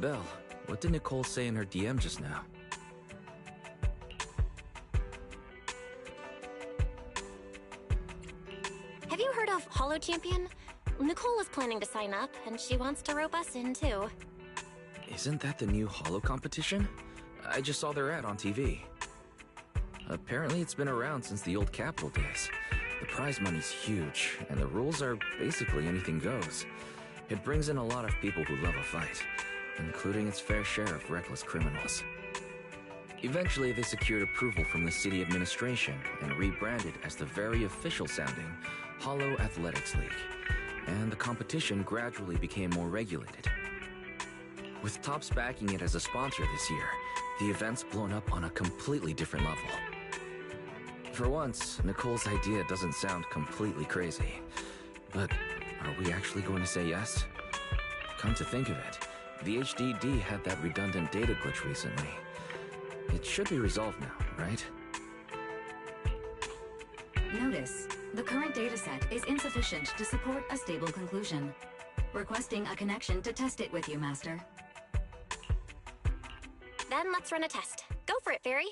Belle, what did Nicole say in her DM just now? Have you heard of Holo Champion? Nicole was planning to sign up, and she wants to rope us in too. Isn't that the new Holo competition? I just saw their ad on TV. Apparently it's been around since the old Capital days. The prize money's huge, and the rules are basically anything goes. It brings in a lot of people who love a fight, including its fair share of reckless criminals. Eventually, they secured approval from the city administration and rebranded as the very official-sounding Holo Athletics League, and the competition gradually became more regulated. With Topps backing it as a sponsor this year, the event's blown up on a completely different level. For once, Nicole's idea doesn't sound completely crazy. But are we actually going to say yes? Come to think of it, the HDD had that redundant data glitch recently. It should be resolved now, right? Notice, the current dataset is insufficient to support a stable conclusion. Requesting a connection to test it with you, Master. Then let's run a test. Go for it, Fairy.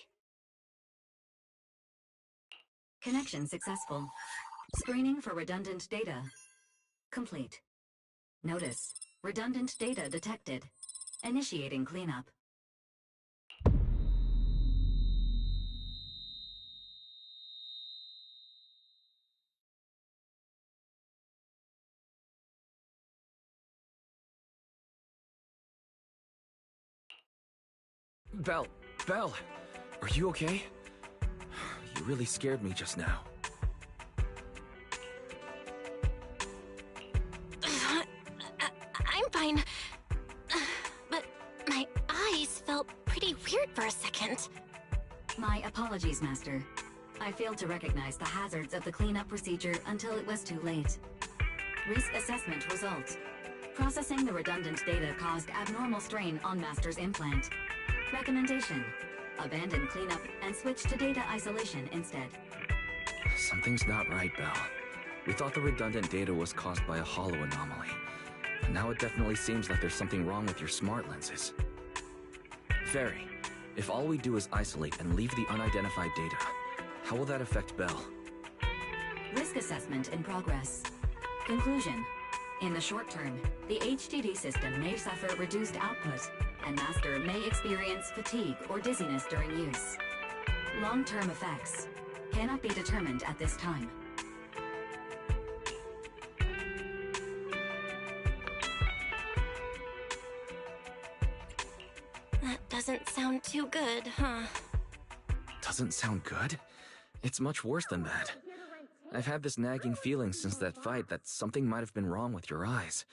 Connection successful. Screening for redundant data. Complete. Notice, redundant data detected. Initiating cleanup. Belle, are you okay? You really scared me just now. I'm fine. But my eyes felt pretty weird for a second. My apologies, Master. I failed to recognize the hazards of the cleanup procedure until it was too late. Risk assessment result. Processing the redundant data caused abnormal strain on Master's implant. Recommendation: abandon cleanup and switch to data isolation instead. Something's not right, Belle. We thought the redundant data was caused by a Holo anomaly. And now it definitely seems like there's something wrong with your smart lenses. Fairy, if all we do is isolate and leave the unidentified data, how will that affect Belle? Risk assessment in progress. Conclusion: in the short term, the HDD system may suffer reduced output, and Master may experience fatigue or dizziness during use. Long-term effects cannot be determined at this time. That doesn't sound too good, huh? Doesn't sound good? It's much worse than that. I've had this nagging feeling since that fight that something might have been wrong with your eyes,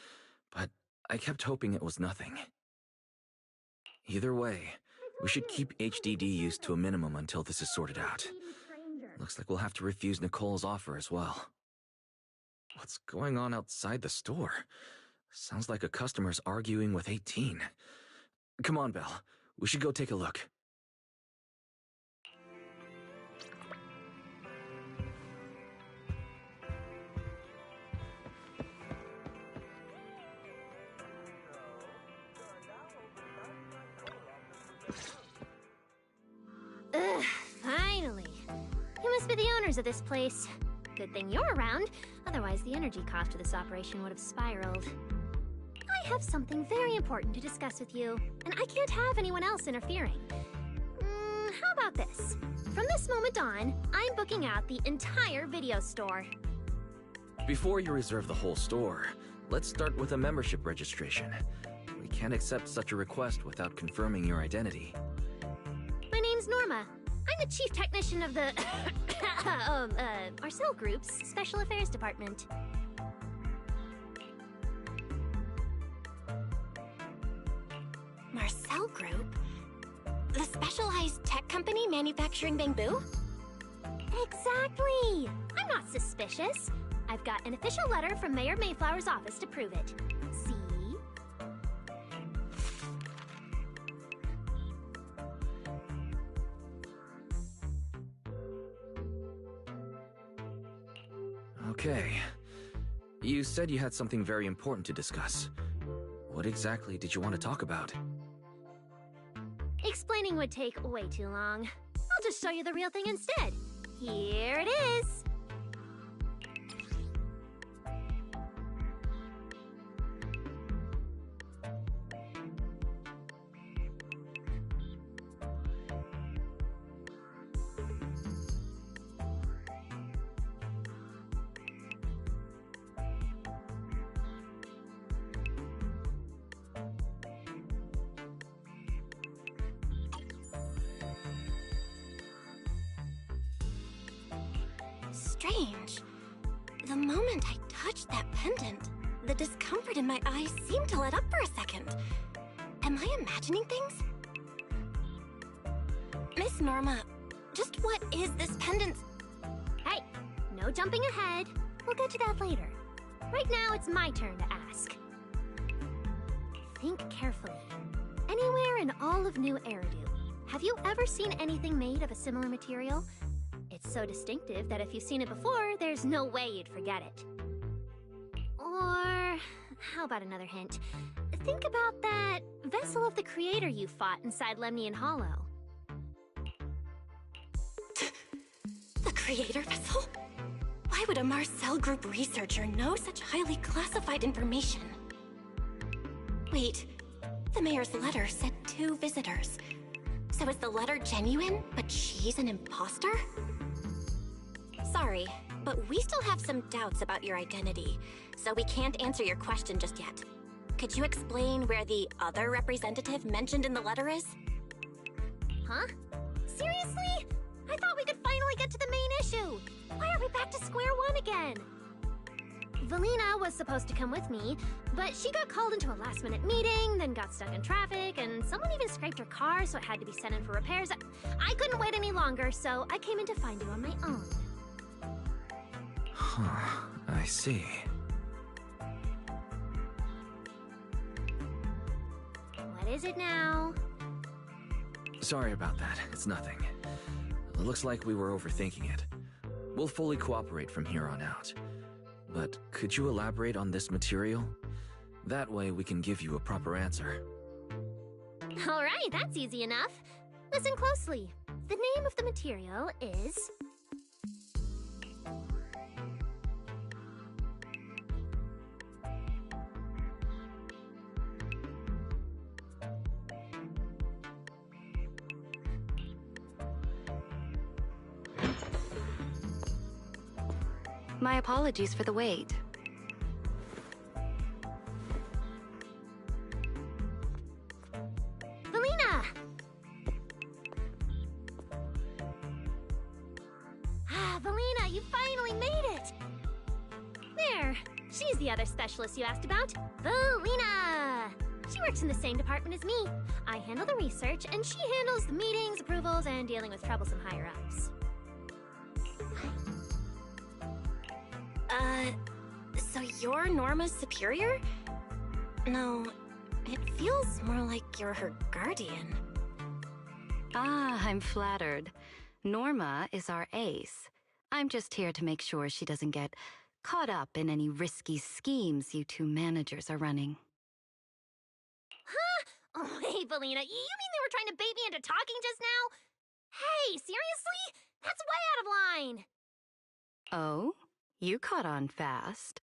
but I kept hoping it was nothing. Either way, we should keep HDD use to a minimum until this is sorted out. Looks like we'll have to refuse Nicole's offer as well. What's going on outside the store? Sounds like a customer's arguing with 18. Come on, Belle. We should go take a look. Ugh, finally. You must be the owners of this place. Good thing you're around, otherwise the energy cost of this operation would have spiraled. I have something very important to discuss with you, and I can't have anyone else interfering. How about this? From this moment on, I'm booking out the entire video store. Before you reserve the whole store, let's start with a membership registration. We can't accept such a request without confirming your identity. My name's Norma. I'm the chief technician of the Marcel Group's Special Affairs Department. Marcel Group? The specialized tech company manufacturing bamboo? Exactly! I'm not suspicious. I've got an official letter from Mayor Mayflower's office to prove it. See? Okay. You said you had something very important to discuss. What exactly did you want to talk about? Explaining would take way too long. I'll just show you the real thing instead. Here it is! Strange. The moment I touched that pendant, the discomfort in my eyes seemed to let up for a second. Am I imagining things? Miss Norma, just what is this pendant? Hey, no jumping ahead. We'll get to that later. Right now, it's my turn to ask. Think carefully. Anywhere in all of New Eridu, have you ever seen anything made of a similar material? It's so distinctive that if you've seen it before, there's no way you'd forget it. Or, how about another hint? Think about that vessel of the Creator you fought inside Lemnian Hollow. The Creator vessel? Why would a Marcel Group researcher know such highly classified information? Wait, the mayor's letter said 2 visitors. So is the letter genuine, but she's an imposter? Sorry, but we still have some doubts about your identity, so we can't answer your question just yet. Could you explain where the other representative mentioned in the letter is? Huh? Seriously? I thought we could finally get to the main issue! Why are we back to square one again? Valina was supposed to come with me, but she got called into a last-minute meeting, then got stuck in traffic, and someone even scraped her car, so it had to be sent in for repairs. I couldn't wait any longer, so I came in to find you on my own. Huh, I see. What is it now? Sorry about that, it's nothing. It looks like we were overthinking it. We'll fully cooperate from here on out. But could you elaborate on this material? That way we can give you a proper answer. Alright, that's easy enough. Listen closely. The name of the material is... My apologies for the wait. Valina! Valina, you finally made it! There, she's the other specialist you asked about. Valina! She works in the same department as me. I handle the research, and she handles the meetings, approvals, and dealing with troublesome higher-ups. So you're Norma's superior? No, it feels more like you're her guardian. Ah, I'm flattered. Norma is our ace. I'm just here to make sure she doesn't get caught up in any risky schemes you 2 managers are running. Huh? Oh, hey, Valina, you mean they were trying to bait me into talking just now? Hey, seriously? That's way out of line! Oh? You caught on fast.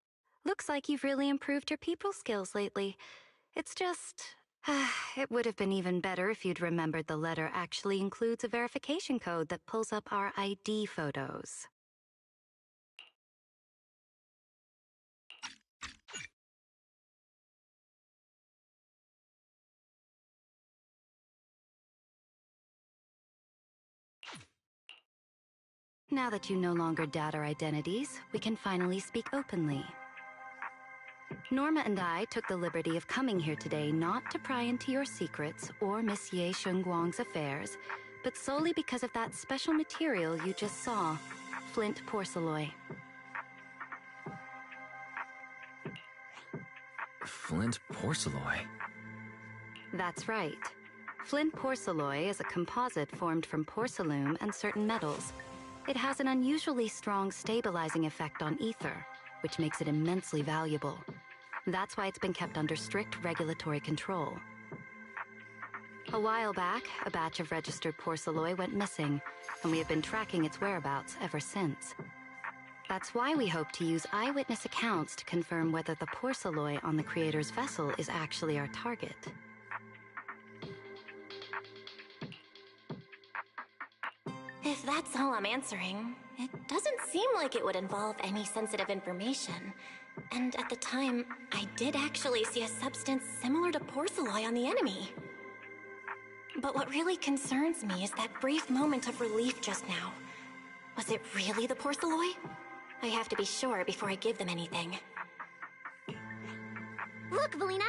Looks like you've really improved your people skills lately. It's just... it would have been even better if you'd remembered the letter actually includes a verification code that pulls up our ID photos. Now that you no longer doubt our identities, we can finally speak openly. Norma and I took the liberty of coming here today not to pry into your secrets or Miss Ye Shengguang's affairs, but solely because of that special material you just saw, flint porcelain. Flint porcelain? That's right. Flint porcelain is a composite formed from porcelain and certain metals. It has an unusually strong stabilizing effect on ether, which makes it immensely valuable. That's why it's been kept under strict regulatory control. A while back, a batch of registered porcelain went missing, and we have been tracking its whereabouts ever since. That's why we hope to use eyewitness accounts to confirm whether the porcelain on the creator's vessel is actually our target. If that's all I'm answering, it doesn't seem like it would involve any sensitive information. And at the time, I did actually see a substance similar to porcelain on the enemy. But what really concerns me is that brief moment of relief just now. Was it really the porcelain? I have to be sure before I give them anything. Look, Valina!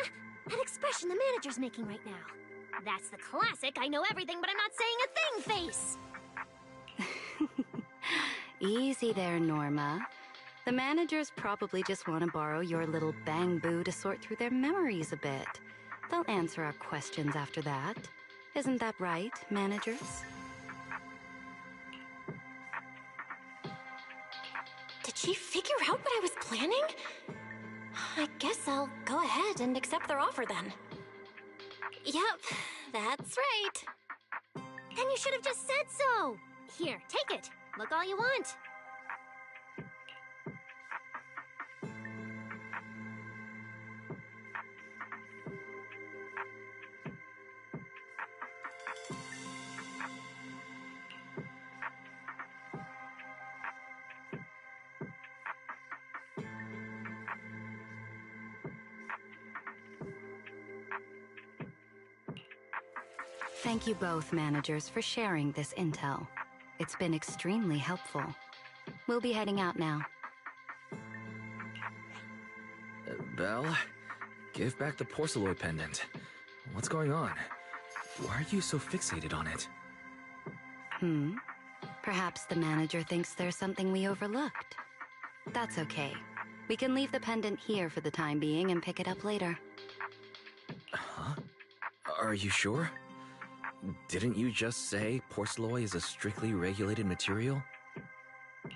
That expression the manager's making right now. That's the classic I know everything but I'm not saying a thing face! Easy there, Norma. The managers probably just want to borrow your little bang-boo to sort through their memories a bit. They'll answer our questions after that. Isn't that right, managers? Did she figure out what I was planning? I guess I'll go ahead and accept their offer then. Yep, that's right. Then you should have just said so! Here, take it. Look all you want. Thank you both, managers, for sharing this intel. It's been extremely helpful. We'll be heading out now. Belle, give back the porcelain pendant. What's going on? Why are you so fixated on it? Perhaps the manager thinks there's something we overlooked. That's okay. We can leave the pendant here for the time being and pick it up later. Huh? Are you sure? Didn't you just say porcelain is a strictly regulated material?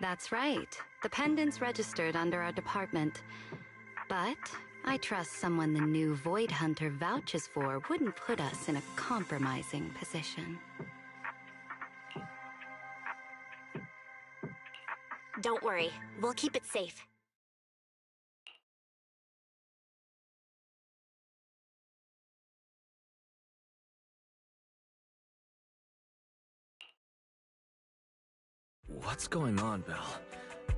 That's right. The pendant's registered under our department. But I trust someone the new Void Hunter vouches for wouldn't put us in a compromising position. Don't worry, we'll keep it safe. What's going on, Belle?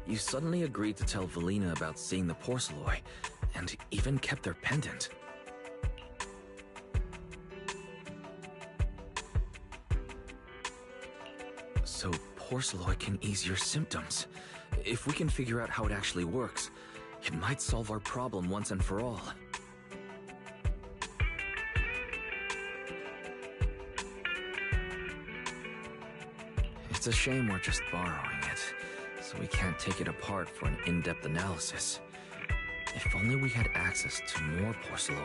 You suddenly agreed to tell Valina about seeing the porcelain, and even kept their pendant. So porcelain can ease your symptoms. If we can figure out how it actually works, it might solve our problem once and for all. It's a shame we're just borrowing it, so we can't take it apart for an in-depth analysis. If only we had access to more porcelain.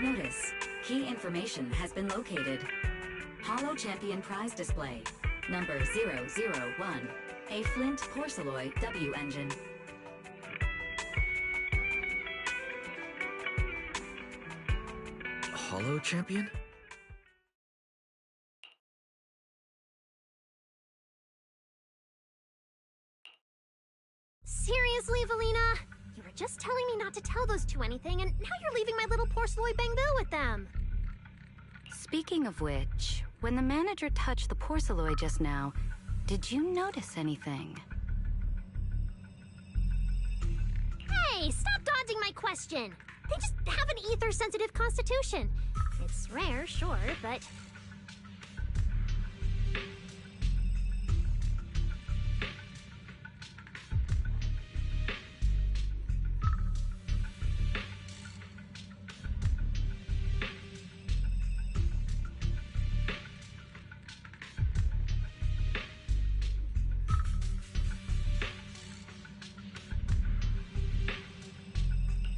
Notice, key information has been located. Holo Champion Prize Display, number 001, a Flint Porceloid W engine. Holo champion? Seriously, Valina? You were just telling me not to tell those two anything, and now you're leaving my little porceloid bangbill with them. Speaking of which, when the manager touched the porceloid just now, did you notice anything? Hey, stop dodging my question! They just have an ether-sensitive constitution. It's rare, sure, but...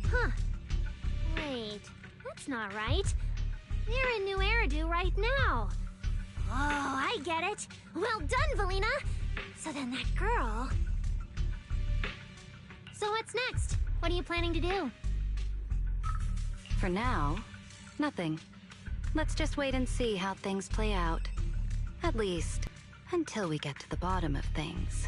Huh. Wait, that's not right. They're in New Eridu right now. Oh, I get it. Well done, Valina. So then that girl... So what's next? What are you planning to do? For now, nothing. Let's just wait and see how things play out. At least, until we get to the bottom of things.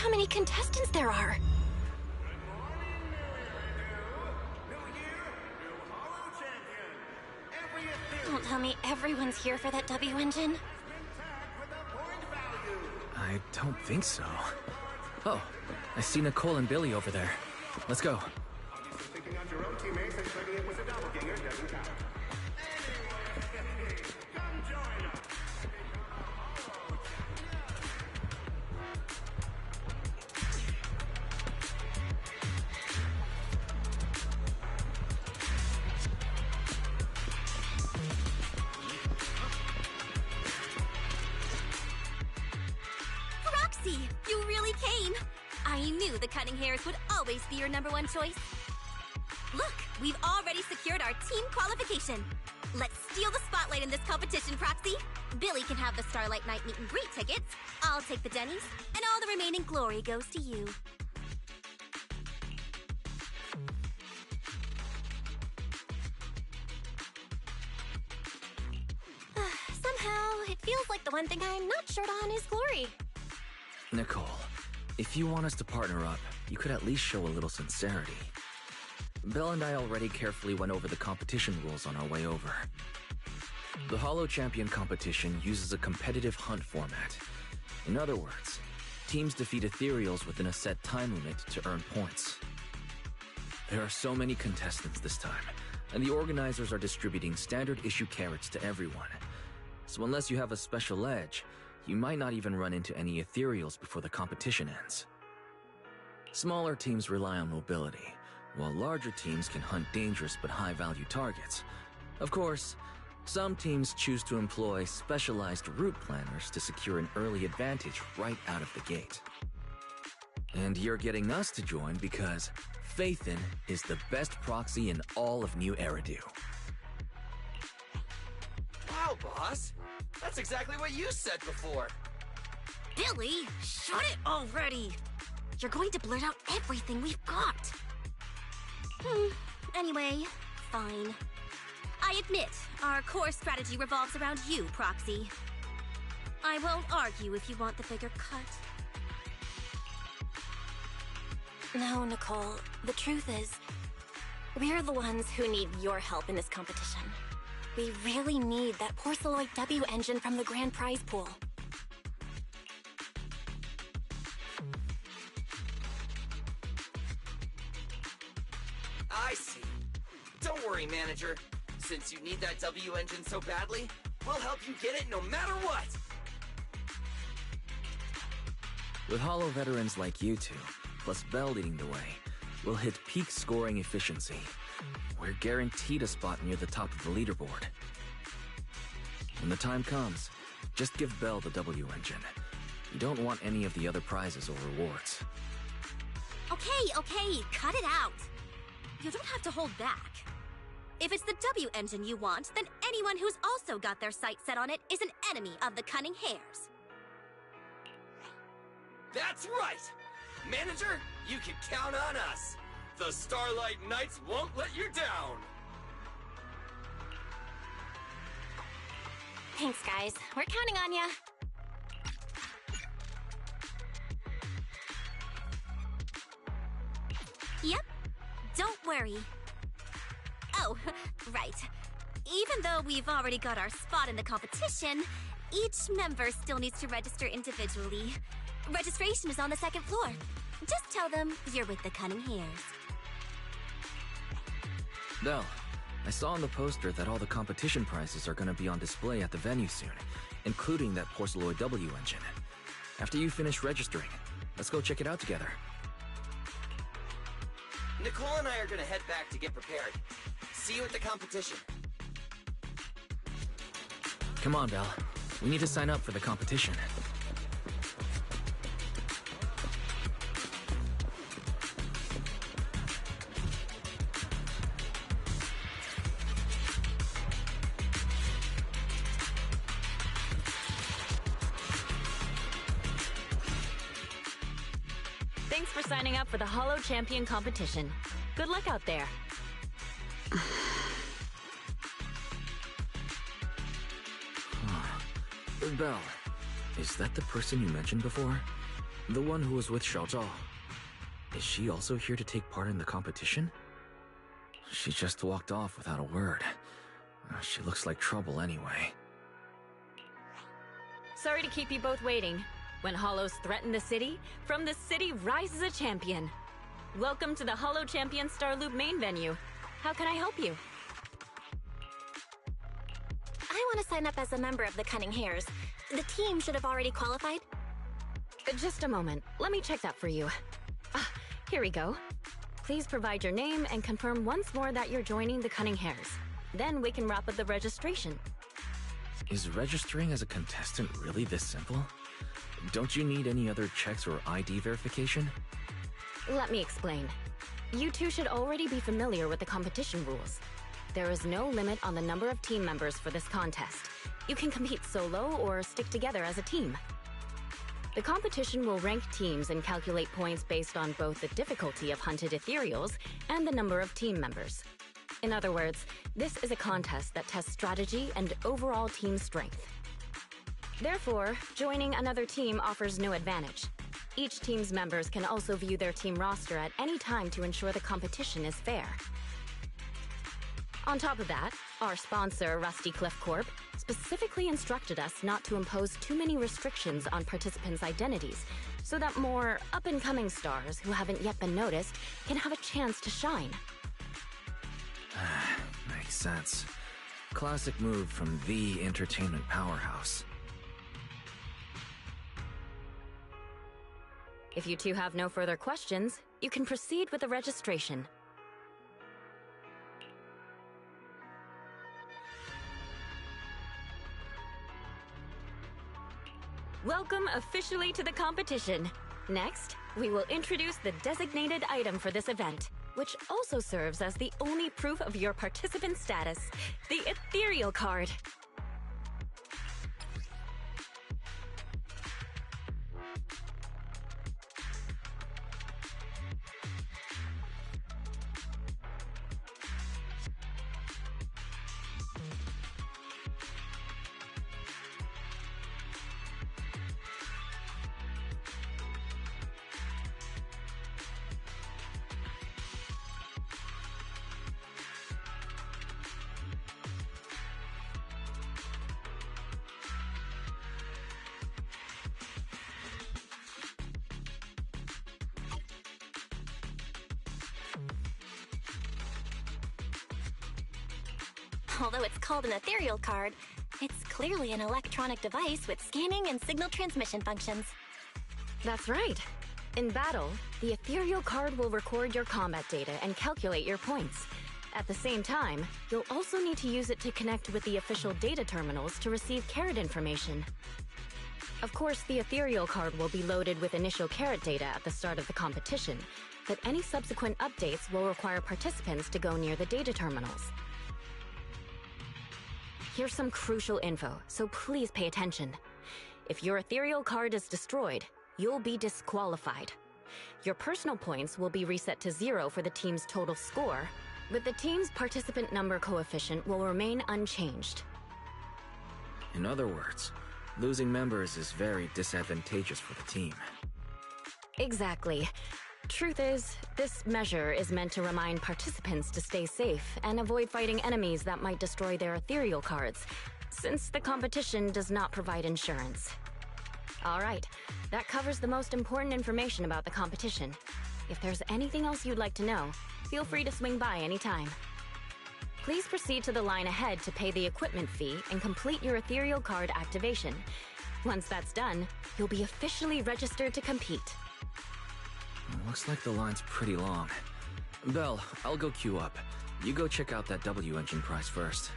how many contestants there are. Don't tell me everyone's here for that W engine. I don't think so. Oh, I see Nicole and Billy over there. Let's go. Picking out your own teammates and trading it with a doppelganger doesn't count. Come join us. Roxy, you really came! I knew the Cunning Hairs would always be your #1 choice. Look, we've already secured our team qualification. Let's steal the spotlight in this competition, Proxy. Billy can have the Starlight Night meet and greet tickets. I'll take the Denny's, and all the remaining glory goes to you. Somehow, it feels like the one thing I'm not short on is glory. Nicole, if you want us to partner up, you could at least show a little sincerity. Belle and I already carefully went over the competition rules on our way over. The Holo Champion competition uses a competitive hunt format. In other words, teams defeat ethereals within a set time limit to earn points. There are so many contestants this time, and the organizers are distributing standard issue carrots to everyone. So unless you have a special edge, you might not even run into any ethereals before the competition ends. Smaller teams rely on mobility, while larger teams can hunt dangerous but high-value targets. Of course, some teams choose to employ specialized route planners to secure an early advantage right out of the gate. And you're getting us to join because Phaethon is the best proxy in all of New Eridu. Wow, boss! That's exactly what you said before! Billy, shut it already! You're going to blurt out everything we've got! Anyway, fine. I admit, our core strategy revolves around you, Proxy. I won't argue if you want the bigger cut. No, Nicole, the truth is, we're the ones who need your help in this competition. We really need that Porceloid W engine from the grand prize pool. I see. Don't worry, manager. Since you need that W engine so badly, we'll help you get it no matter what! With Holo veterans like you two, plus Belle leading the way, we'll hit peak scoring efficiency. We're guaranteed a spot near the top of the leaderboard. When the time comes, just give Belle the W engine. You don't want any of the other prizes or rewards. Okay, cut it out. You don't have to hold back. If it's the W engine you want, then anyone who's also got their sights set on it is an enemy of the Cunning Hairs. That's right! Manager, you can count on us! The Starlight Knights won't let you down! Thanks, guys. We're counting on ya. Yep. Don't worry. Oh, right. Even though we've already got our spot in the competition, each member still needs to register individually. Registration is on the 2nd floor. Just tell them you're with the Cunning Hairs. Belle, I saw on the poster that all the competition prizes are going to be on display at the venue soon, including that Porceloid W engine. After you finish registering, let's go check it out together. Nicole and I are gonna head back to get prepared. See you at the competition. Come on, Belle. We need to sign up for the competition. Thanks for signing up for the Holo Champion competition. Good luck out there. Belle, is that the person you mentioned before? The one who was with Xiaozhao. Is she also here to take part in the competition? She just walked off without a word. She looks like trouble anyway. Sorry to keep you both waiting. When Hollows threaten the city, from the city rises a champion. Welcome to the Hollow Champion Star Loop main venue. How can I help you? I want to sign up as a member of the Cunning Hares. The team should have already qualified. Just a moment. Let me check that for you. Here we go. Please provide your name and confirm once more that you're joining the Cunning Hares. Then we can wrap up the registration. Is registering as a contestant really this simple? Don't you need any other checks or ID verification? Let me explain. You two should already be familiar with the competition rules. There is no limit on the number of team members for this contest. You can compete solo or stick together as a team. The competition will rank teams and calculate points based on both the difficulty of hunted ethereals and the number of team members. In other words, this is a contest that tests strategy and overall team strength. Therefore, joining another team offers no advantage. Each team's members can also view their team roster at any time to ensure the competition is fair. On top of that, our sponsor, Rusty Cliff Corp, specifically instructed us not to impose too many restrictions on participants' identities, so that more up-and-coming stars who haven't yet been noticed can have a chance to shine. Makes sense. Classic move from the entertainment powerhouse. If you two have no further questions, you can proceed with the registration. Welcome officially to the competition. Next, we will introduce the designated item for this event, which also serves as the only proof of your participant status, the Ethereal Card. Although it's called an ethereal card, it's clearly an electronic device with scanning and signal transmission functions. That's right. In battle, the Ethereal Card will record your combat data and calculate your points. At the same time, you'll also need to use it to connect with the official data terminals to receive carrot information. Of course, the Ethereal Card will be loaded with initial carrot data at the start of the competition, but any subsequent updates will require participants to go near the data terminals. Here's some crucial info, so please pay attention. If your Ethereal Card is destroyed, you'll be disqualified. Your personal points will be reset to 0 for the team's total score, but the team's participant number coefficient will remain unchanged. In other words, losing members is very disadvantageous for the team. Exactly. Truth is, this measure is meant to remind participants to stay safe and avoid fighting enemies that might destroy their ethereal cards, since the competition does not provide insurance. Alright, that covers the most important information about the competition. If there's anything else you'd like to know, feel free to swing by anytime. Please proceed to the line ahead to pay the equipment fee and complete your ethereal card activation. Once that's done, you'll be officially registered to compete. Looks like the line's pretty long. Belle, I'll go queue up. You go check out that W engine prize first.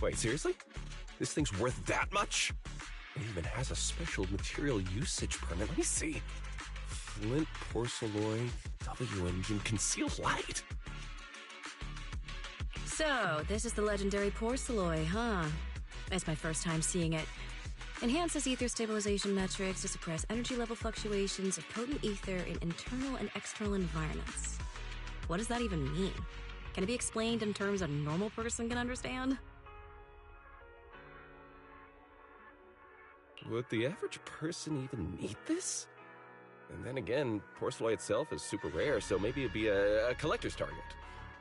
Wait, seriously? This thing's worth that much? It even has a special material usage permit. Let me see. Flint, porcelloy, W engine, concealed light. So, this is the legendary porcelloy, huh? It's my first time seeing it. Enhances ether stabilization metrics to suppress energy level fluctuations of potent ether in internal and external environments. What does that even mean? Can it be explained in terms a normal person can understand? Would the average person even need this? And then again, porcelloy itself is super rare, so maybe it'd be a collector's target.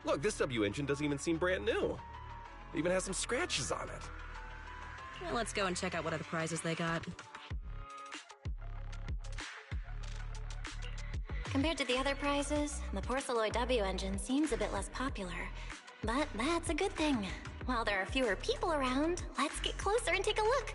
Look, this W engine doesn't even seem brand new. It even has some scratches on it. Well, let's go and check out what other prizes they got. Compared to the other prizes, the porcelloy W engine seems a bit less popular. But that's a good thing. While there are fewer people around, let's get closer and take a look.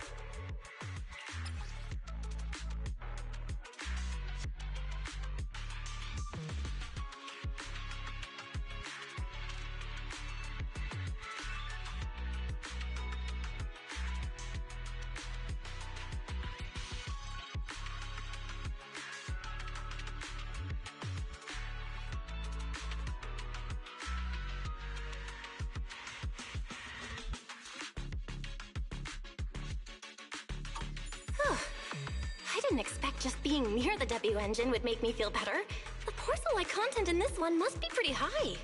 I didn't expect just being near the W engine would make me feel better. The porcelloy content in this one must be pretty high.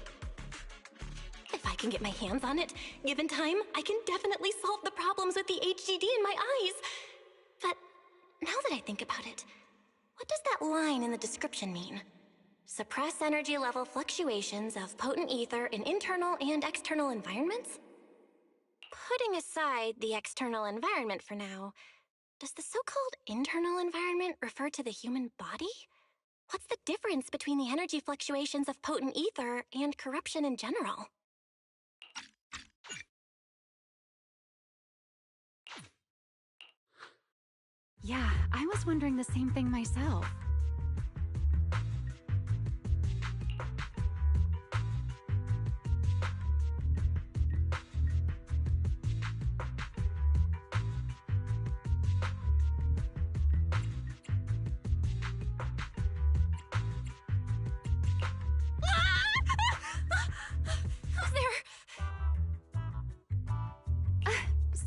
If I can get my hands on it, given time, I can definitely solve the problems with the HDD in my eyes. But now that I think about it, what does that line in the description mean? Suppress energy level fluctuations of potent ether in internal and external environments? Putting aside the external environment for now, does the so-called internal environment refer to the human body? What's the difference between the energy fluctuations of potent ether and corruption in general? Yeah, I was wondering the same thing myself.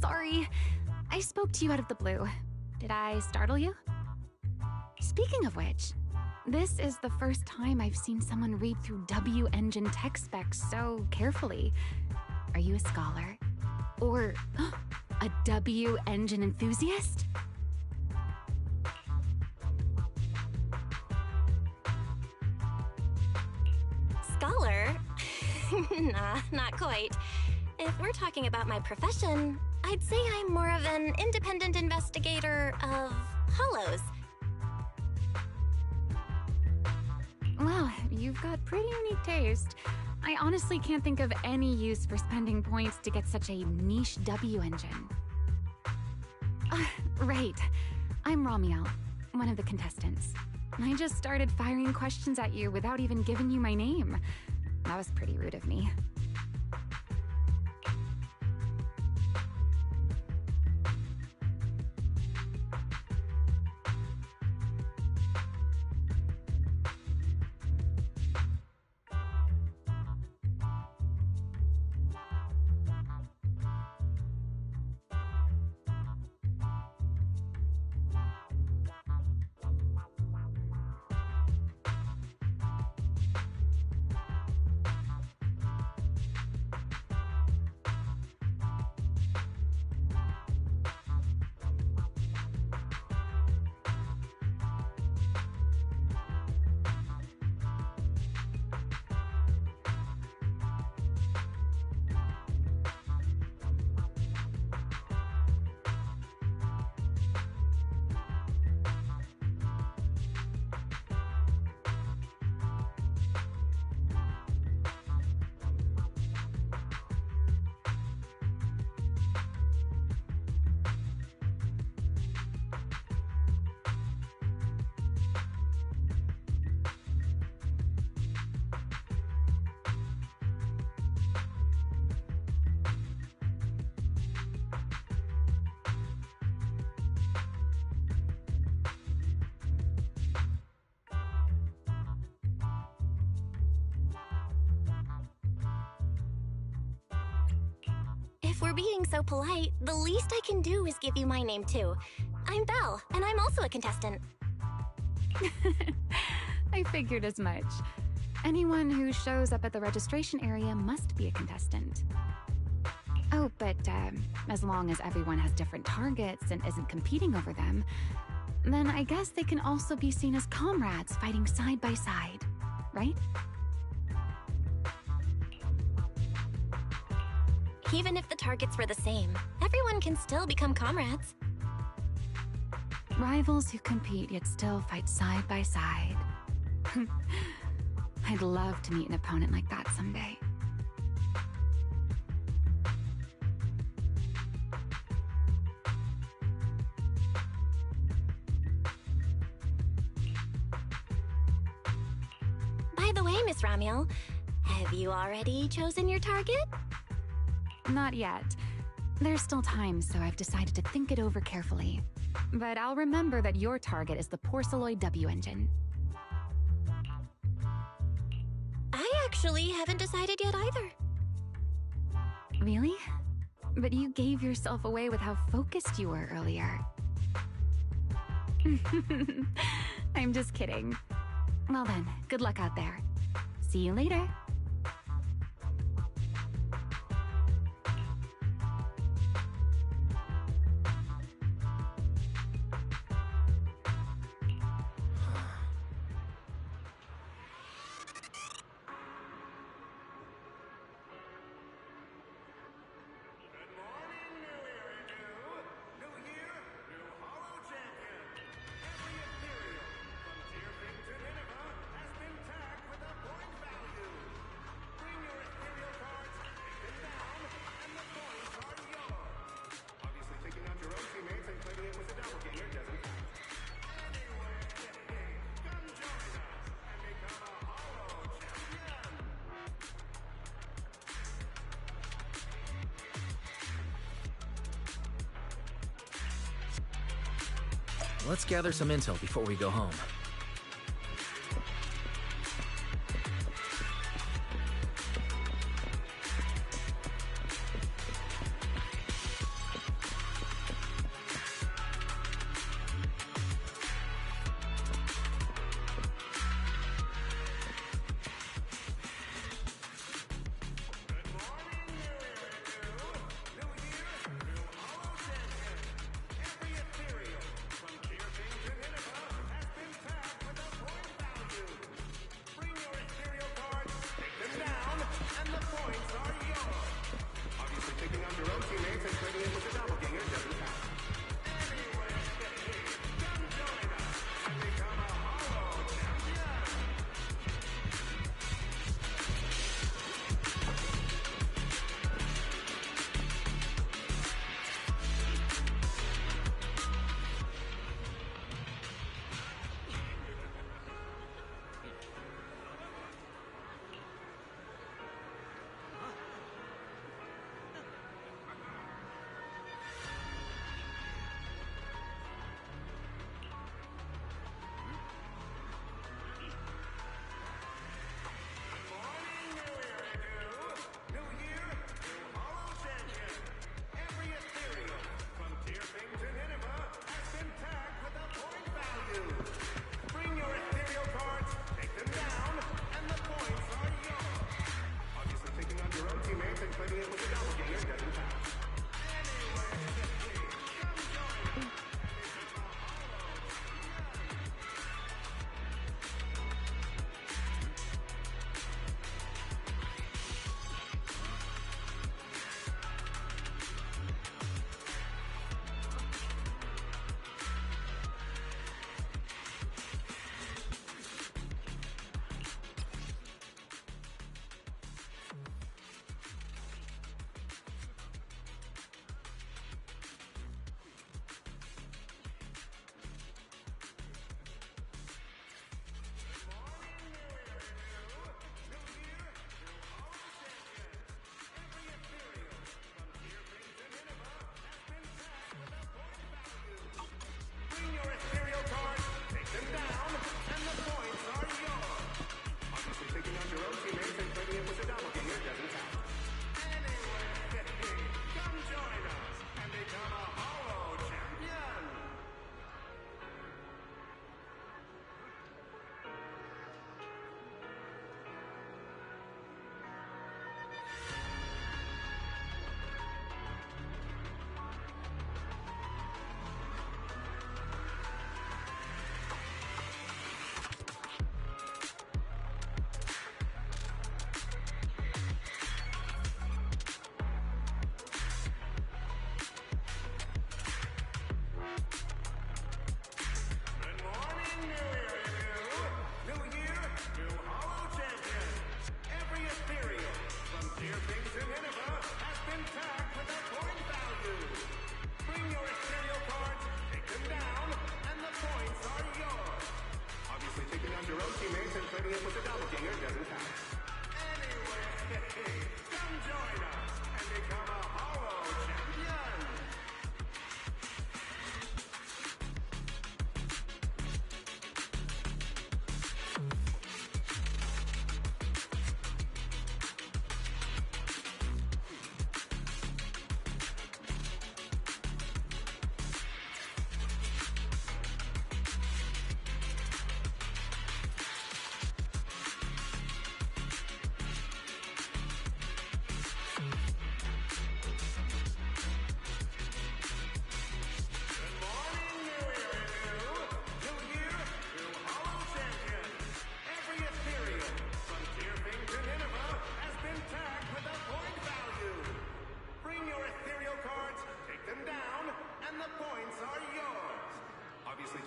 Sorry, I spoke to you out of the blue. Did I startle you? Speaking of which, this is the first time I've seen someone read through W engine tech specs so carefully. Are you a scholar? Or a W engine enthusiast? Scholar? Nah, not quite. If we're talking about my profession, I'd say I'm more of an independent investigator of hollows. Well, you've got pretty unique taste. I honestly can't think of any use for spending points to get such a niche W engine. Right. I'm Romiel, one of the contestants. I just started firing questions at you without even giving you my name. That was pretty rude of me. If we're being so polite, the least I can do is give you my name too. I'm Belle, and I'm also a contestant. I figured as much. Anyone who shows up at the registration area must be a contestant. Oh, but as long as everyone has different targets and isn't competing over them, then I guess they can also be seen as comrades fighting side by side, right? Even if the targets were the same, everyone can still become comrades. Rivals who compete yet still fight side by side. I'd love to meet an opponent like that someday. By the way, Miss Ramiel, have you already chosen your target? Not yet. There's still time, so I've decided to think it over carefully. But I'll remember that your target is the Porceloid W engine. I actually haven't decided yet either. Really? But you gave yourself away with how focused you were earlier. I'm just kidding. Well then, good luck out there. See you later. Let's gather some intel before we go home. Every ethereal, from Tear King to Nineveh, has been claiming it was a doppelganger doesn't count. Anyway, come join us and become a Hollow Champion!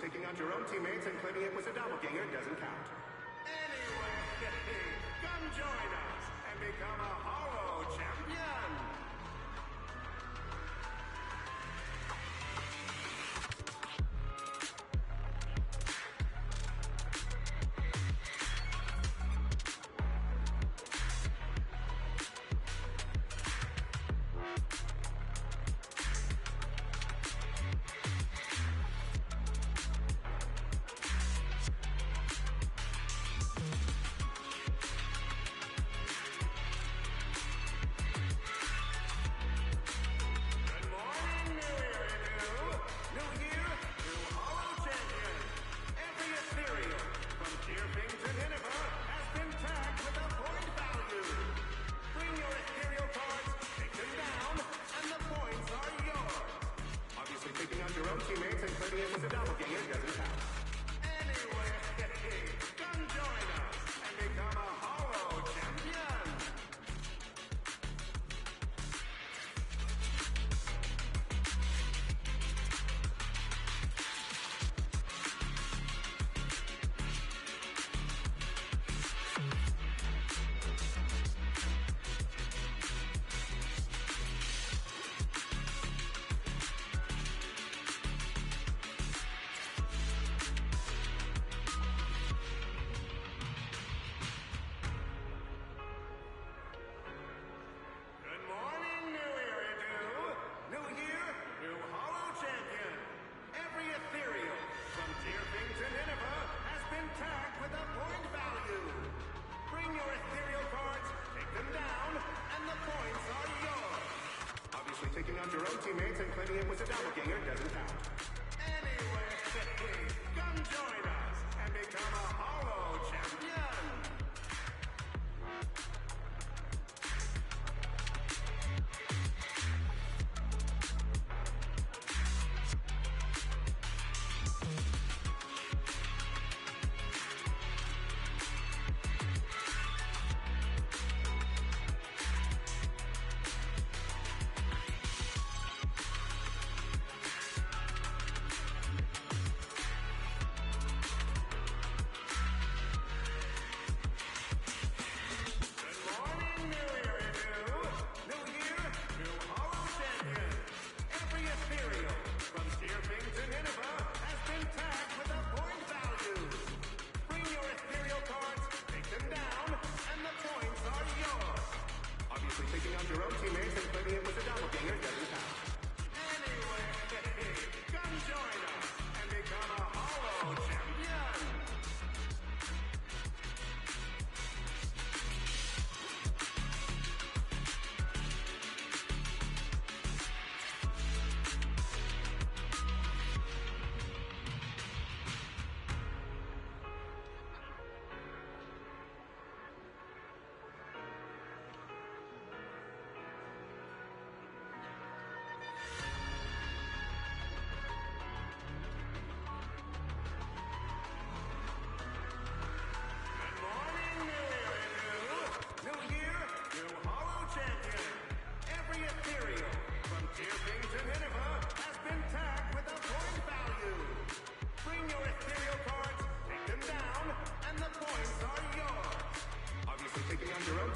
Taking out your own teammates and claiming it was a doppelganger doesn't count. Anyway, come join us and become a Hollow Champion! Teammates and claiming it was a doppelganger doesn't count. Anyway, come join us and become a Hollow Champion! Taking out your own teammates and claiming it was a doppelganger doesn't count. Anyway, come join us and become a Hollow Champion! Taking out your own teammates and claiming it was a doppelganger doesn't count. Anyway, come join us and become a Hollow Champion!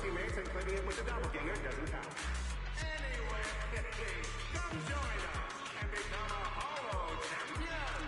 Teammates and claiming it was a doppelganger doesn't count. Anyway, come join us and become a Hollow Champion!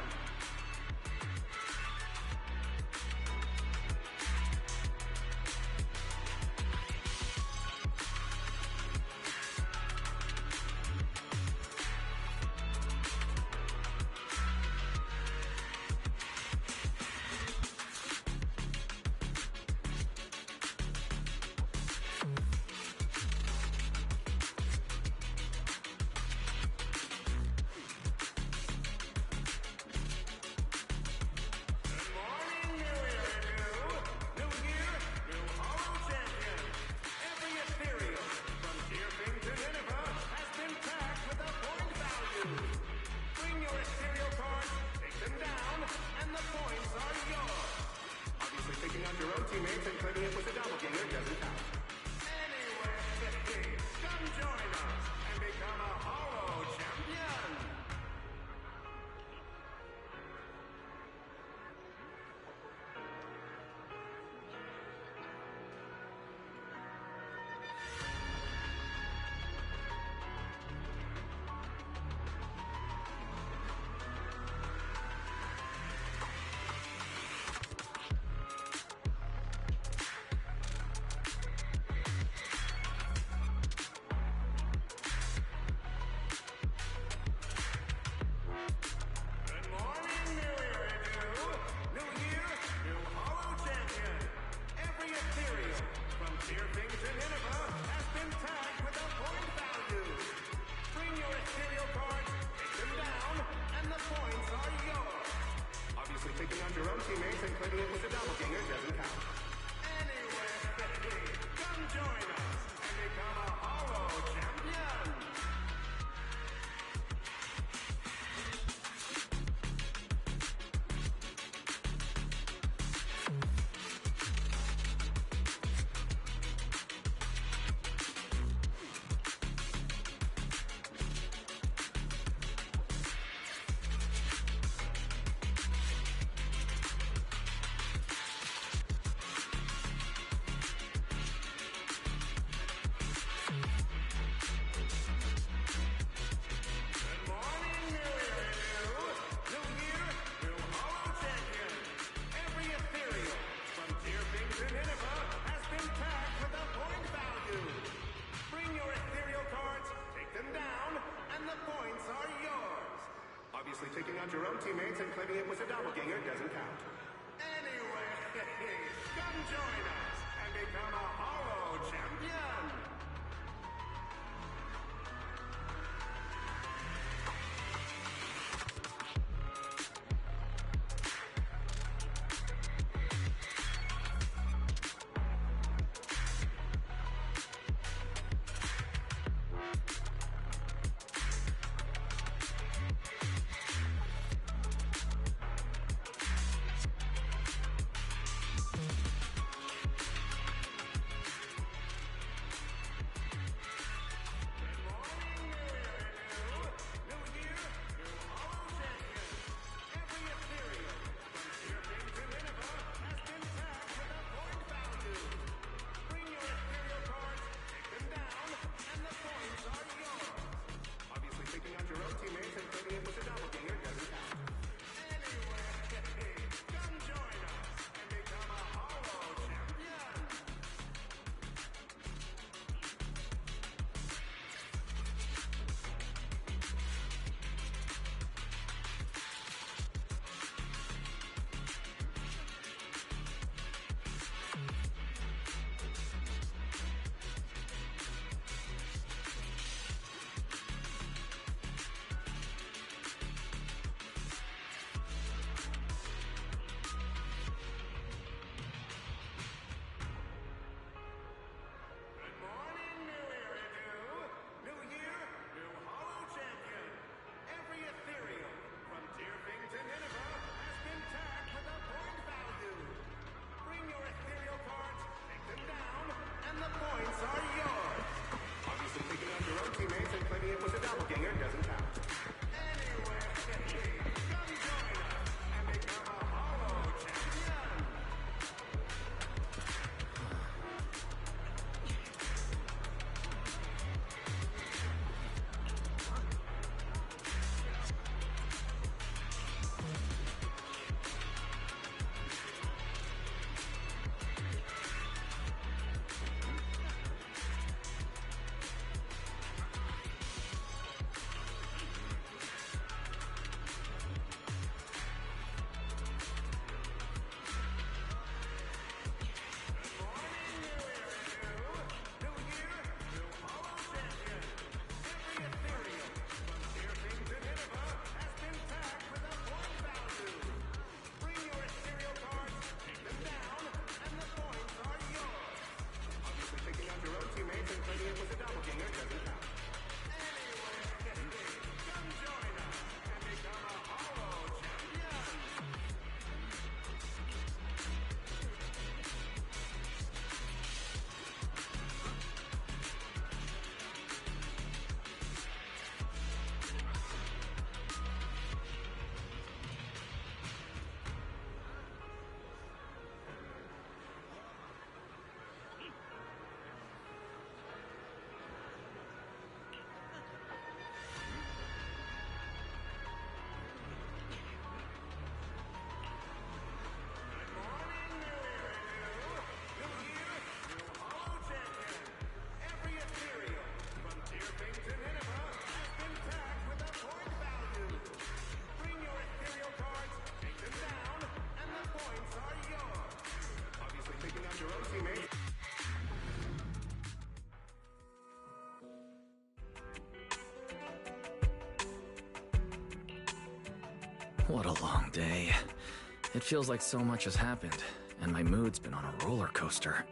your own teammates and claiming it was a doppelganger doesn't count. Anyway, come join us and become a Hollow Champion! Taking out your own teammates and claiming it was a doppelganger doesn't count. Anyway, come join us and become a Hollow Champion! Taking out your own teammates and claiming it was a doppelganger doesn't count. Anyway, come join us and become a Hollow Champion! What a long day. It feels like so much has happened, and my mood's been on a roller coaster.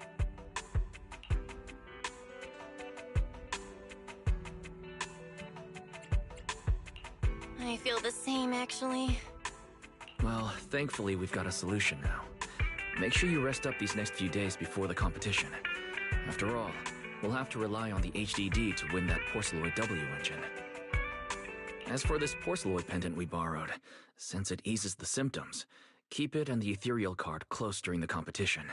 I feel the same, actually. Well, thankfully we've got a solution now. Make sure you rest up these next few days before the competition. After all, we'll have to rely on the HDD to win that Porceloid W engine. As for this Porceloid pendant we borrowed, since it eases the symptoms, keep it and the ethereal card close during the competition.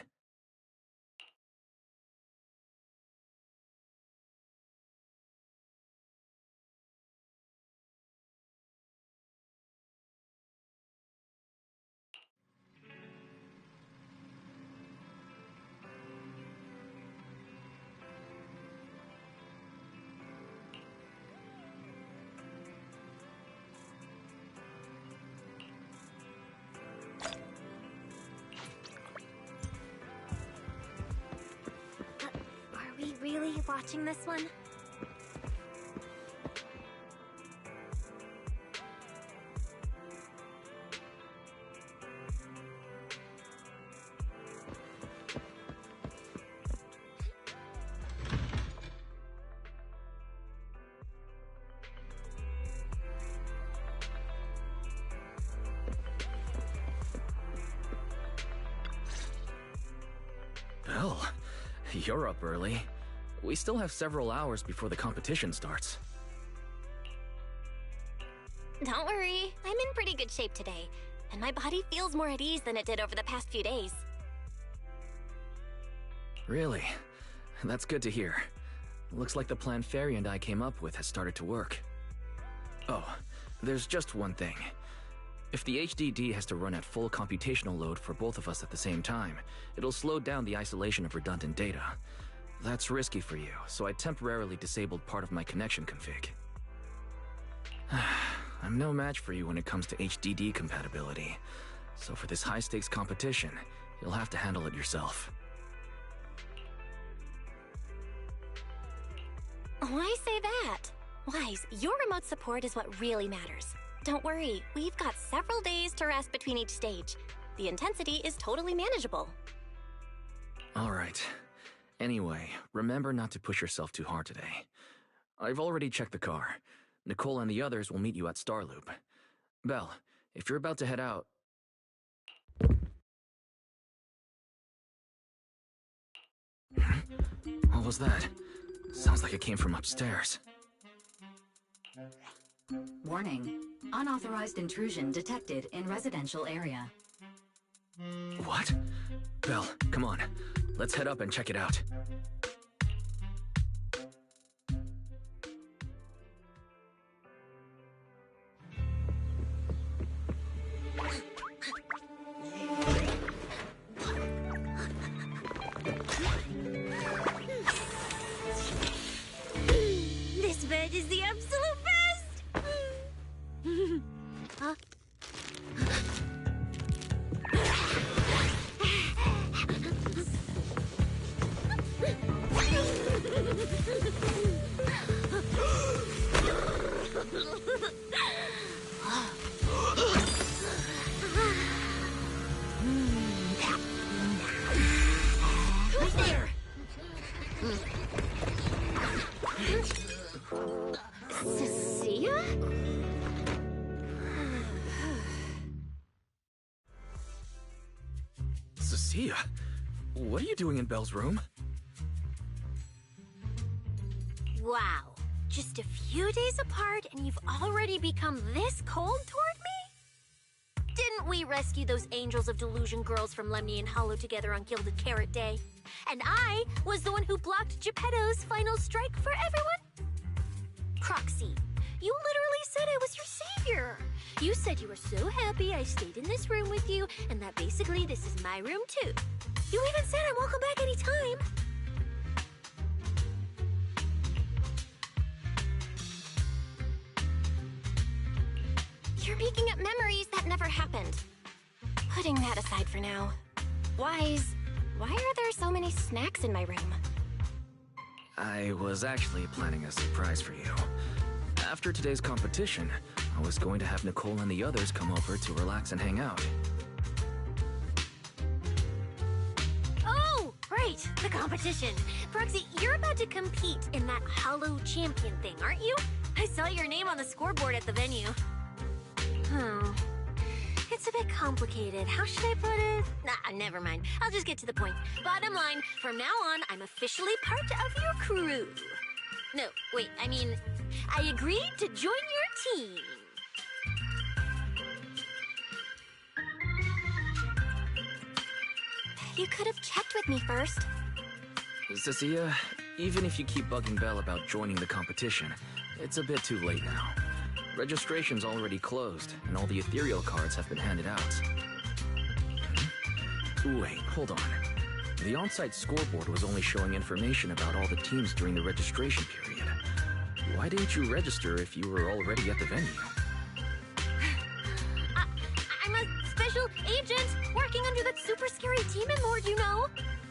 Are we really watching this one? Belle, you're up early. We still have several hours before the competition starts. Don't worry, I'm in pretty good shape today, and my body feels more at ease than it did over the past few days. Really? That's good to hear. Looks like the plan Fairy and I came up with has started to work. Oh, there's just one thing. If the HDD has to run at full computational load for both of us at the same time, it'll slow down the isolation of redundant data. That's risky for you, so I temporarily disabled part of my connection config. I'm no match for you when it comes to HDD compatibility, so for this high-stakes competition, you'll have to handle it yourself. Why say that? Wise, your remote support is what really matters. Don't worry, we've got several days to rest between each stage. The intensity is totally manageable. All right. Anyway, remember not to push yourself too hard today. I've already checked the car. Nicole and the others will meet you at Starloop. Belle, if you're about to head out... What was that? Sounds like it came from upstairs. Warning. Unauthorized intrusion detected in residential area. What? Belle, come on. Let's head up and check it out. This bed is the absolute best! Huh? Who's there? Cecilia? Cecilia? What are you doing in Belle's room? Wow. Just a few days apart and you've already become this cold toward me? Didn't we rescue those angels of delusion girls from Lemnian Hollow together on Gilded Carrot Day? And I was the one who blocked Geppetto's final strike for everyone? Proxy, you literally said I was your savior. You said you were so happy I stayed in this room with you, and that basically this is my room too. You even said I'm welcome back anytime. You're making up memories that never happened. Putting that aside for now. Wise, why are there so many snacks in my room? I was actually planning a surprise for you. After today's competition, I was going to have Nicole and the others come over to relax and hang out. Oh, right, the competition. Proxy, you're about to compete in that Hollow Champion thing, aren't you? I saw your name on the scoreboard at the venue. Oh, it's a bit complicated. How should I put it? Nah, never mind. I'll just get to the point. Bottom line, from now on, I'm officially part of your crew. No, wait, I mean, I agreed to join your team. You could have checked with me first. Cecilia, even if you keep bugging Belle about joining the competition, it's a bit too late now. Registration's already closed, and all the ethereal cards have been handed out. Wait, hold on. The on-site scoreboard was only showing information about all the teams during the registration period. Why didn't you register if you were already at the venue? I'm a special agent working under that super scary demon lord, you know.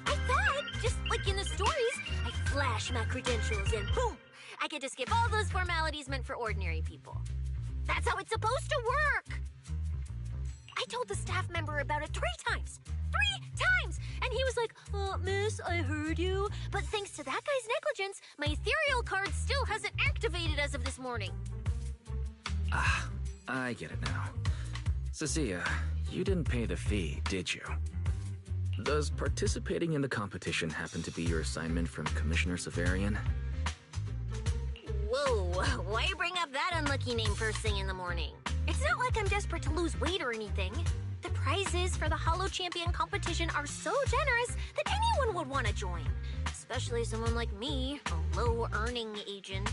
I thought, just like in the stories, I flash my credentials and boom! I get to skip all those formalities meant for ordinary people. That's how it's supposed to work! I told the staff member about it 3 times! 3 times! And he was like, miss, I heard you. But thanks to that guy's negligence, my ethereal card still hasn't activated as of this morning. Ah, I get it now. Cecilia, you didn't pay the fee, did you? Does participating in the competition happen to be your assignment from Commissioner Severian? Whoa, why bring up that unlucky name first thing in the morning? It's not like I'm desperate to lose weight or anything. The prizes for the Hollow Champion competition are so generous that anyone would want to join. Especially someone like me, a low-earning agent.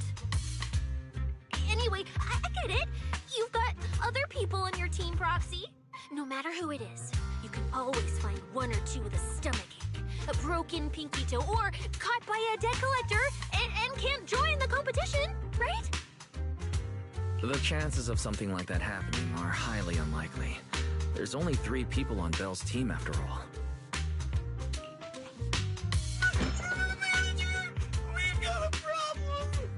Anyway, I get it. You've got other people in your team, Proxy. No matter who it is, you can always find 1 or 2 with a stomachache, a broken pinky toe, or caught by a debt collector and can't join the competition, right? The chances of something like that happening are highly unlikely. There's only 3 people on Belle's team after all. We've got a problem!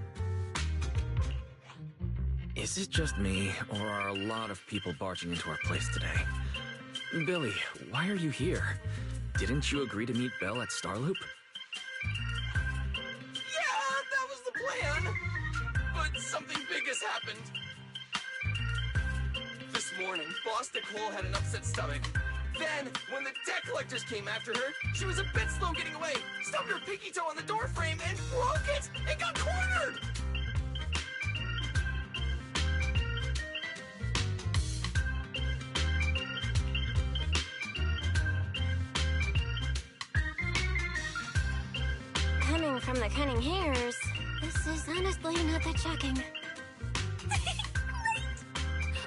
Is it just me, or are a lot of people barging into our place today? Billy, why are you here? Didn't you agree to meet Belle at Starloop? Yeah, that was the plan! But something big has happened. This morning, Boss Nicole had an upset stomach. Then, when the debt collectors came after her, she was a bit slow getting away, stubbed her pinky toe on the door frame, and broke it! It got cornered! Coming from the cunning hairs, this is honestly not that shocking.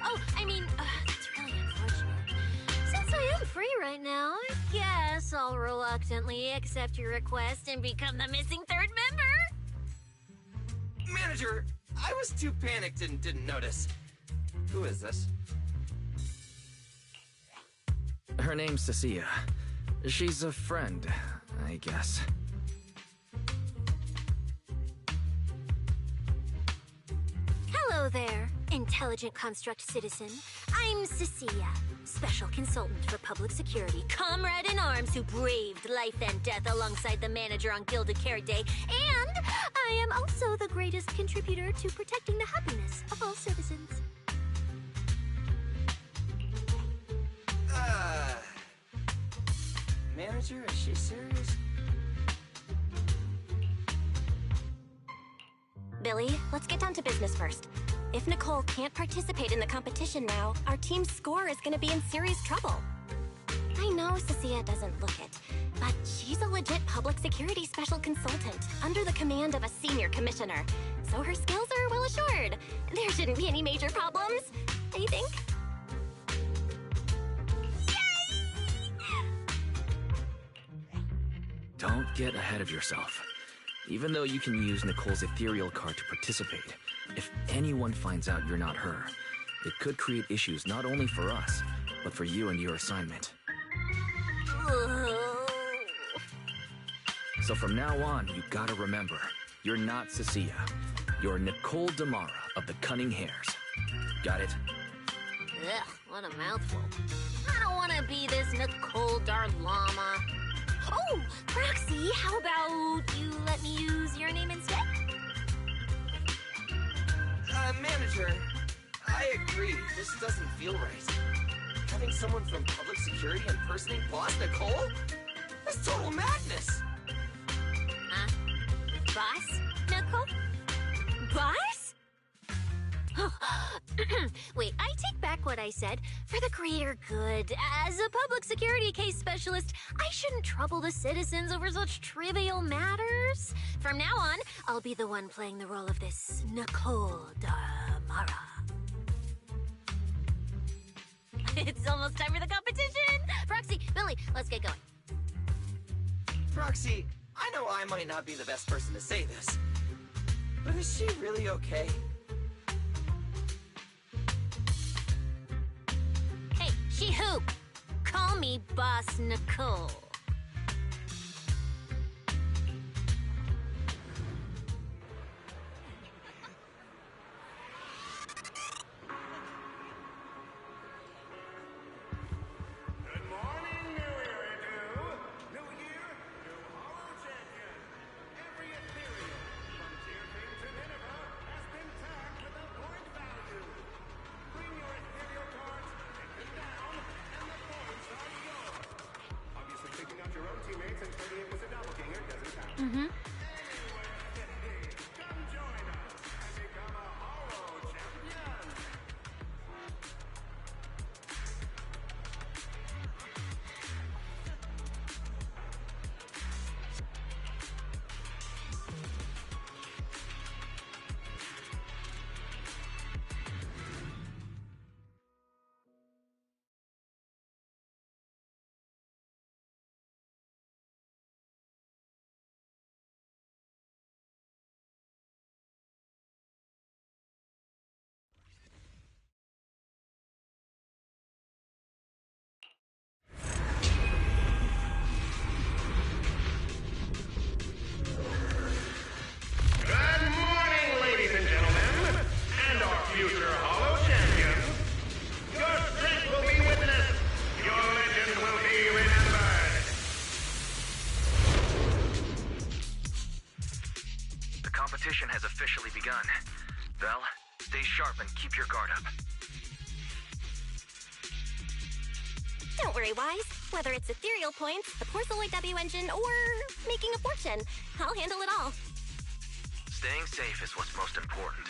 Oh, I mean, that's really unfortunate. Since I am free right now, I guess I'll reluctantly accept your request and become the missing 3rd member. Manager, I was too panicked and didn't notice. Who is this? Her name's Cecilia. She's a friend, I guess. Hello there, intelligent construct citizen. I'm Cecilia, special consultant for public security, comrade in arms who braved life and death alongside the manager on Gilded Carrot Day, and I am also the greatest contributor to protecting the happiness of all citizens. Manager, is she serious? Billy, let's get down to business first. If Nicole can't participate in the competition now, our team's score is going to be in serious trouble. I know Cecilia doesn't look it, but she's a legit public security special consultant under the command of a senior commissioner, so her skills are well assured. There shouldn't be any major problems, I think. Don't get ahead of yourself. Even though you can use Nicole's ethereal card to participate, if anyone finds out you're not her, it could create issues not only for us, but for you and your assignment. So from now on, you gotta remember, you're not Cecilia. You're Nicole Damara of the Cunning Hairs. Got it? Ugh, what a mouthful. I don't want to be this Nicole Darlama. Oh, Proxy, how about you let me use your name instead? Manager, I agree. This doesn't feel right. Having someone from public security impersonate Boss Nicole? That's total madness! Huh? Boss, Nicole? Boss? Wait, I take back what I said. For the greater good, as a public security case specialist, I shouldn't trouble the citizens over such trivial matters. From now on, I'll be the one playing the role of this Nicole Damara. It's almost time for the competition! Proxy, Billy, let's get going. Proxy, I know I might not be the best person to say this, but is she really okay? Hey, she who? Call me Boss Nicole. Good morning, New Eridu. New year, new Hollow Champion. Every ethereal, from Tier King to Nineveh, has been tagged with a point value. Bring your ethereal cards, take them down, and the points are yours. Obviously, picking out your own teammates and claiming it was a doppelganger doesn't count. Anyway, come join us and become a Hollow Champion. Good morning, ladies and gentlemen, and our future Hollow Champions. Your strength will be witnessed. Your legend will be remembered. The competition has officially begun. Vel, stay sharp and keep your guard up. Don't worry, Wise. Whether it's ethereal points, the Porceloid W engine, or making a fortune, I'll handle it all. Staying safe is what's most important.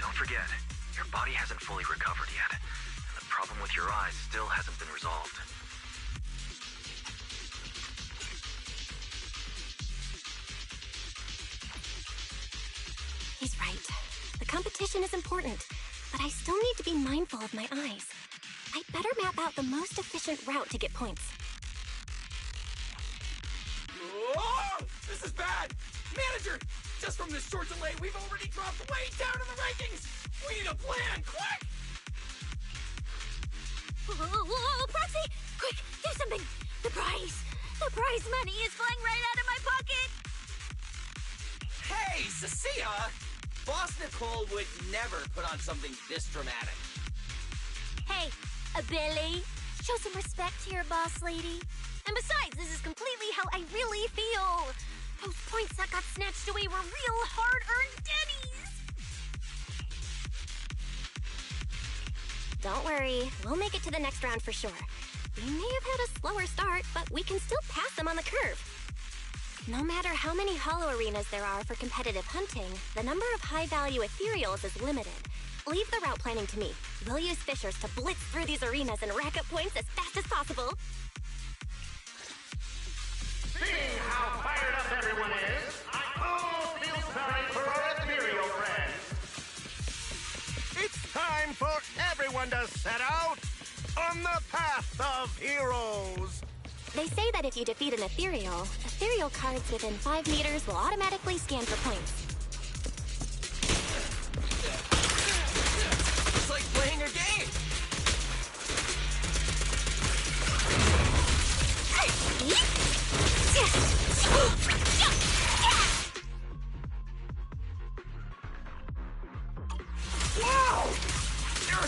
Don't forget, your body hasn't fully recovered yet. And the problem with your eyes still hasn't been resolved. He's right. The competition is important, but I still need to be mindful of my eyes. I'd better map out the most efficient route to get points. Oh, this is bad! Manager, just from this short delay, we've already dropped way down in the rankings! We need a plan, quick! Whoa, Proxy! Quick, do something! The prize money is flying right out of my pocket! Hey, Cecilia! Boss Nicole would never put on something this dramatic. Hey, Billy, show some respect to your boss lady. And besides, this is completely how I really feel. Those points that got snatched away were real hard-earned dennies. Don't worry, we'll make it to the next round for sure. We may have had a slower start, but we can still pass them on the curve. No matter how many hollow arenas there are for competitive hunting, the number of high-value ethereals is limited. Leave the route planning to me. We'll use fishers to blitz through these arenas and rack up points as fast as possible. Seeing how fired up everyone is, I almost feel sorry for our ethereal friends. It's time for everyone to set out on the path of heroes. They say that if you defeat an ethereal cards within 5 meters will automatically scan for points. It's like playing a game! Wow! They're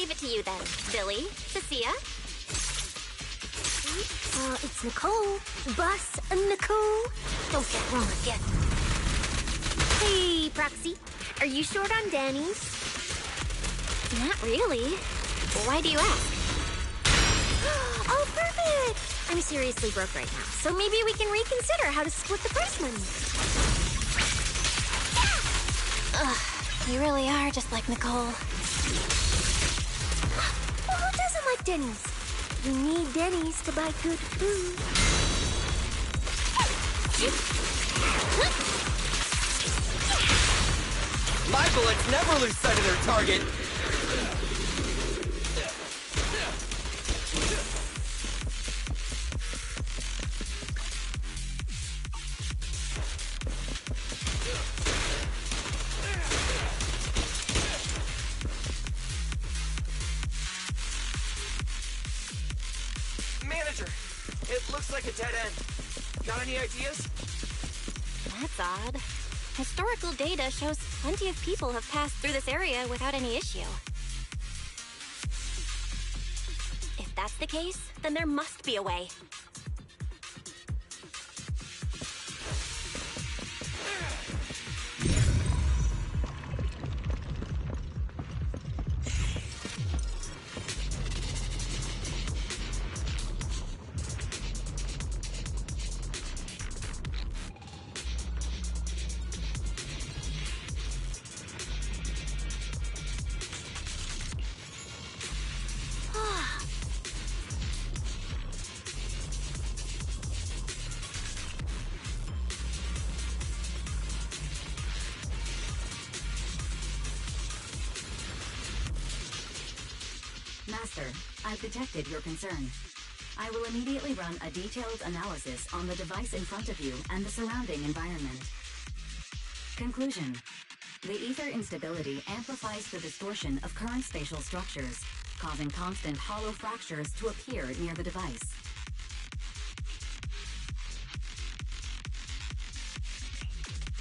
leave it to you then, Billy, Cecilia. It's Nicole. Boss Nicole. Don't get wrong again. Hey, Proxy. Are you short on Danny's? Not really. Why do you ask? Oh, perfect! I'm seriously broke right now, so maybe we can reconsider how to split the prize money. Ugh, you really are just like Nicole. Well, who doesn't like Denny's? You need Denny's to buy good food. My bullets never lose sight of their target. Manager, it looks like a dead end. Got any ideas? That's odd. Historical data shows plenty of people have passed through this area without any issue. If that's the case, then there must be a way. Master, I've detected your concern. I will immediately run a detailed analysis on the device in front of you and the surrounding environment. Conclusion. The ether instability amplifies the distortion of current spatial structures, causing constant hollow fractures to appear near the device.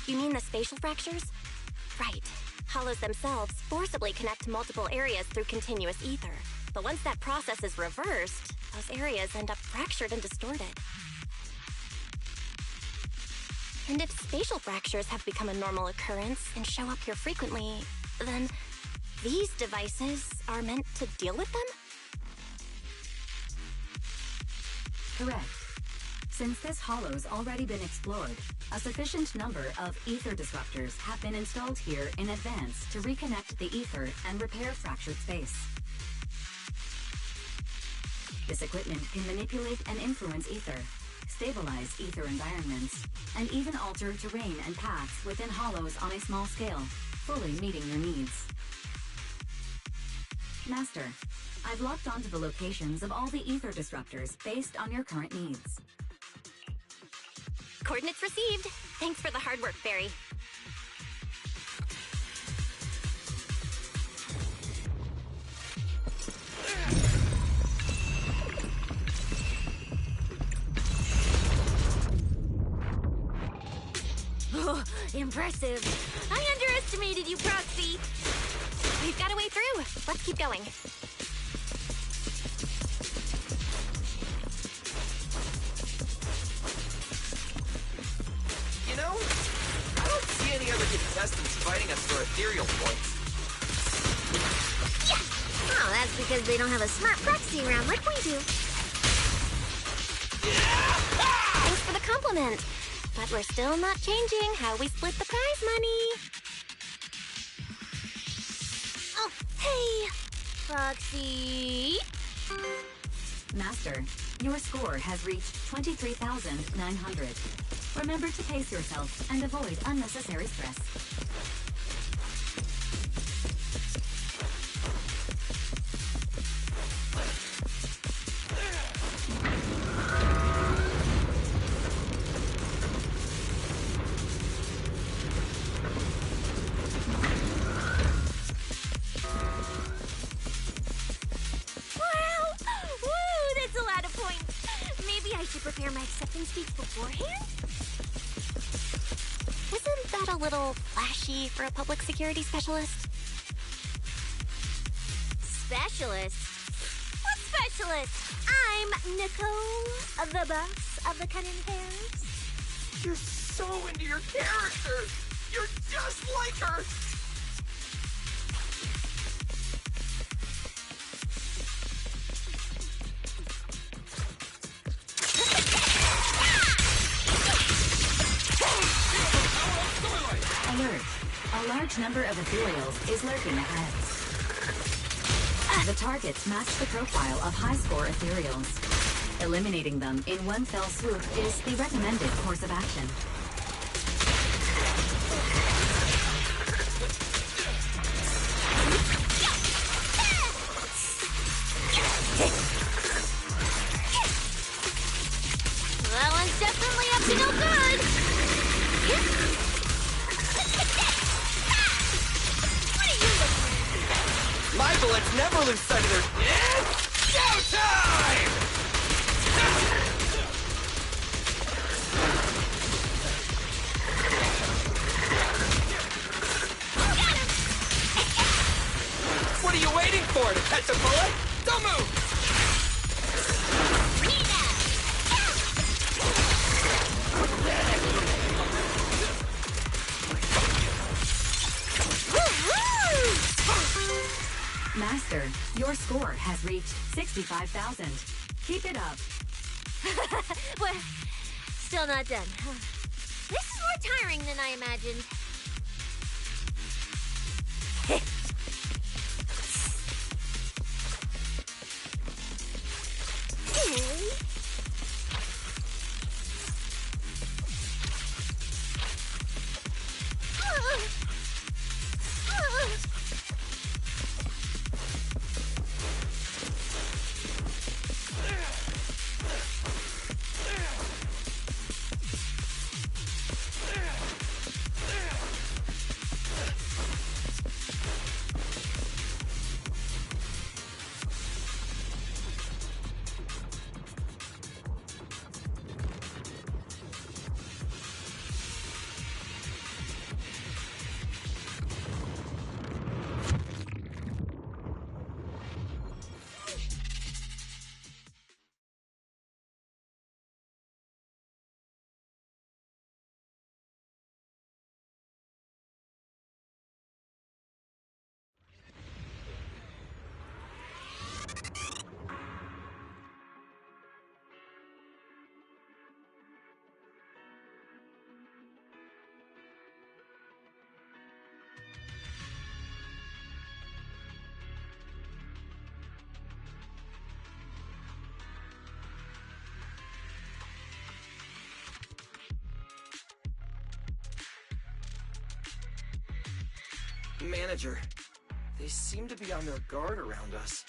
You mean the spatial fractures? Right. Hollows themselves forcibly connect multiple areas through continuous ether. But once that process is reversed, those areas end up fractured and distorted. And if spatial fractures have become a normal occurrence and show up here frequently, then these devices are meant to deal with them? Correct. Since this hollow's already been explored, a sufficient number of ether disruptors have been installed here in advance to reconnect the ether and repair fractured space. This equipment can manipulate and influence ether, stabilize ether environments, and even alter terrain and paths within hollows on a small scale, fully meeting your needs. Master, I've locked onto the locations of all the ether disruptors based on your current needs. Coordinates received. Thanks for the hard work, Barry. Oh, impressive. I underestimated you, Proxy. We've got a way through. Let's keep going. You know, I don't see any other contestants fighting us for ethereal points. Yeah! Oh, that's because they don't have a smart proxy around like we do. Thanks for the compliment. But we're still not changing how we split the prize money. Oh, hey! Proxy... Master, your score has reached 23,900. Remember to pace yourself and avoid unnecessary stress. Prepare my acceptance speech beforehand? Isn't that a little flashy for a public security specialist? Specialist? What specialist? I'm Nicole, the boss of the Cunning Hairs. You're so into your character! You're just like her! Alert. A large number of ethereals is lurking ahead. The targets match the profile of high-score ethereals. Eliminating them in one fell swoop is the recommended course of action. That one's definitely up to no good! What are you looking at? My bullets never lose sight of their... It's showtime! What are you waiting for? To catch a bullet? Don't move! Master, your score has reached 65,000. Keep it up. Well, still not done. This is more tiring than I imagined. Manager, they seem to be on their guard around us.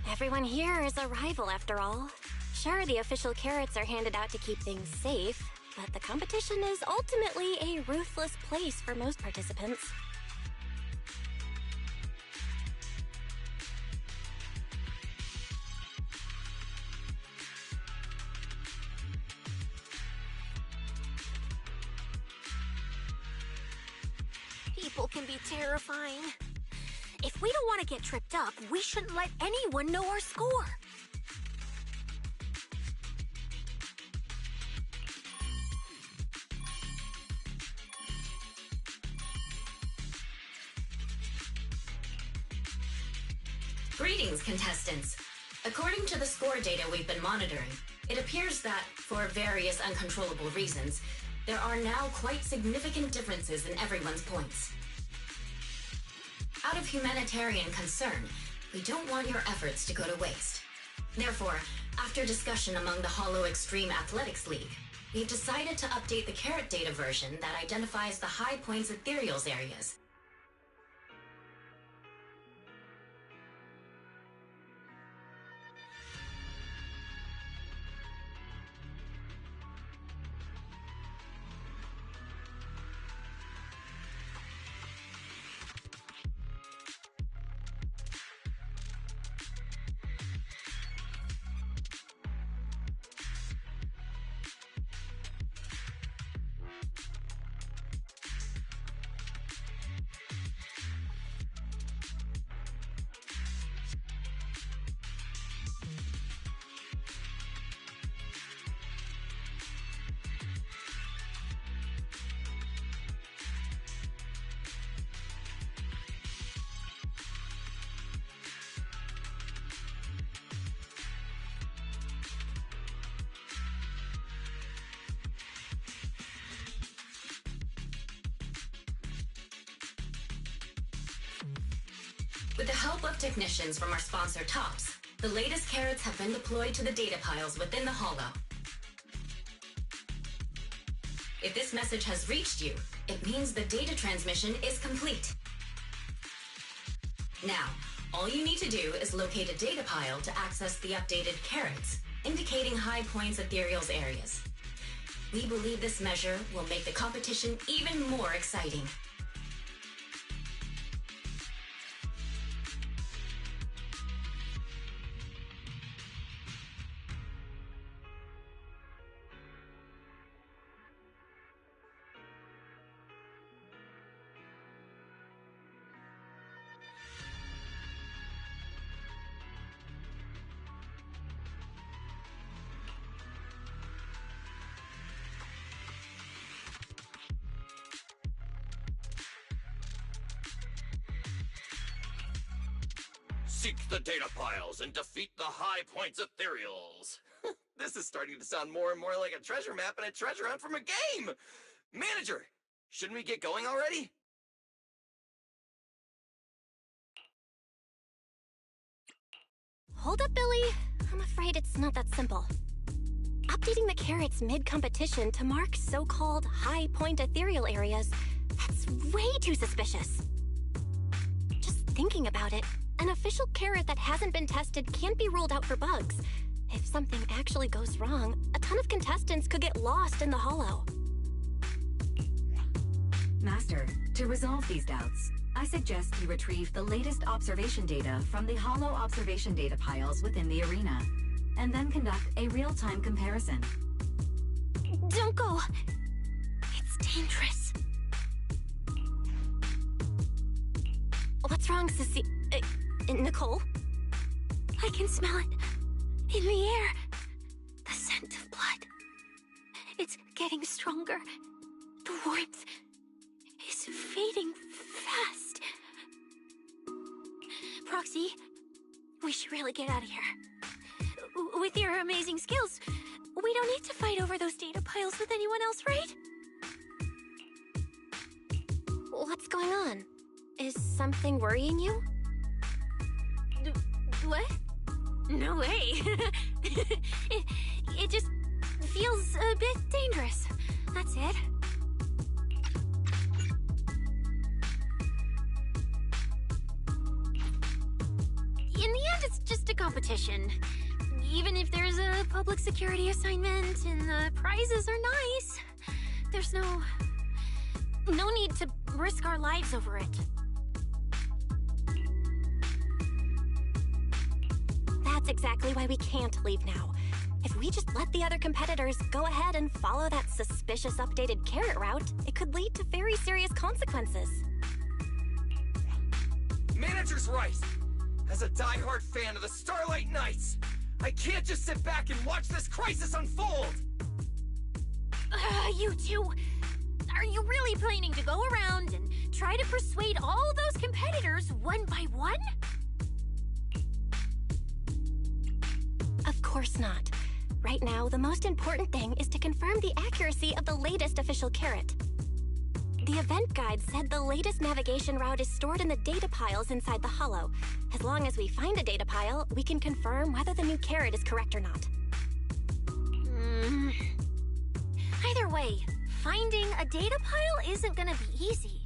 Everyone here is a rival, after all. Sure, the official carrots are handed out to keep things safe, but the competition is ultimately a ruthless place for most participants. People can be terrifying. If we don't want to get tripped up, we shouldn't let anyone know our score. Greetings, contestants. According to the score data we've been monitoring, it appears that, for various uncontrollable reasons, there are now quite significant differences in everyone's points. Out of humanitarian concern, we don't want your efforts to go to waste. Therefore, after discussion among the Hollow Extreme Athletics League, we've decided to update the carrot data version that identifies the high points ethereals areas. With the help of technicians from our sponsor TOPS, the latest carrots have been deployed to the data piles within the Hollow. If this message has reached you, it means the data transmission is complete. Now, all you need to do is locate a data pile to access the updated carrots, indicating High Point's Ethereal's areas. We believe this measure will make the competition even more exciting. Seek the data piles and defeat the High Point's Ethereals. This is starting to sound more and more like a treasure map and a treasure hunt from a game! Manager, shouldn't we get going already? Hold up, Billy. I'm afraid it's not that simple. Updating the carrots mid-competition to mark so-called High Point Ethereal areas, that's way too suspicious. Just thinking about it, an official carrot that hasn't been tested can't be ruled out for bugs. If something actually goes wrong, a ton of contestants could get lost in the Hollow. Master, to resolve these doubts, I suggest you retrieve the latest observation data from the Hollow observation data piles within the arena, and then conduct a real-time comparison. Don't go! It's dangerous. What's wrong, Sissy? Nicole? I can smell it. In the air. The scent of blood. It's getting stronger. The warmth is fading fast. Proxy, we should really get out of here. With your amazing skills, we don't need to fight over those data piles with anyone else, right? What's going on? Is something worrying you? What? No way. it just feels a bit dangerous. That's it. In the end, it's just a competition. Even if there's a public security assignment and the prizes are nice, there's no need to risk our lives over it. That's exactly why we can't leave now. If we just let the other competitors go ahead and follow that suspicious updated carrot route, it could lead to very serious consequences. Manager's right! As a die-hard fan of the Starlight Knights, I can't just sit back and watch this crisis unfold! You two, are you really planning to go around and try to persuade all those competitors one by one? Of course not. Right now, the most important thing is to confirm the accuracy of the latest official carrot. The event guide said the latest navigation route is stored in the data piles inside the Hollow. As long as we find a data pile, we can confirm whether the new carrot is correct or not. Either way, finding a data pile isn't gonna be easy.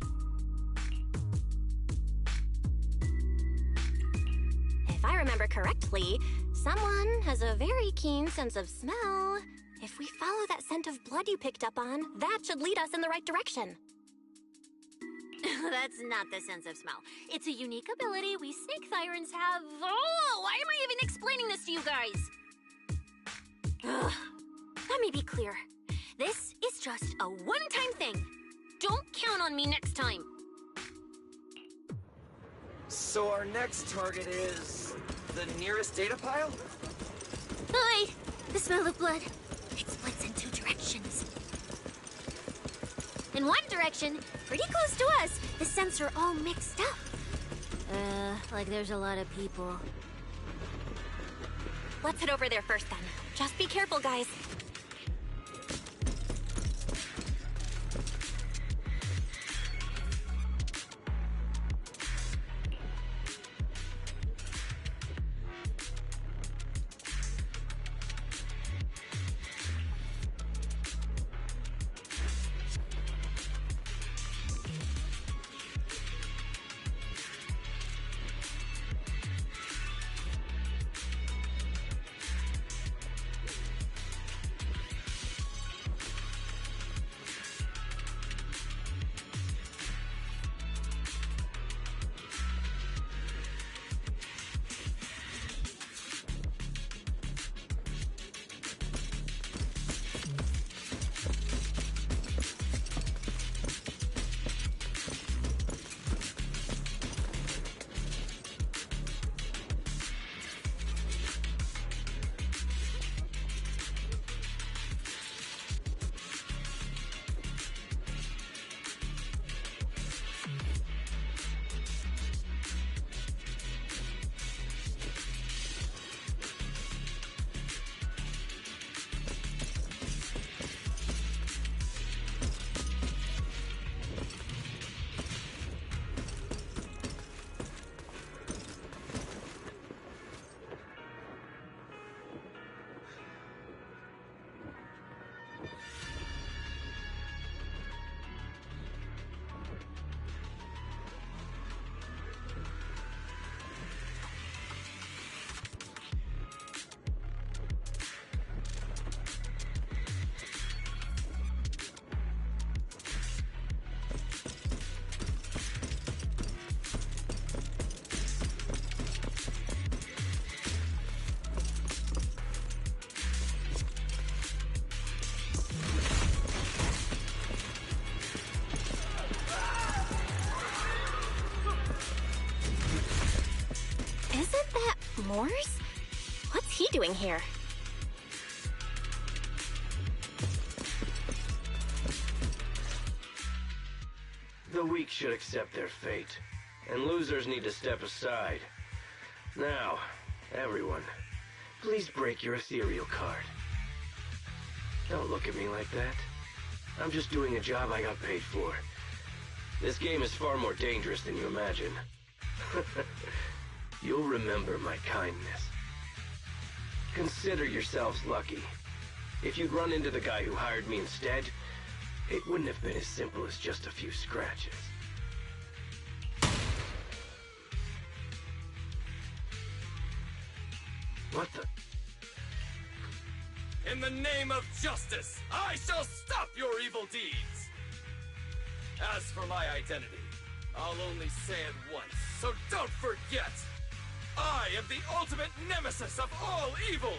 If I remember correctly, someone has a very keen sense of smell. If we follow that scent of blood you picked up on, that should lead us in the right direction. That's not the sense of smell. It's a unique ability we snake thyrans have. Oh, why am I even explaining this to you guys? Ugh. Let me be clear. This is just a one-time thing. Don't count on me next time. So our next target is the nearest data pile? Hi! The smell of blood. It splits in two directions. In one direction, pretty close to us, the scents are all mixed up. Like there's a lot of people. Let's head over there first then. Just be careful, guys. Mors? What's he doing here? The weak should accept their fate, and losers need to step aside. Now, everyone, please break your ethereal card. Don't look at me like that. I'm just doing a job I got paid for. This game is far more dangerous than you imagine. You'll remember my kindness. Consider yourselves lucky. If you'd run into the guy who hired me instead, it wouldn't have been as simple as just a few scratches. What the? In the name of justice, I shall stop your evil deeds! As for my identity, I'll only say it once, so don't forget! I am the ultimate nemesis of all evil!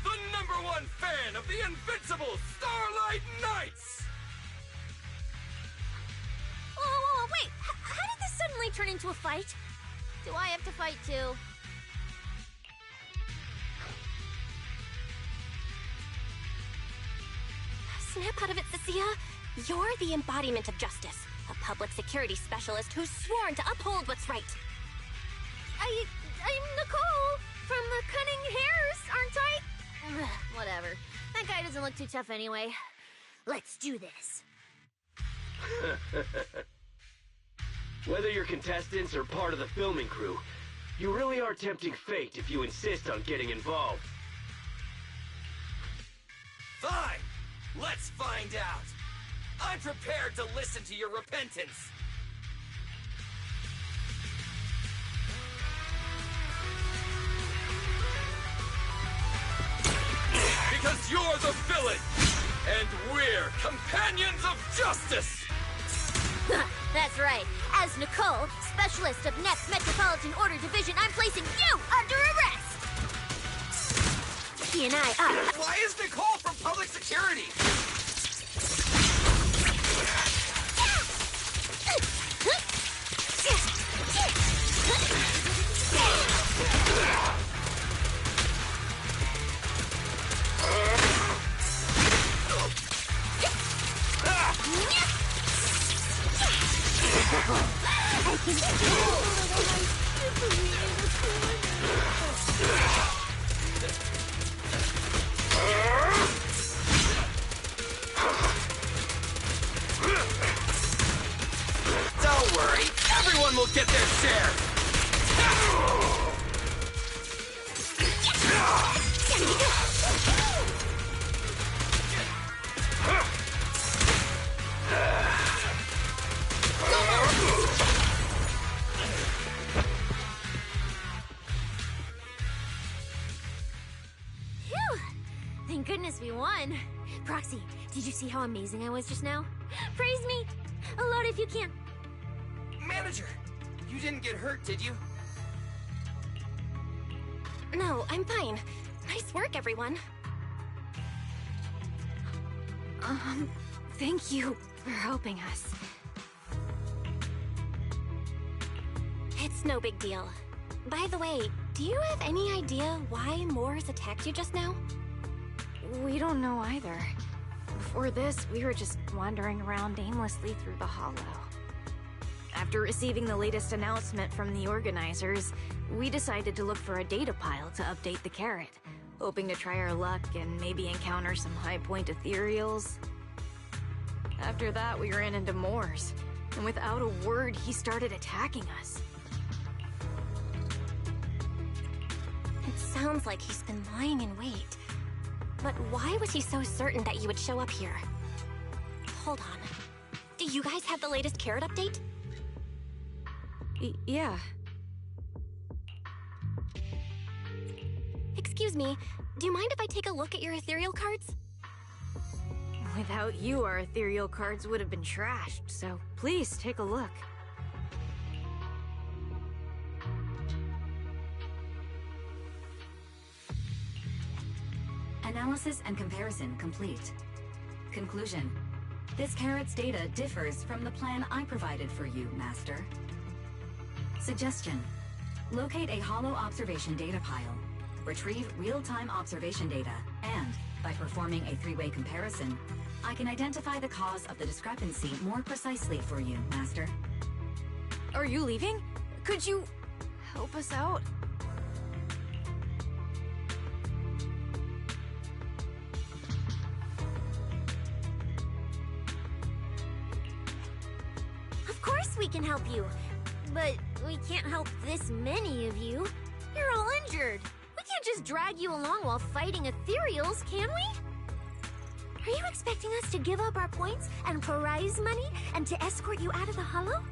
The #1 fan of the invincible Starlight Knights! Whoa, wait! How did this suddenly turn into a fight? Do I have to fight too? Snap out of it, Cecilia. You're the embodiment of justice. A public security specialist who's sworn to uphold what's right. I'm Nicole from the Cunning Hairs, aren't I? Ugh, whatever. That guy doesn't look too tough anyway. Let's do this. Whether you're contestants or part of the filming crew, you really are tempting fate if you insist on getting involved. Fine! Let's find out! I'm prepared to listen to your repentance! Because you're the villain! And we're companions of justice! That's right. As Nicole, specialist of Next Metropolitan Order Division, I'm placing you under arrest! He and I are... Why is Nicole from public security? Don't worry, everyone will get their share! Phew! Thank goodness we won. Proxy, did you see how amazing I was just now? Praise me! Load if you can. Manager, you didn't get hurt, did you? No, I'm fine. Nice work, everyone. Thank you for helping us. It's no big deal. By the way, do you have any idea why Mors attacked you just now? We don't know either. Before this, we were just wandering around aimlessly through the hollow. After receiving the latest announcement from the organizers, we decided to look for a data pile to update the carrot, hoping to try our luck and maybe encounter some high-point ethereals. After that, we ran into Mors, and without a word, he started attacking us. It sounds like he's been lying in wait. But why was he so certain that you would show up here? Hold on. Do you guys have the latest carrot update? Yeah. Excuse me, do you mind if I take a look at your ethereal cards? Without you, our ethereal cards would have been trashed, so please take a look. Analysis and comparison complete. Conclusion. This carrot's data differs from the plan I provided for you, Master. Suggestion. Locate a hollow observation data pile. Retrieve real-time observation data, and by performing a three-way comparison, I can identify the cause of the discrepancy more precisely for you, Master. Are you leaving? Could you help us out? Of course we can help you, but we can't help this many of you. You're all injured. We can't just drag you along while fighting ethereals, can we? Are you expecting us to give up our points and prize money and to escort you out of the hollow?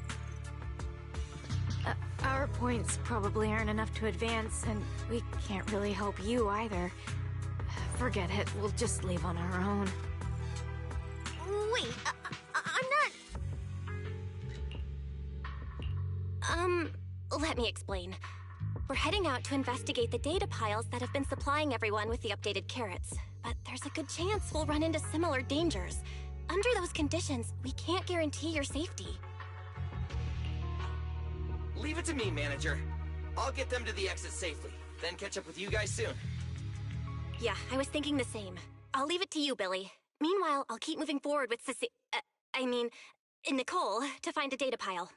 Our points probably aren't enough to advance, and we can't really help you either. Forget it, we'll just leave on our own. Wait, I'm not... Let me explain. We're heading out to investigate the data piles that have been supplying everyone with the updated carrots. But there's a good chance we'll run into similar dangers. Under those conditions, we can't guarantee your safety. Leave it to me, Manager. I'll get them to the exit safely, then catch up with you guys soon. Yeah, I was thinking the same. I'll leave it to you, Billy. Meanwhile, I'll keep moving forward with Nicole, to find a data pile.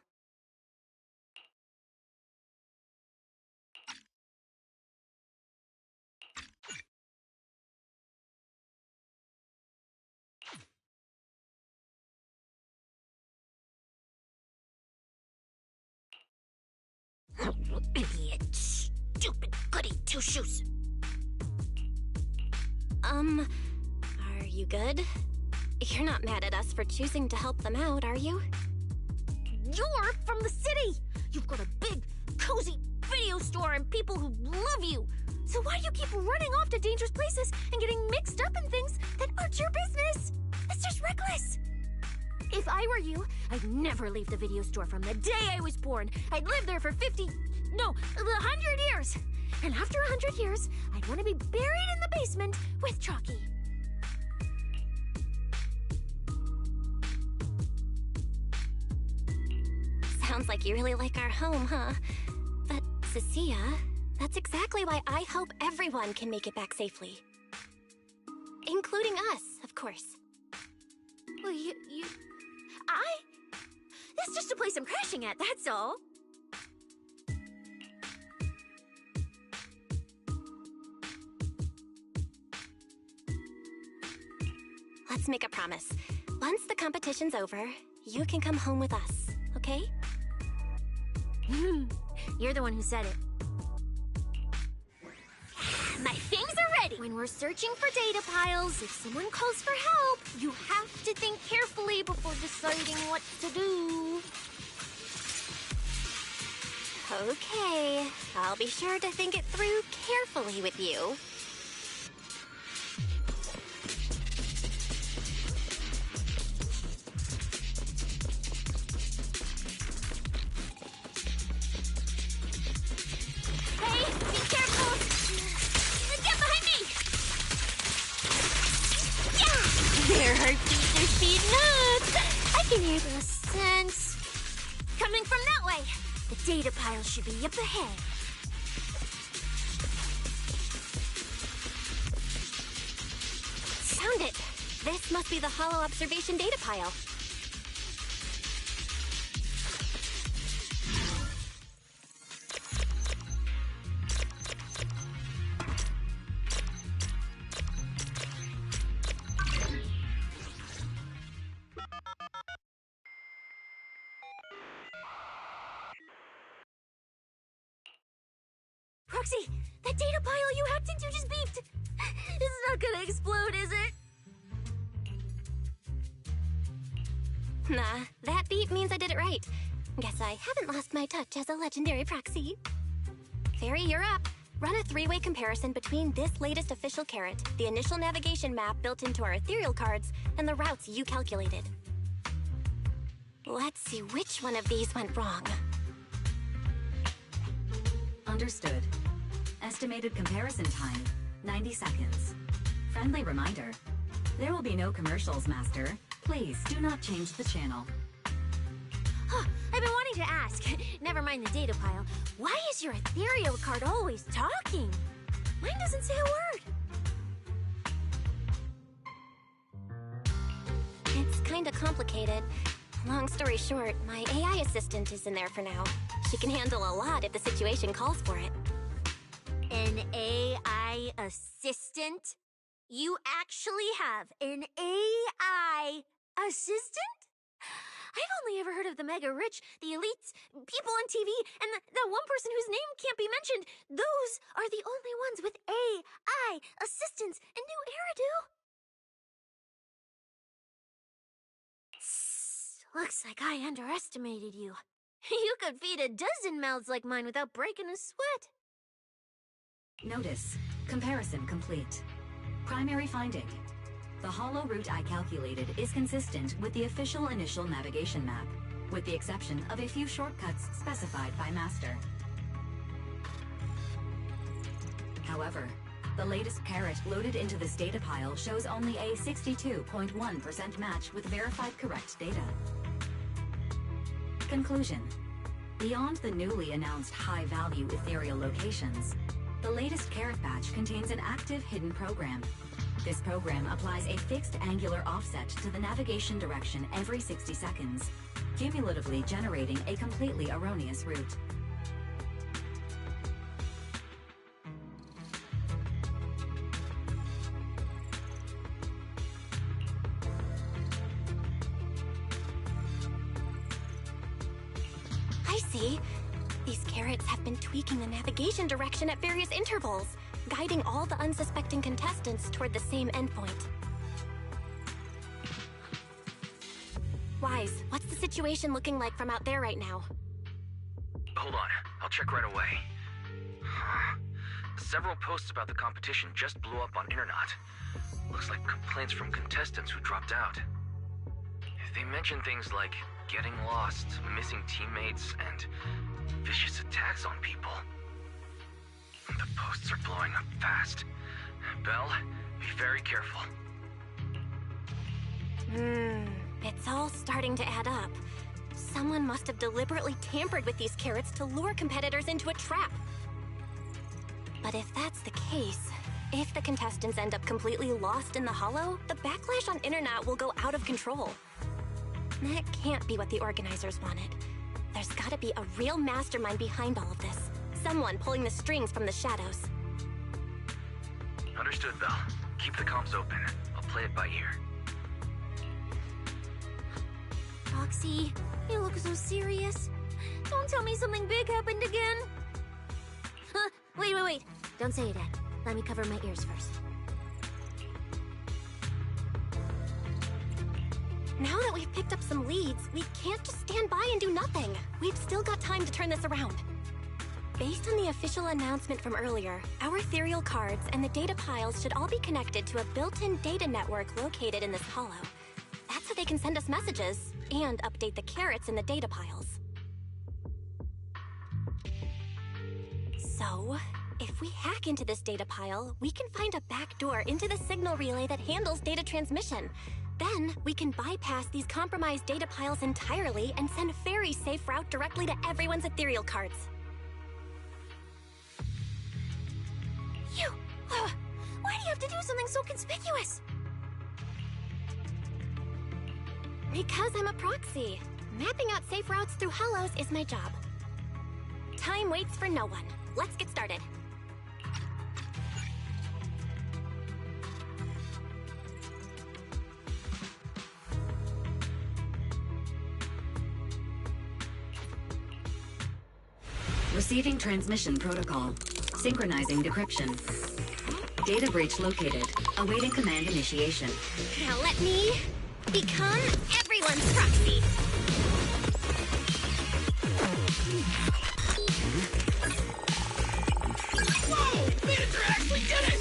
Idiot. Stupid goody two-shoes. Are you good? You're not mad at us for choosing to help them out, are you? You're from the city! You've got a big, cozy video store and people who love you! So why do you keep running off to dangerous places and getting mixed up in things that aren't your business? That's just reckless! If I were you, I'd never leave the video store from the day I was born. I'd live there for 100 years. And after 100 years, I'd want to be buried in the basement with Chalky. Sounds like you really like our home, huh? But, Cecilia, that's exactly why I hope everyone can make it back safely. Including us, of course. Well, That's just a place I'm crashing at, that's all. Let's make a promise. Once the competition's over, you can come home with us, okay? You're the one who said it. My things are ready! When we're searching for data piles, if someone calls for help, you have to think carefully before deciding what to do. Okay, I'll be sure to think it through carefully with you. Hey, be careful! Get behind me! Yeah! Their heartbeats are speeding up! I can hear the scents. Coming from that way! The data pile should be up ahead. Found it! This must be the hollow observation data pile. Roxy, that data pile you hacked into just beeped. It's not gonna explode, is it? Nah, that beep means I did it right. Guess I haven't lost my touch as a legendary proxy. Fairy, you're up. Run a three-way comparison between this latest official carrot, the initial navigation map built into our ethereal cards, and the routes you calculated. Let's see which one of these went wrong. Understood. Estimated comparison time, 90 seconds. Friendly reminder, there will be no commercials, Master. Please do not change the channel. I've been wanting to ask. Never never mind the data pile. Why is your ethereal card always talking? Mine doesn't say a word. It's kinda complicated. Long story short, my AI assistant is in there for now. She can handle a lot if the situation calls for it. An AI assistant? You actually have an AI assistant? I've only ever heard of the mega rich, the elites, people on TV, and that one person whose name can't be mentioned. Those are the only ones with AI assistants in New Eridu. Looks like I underestimated you. You could feed a dozen mouths like mine without breaking a sweat. Notice. Comparison complete. Primary finding. The hollow route I calculated is consistent with the official initial navigation map, with the exception of a few shortcuts specified by Master. However, the latest carrot loaded into this data pile shows only a 62.1% match with verified correct data. Conclusion. Beyond the newly announced high-value ethereal locations, the latest carrot batch contains an active hidden program. This program applies a fixed angular offset to the navigation direction every 60 seconds, cumulatively generating a completely erroneous route. I see. These carrots have been tweaking the navigation direction at various intervals, guiding all the unsuspecting contestants toward the same endpoint. Wise, what's the situation looking like from out there right now? Hold on, I'll check right away. Several posts about the competition just blew up on internet. Looks like complaints from contestants who dropped out. They mention things like getting lost, missing teammates, and vicious attacks on people. The posts are blowing up fast. Belle, be very careful. It's all starting to add up. Someone must have deliberately tampered with these carrots to lure competitors into a trap. But if that's the case, if the contestants end up completely lost in the hollow, the backlash on internet will go out of control. That can't be what the organizers wanted. There's gotta be a real mastermind behind all of this. Someone pulling the strings from the shadows. Understood, Belle. Keep the comms open. I'll play it by ear. Foxy, you look so serious. Don't tell me something big happened again. Wait. Don't say it yet. Let me cover my ears first. Now that we've picked up some leads, we can't just stand by and do nothing. We've still got time to turn this around. Based on the official announcement from earlier, our ethereal cards and the data piles should all be connected to a built-in data network located in this hollow. That's how they can send us messages and update the carrots in the data piles. So, if we hack into this data pile, we can find a back door into the signal relay that handles data transmission. Then, we can bypass these compromised data piles entirely and send very safe route directly to everyone's ethereal cards. Why do you have to do something so conspicuous? Because I'm a proxy. Mapping out safe routes through hollows is my job. Time waits for no one. Let's get started. Receiving transmission protocol. Synchronizing decryption. Data breach located. Awaiting command initiation. Now let me become everyone's proxy. Whoa! Manager actually did it!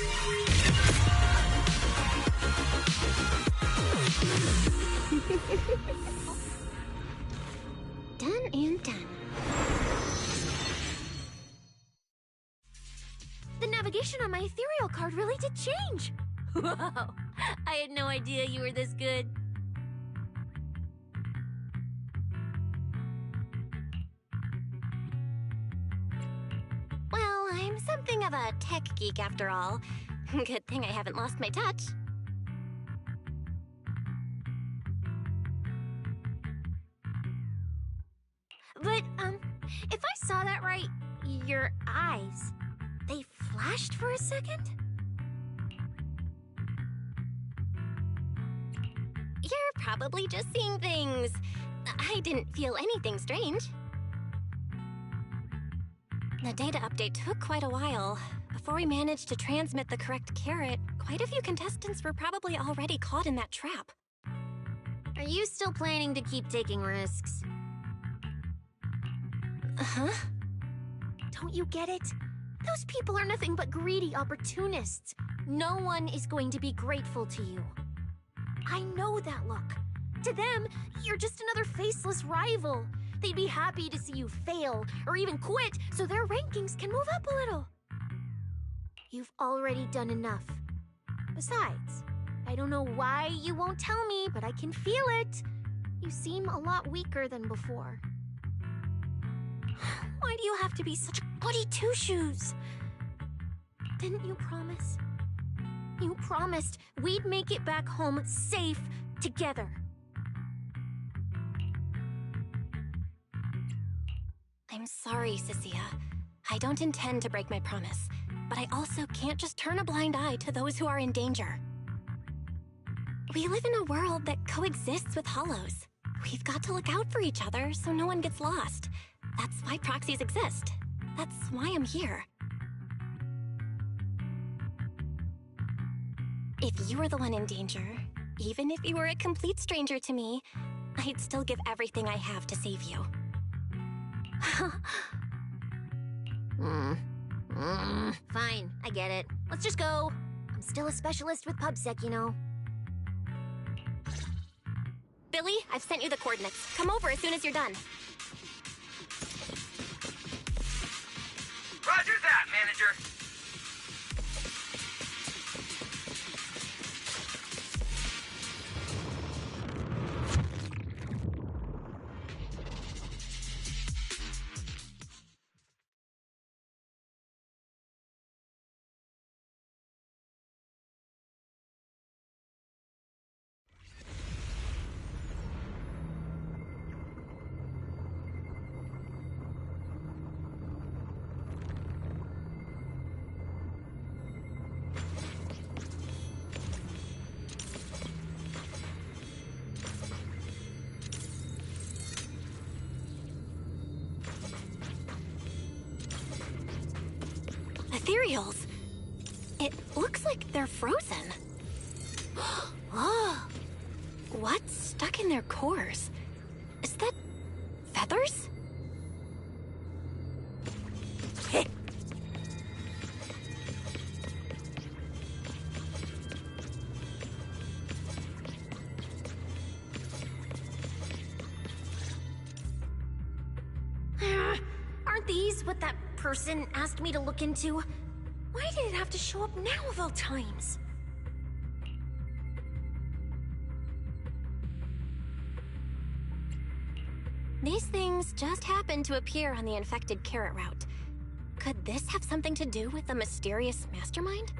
Done and done. The navigation on my ethereal card really did change. Wow, I had no idea you were this good. I'm something of a tech geek after all. Good thing I haven't lost my touch. But, if I saw that right, your eyes, they flashed for a second? You're probably just seeing things. I didn't feel anything strange. The data update took quite a while. Before we managed to transmit the correct carrot, quite a few contestants were probably already caught in that trap. Are you still planning to keep taking risks? Uh-huh. Don't you get it? Those people are nothing but greedy opportunists. No one is going to be grateful to you. I know that look. To them, you're just another faceless rival. They'd be happy to see you fail, or even quit, so their rankings can move up a little. You've already done enough. Besides, I don't know why you won't tell me, but I can feel it. You seem a lot weaker than before. Why do you have to be such a goody two-shoes? Didn't you promise? You promised we'd make it back home safe together. I'm sorry, Cecilia. I don't intend to break my promise, but I also can't just turn a blind eye to those who are in danger. We live in a world that coexists with hollows. We've got to look out for each other so no one gets lost. That's why proxies exist. That's why I'm here. If you were the one in danger, even if you were a complete stranger to me, I'd still give everything I have to save you. Fine, I get it. Let's just go. I'm still a specialist with PubSec, you know. Billy, I've sent you the coordinates. Come over as soon as you're done. Roger that, manager. Ethereals. It looks like they're frozen. Oh, what's stuck in their cores? Is that feathers? Aren't these what that person asked me to look into? Why did it have to show up now of all times? These things just happened to appear on the infected carrot route. Could this have something to do with the mysterious mastermind?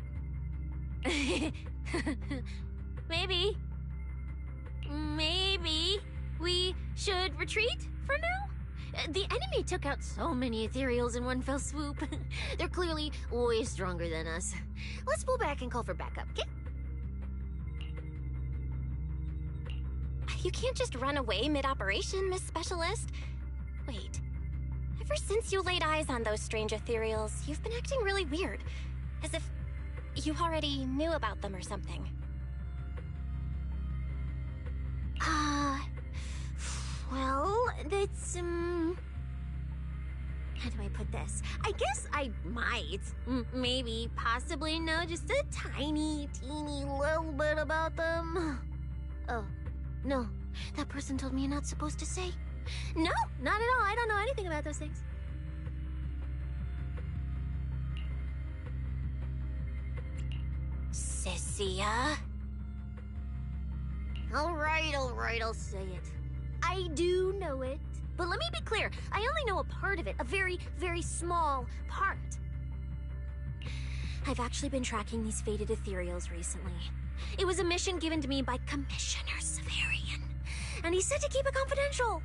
Maybe. Maybe we should retreat for now? The enemy took out so many ethereals in one fell swoop. They're clearly way stronger than us. Let's pull back and call for backup, okay? You can't just run away mid-operation, Miss Specialist. Wait. Ever since you laid eyes on those strange ethereals, you've been acting really weird. As if you already knew about them or something. Well, that's, how do I put this? I guess I might, maybe, possibly know just a tiny, teeny little bit about them. Oh, no. That person told me you're not supposed to say. No, not at all. I don't know anything about those things. Cecilia? All right, I'll say it. I do know it. But let me be clear, I only know a part of it, a very, very small part. I've actually been tracking these fated ethereals recently. It was a mission given to me by Commissioner Severian, and he said to keep it confidential.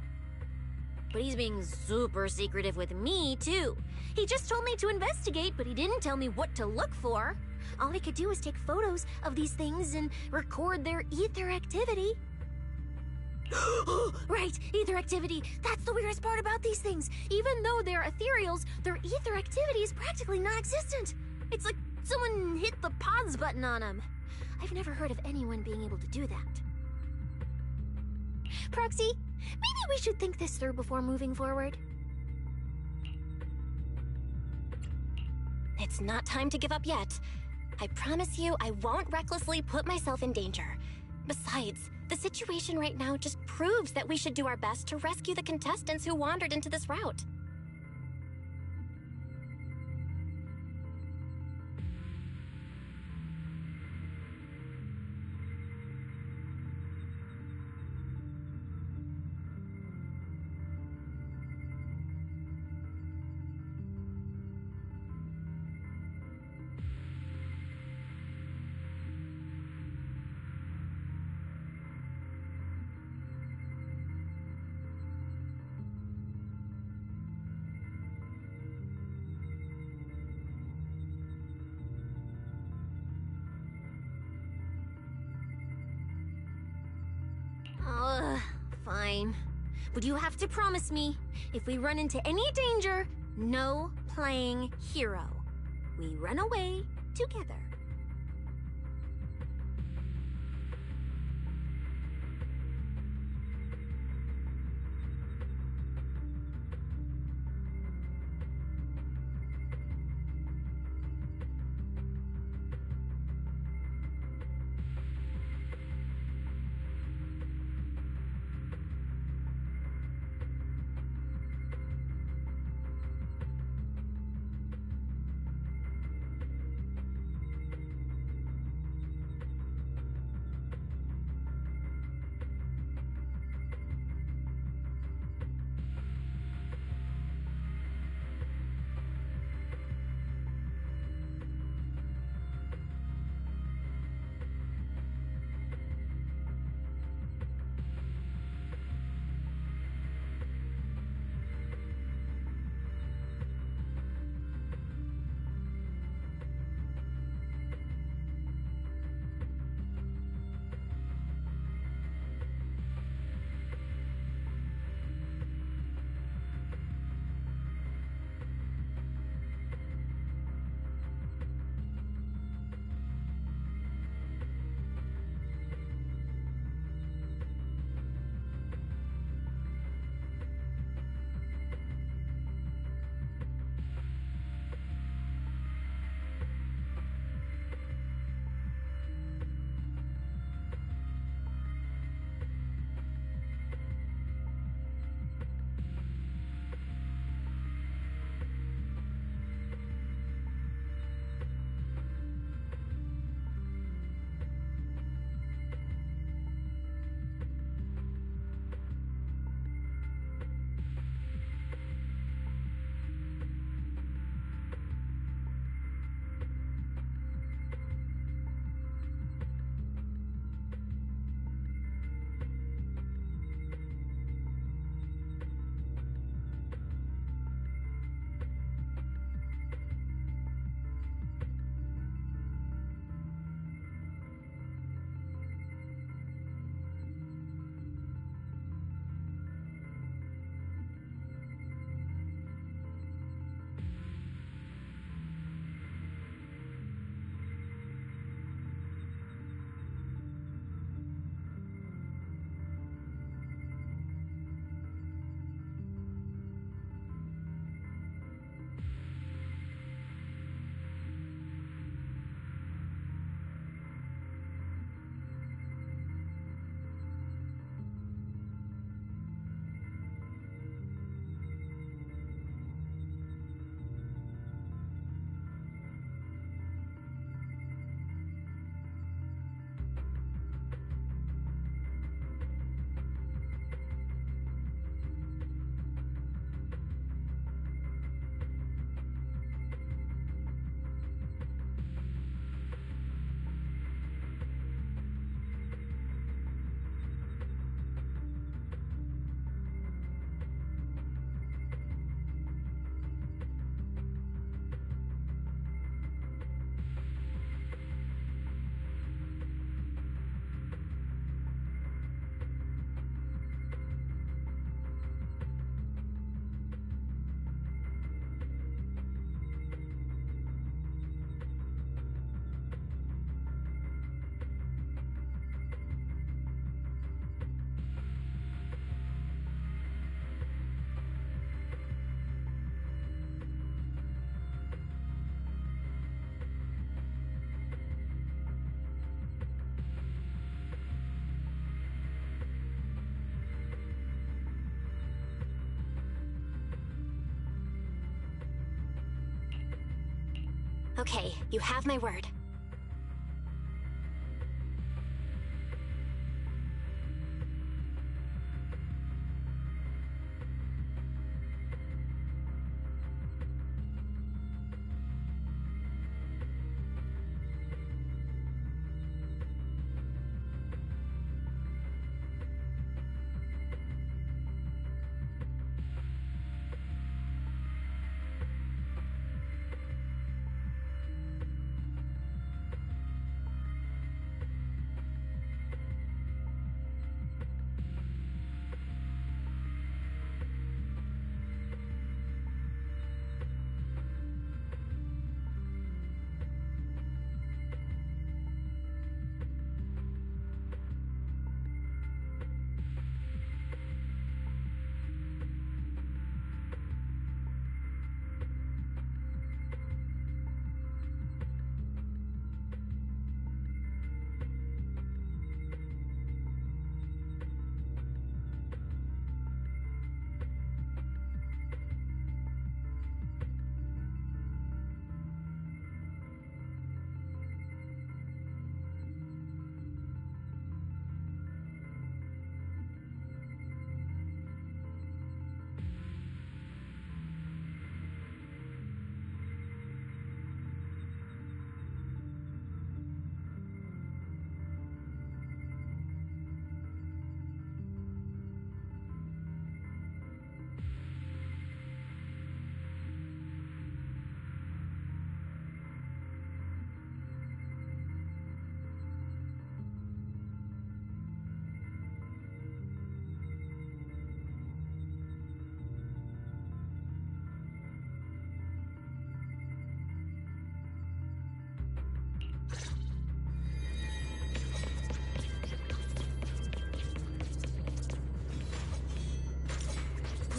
But he's being super secretive with me, too. He just told me to investigate, but he didn't tell me what to look for. All he could do was take photos of these things and record their ether activity. Right, ether activity. That's the weirdest part about these things. Even though they're ethereals, their ether activity is practically non-existent. It's like someone hit the pause button on them. I've never heard of anyone being able to do that. Proxy, maybe we should think this through before moving forward. It's not time to give up yet. I promise you I won't recklessly put myself in danger. Besides, the situation right now just proves that we should do our best to rescue the contestants who wandered into this route. Fine. But you have to promise me, if we run into any danger, no playing hero. We run away together. Okay, you have my word.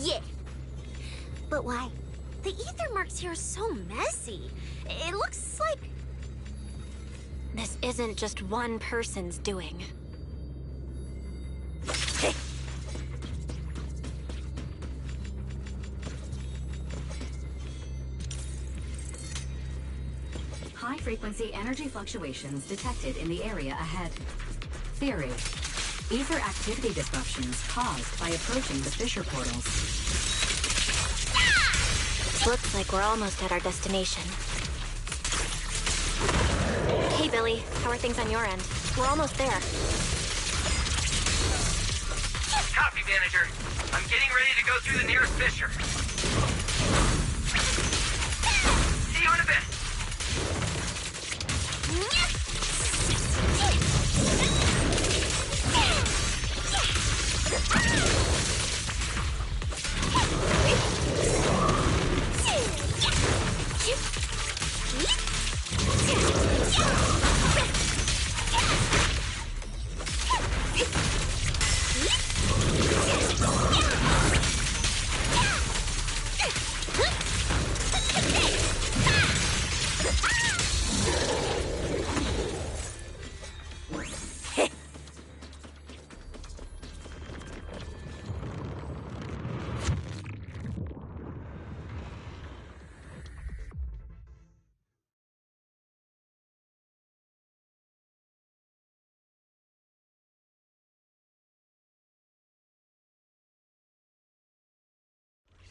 Yeah. But why? The ether marks here are so messy. It looks like... This isn't just one person's doing. High-frequency energy fluctuations detected in the area ahead. Theory: ether activity disruptions caused by approaching the fissure portals. Looks like we're almost at our destination. Hey, Billy. How are things on your end? We're almost there. Copy, Manager. I'm getting ready to go through the nearest fissure. See you in a bit.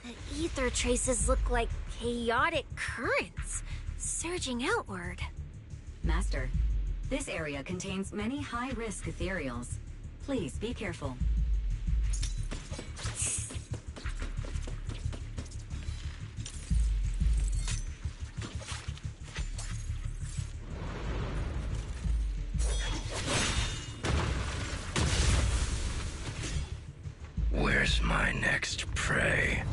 The ether traces look like chaotic currents, surging outward. Master, this area contains many high-risk ethereals. Please be careful. Where's my next prey?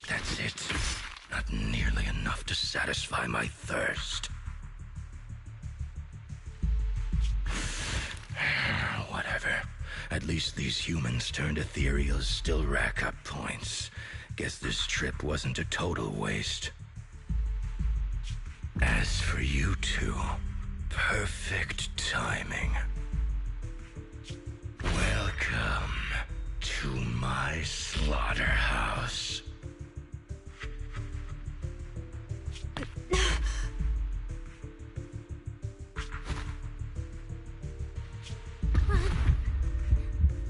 That's it. Not nearly enough to satisfy my thirst. Whatever. At least these humans turned ethereals still rack up points. Guess this trip wasn't a total waste. As for you two, perfect timing. Well, slaughterhouse.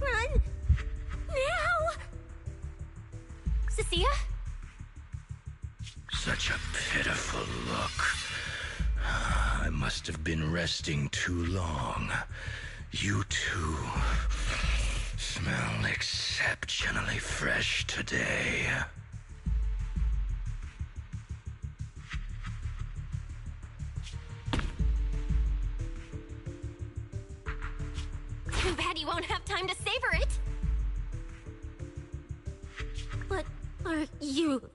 Run! Now! Cecilia? Such a pitiful look. I must have been resting too long. You two smell exceptionally fresh today. Too bad you won't have time to savor it. What are you?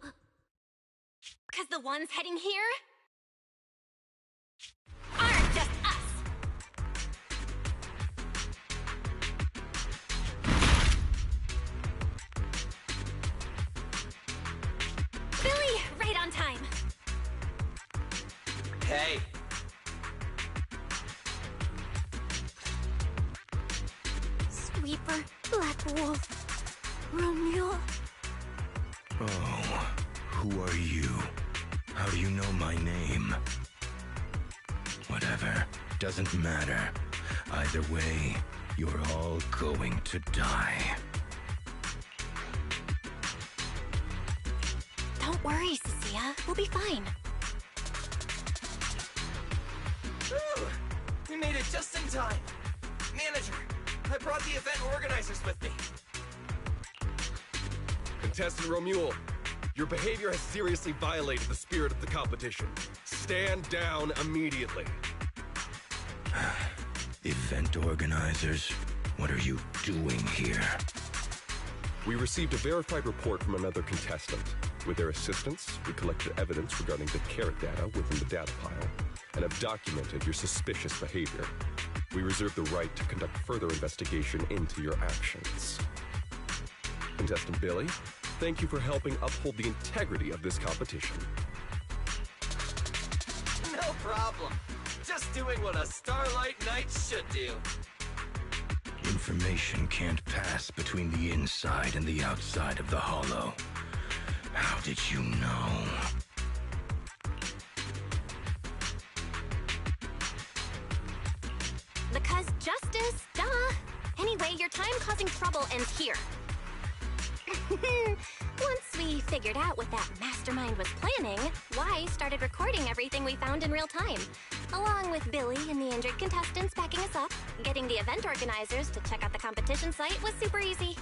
'Cause the ones heading here aren't just us. Billy, right on time. Hey, Sweeper, Black Wolf, Romeo. Oh, who are you? How do you know my name? Whatever, doesn't matter. Either way, you're all going to die. Don't worry, Cecilia. We'll be fine. Whew, we made it just in time. Manager, I brought the event organizers with me. Contestant Romuald, your behavior has seriously violated the spirit of the competition. Stand down immediately. Event organizers, what are you doing here? We received a verified report from another contestant. With their assistance, we collected evidence regarding the carrot data within the data pile and have documented your suspicious behavior. We reserve the right to conduct further investigation into your actions. Contestant Billy, thank you for helping uphold the integrity of this competition. No problem. Just doing what a Starlight Knight should do. Information can't pass between the inside and the outside of the Hollow. How did you know? Because justice, duh. Anyway, your time causing trouble ends here. Once we figured out what that mastermind was planning, Y started recording everything we found in real time. Along with Billy and the injured contestants backing us up, getting the event organizers to check out the competition site was super easy.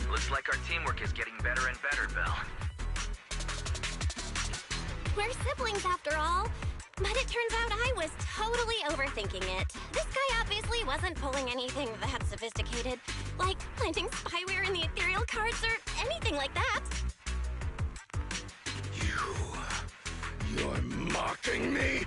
Looks like our teamwork is getting better and better, Belle. We're siblings after all. But it turns out I was totally overthinking it. This guy obviously wasn't pulling anything that sophisticated, like planting spyware in the ethereal cards or anything like that. You're mocking me?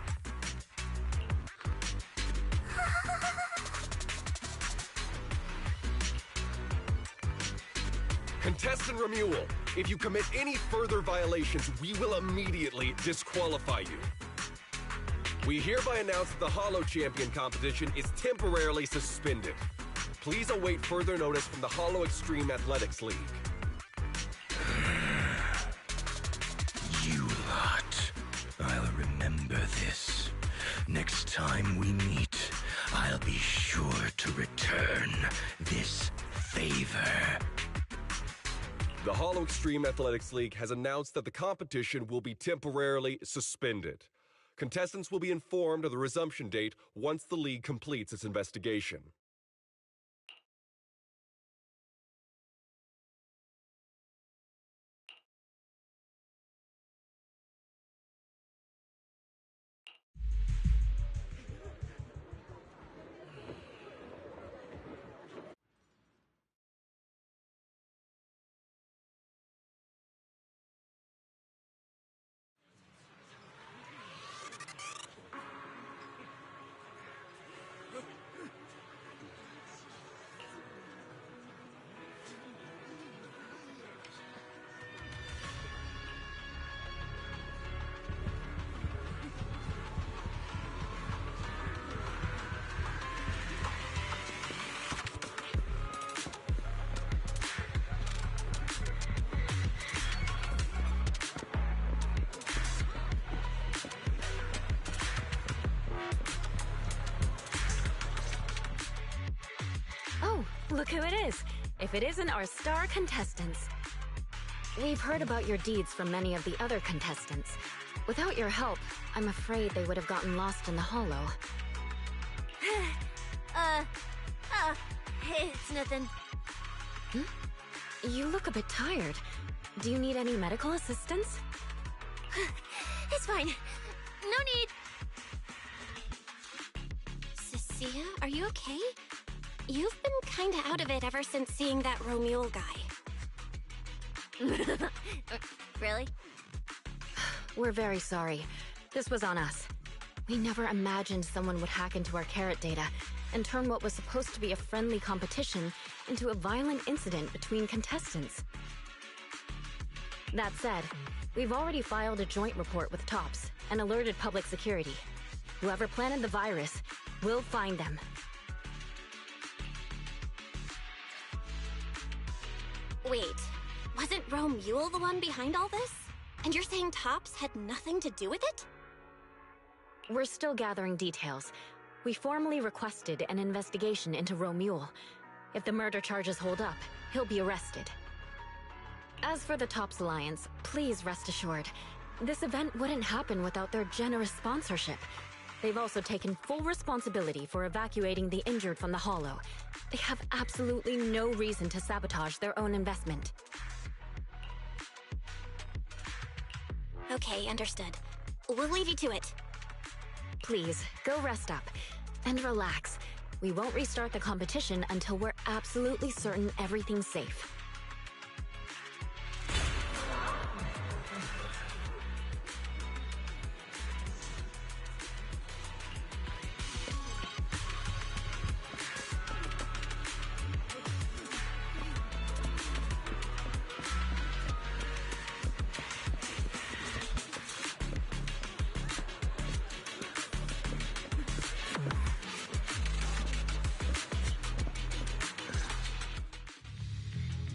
Contestant Romuald, if you commit any further violations, we will immediately disqualify you. We hereby announce that the Hollow Champion competition is temporarily suspended. Please await further notice from the Hollow Extreme Athletics League. You lot. I'll remember this. Next time we meet, I'll be sure to return this favor. The Hollow Extreme Athletics League has announced that the competition will be temporarily suspended. Contestants will be informed of the resumption date once the league completes its investigation. Look who it is. If it isn't our star contestants. We've heard about your deeds from many of the other contestants. Without your help, I'm afraid they would have gotten lost in the hollow. It's nothing. You look a bit tired. Do you need any medical assistance? It's fine. No need. Cecilia, are you okay? You've been kinda out of it ever since seeing that Romule guy. Really? We're very sorry. This was on us. We never imagined someone would hack into our carrot data and turn what was supposed to be a friendly competition into a violent incident between contestants. That said, we've already filed a joint report with TOPS and alerted public security. Whoever planted the virus, we'll find them. Wait, wasn't Romule the one behind all this? And you're saying TOPS had nothing to do with it? We're still gathering details. We formally requested an investigation into Romule. If the murder charges hold up, he'll be arrested. As for the TOPS Alliance, please rest assured, this event wouldn't happen without their generous sponsorship. They've also taken full responsibility for evacuating the injured from the Hollow. They have absolutely no reason to sabotage their own investment. Okay, understood. We'll leave you to it. Please, go rest up. And relax. We won't restart the competition until we're absolutely certain everything's safe.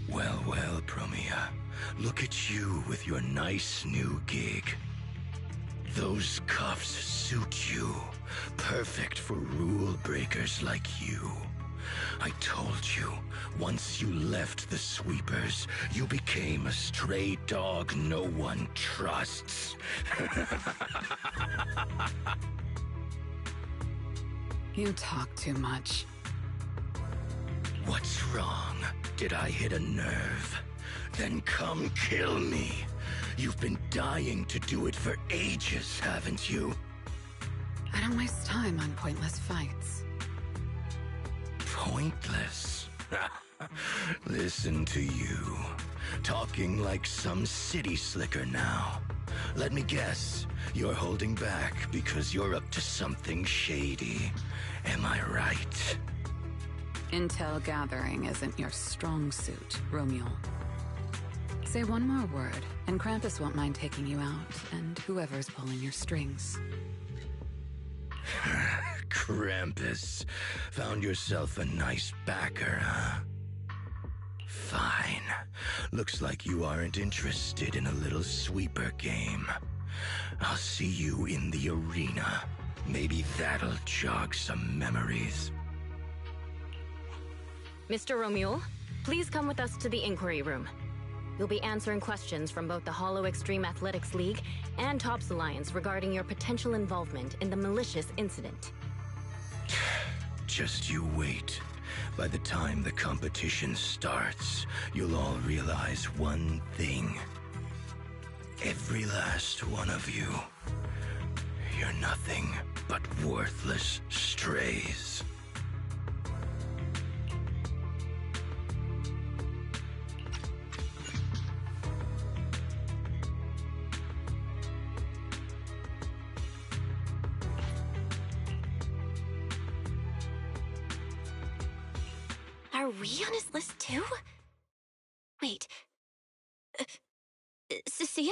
Well, Promia. Look at you with your nice new gig. Those cuffs suit you. Perfect for rule breakers like you. I told you, once you left the sweepers, you became a stray dog no one trusts. You talk too much. What's wrong? Did I hit a nerve? Then come kill me. You've been dying to do it for ages, haven't you? I don't waste time on pointless fights. Pointless? Listen to you. Talking like some city slicker now. Let me guess, you're holding back because you're up to something shady. Am I right? Intel gathering isn't your strong suit, Romule. Say one more word, and Krampus won't mind taking you out, and whoever's pulling your strings. Krampus. Found yourself a nice backer, huh? Fine. Looks like you aren't interested in a little sweeper game. I'll see you in the arena. Maybe that'll jog some memories. Mr. Romule, please come with us to the inquiry room. You'll be answering questions from both the Hollow Extreme Athletics League and TOPS Alliance regarding your potential involvement in the malicious incident. Just you wait. By the time the competition starts, you'll all realize one thing. Every last one of you. You're nothing but worthless strays. Are we on his list too? Wait. Cecilia?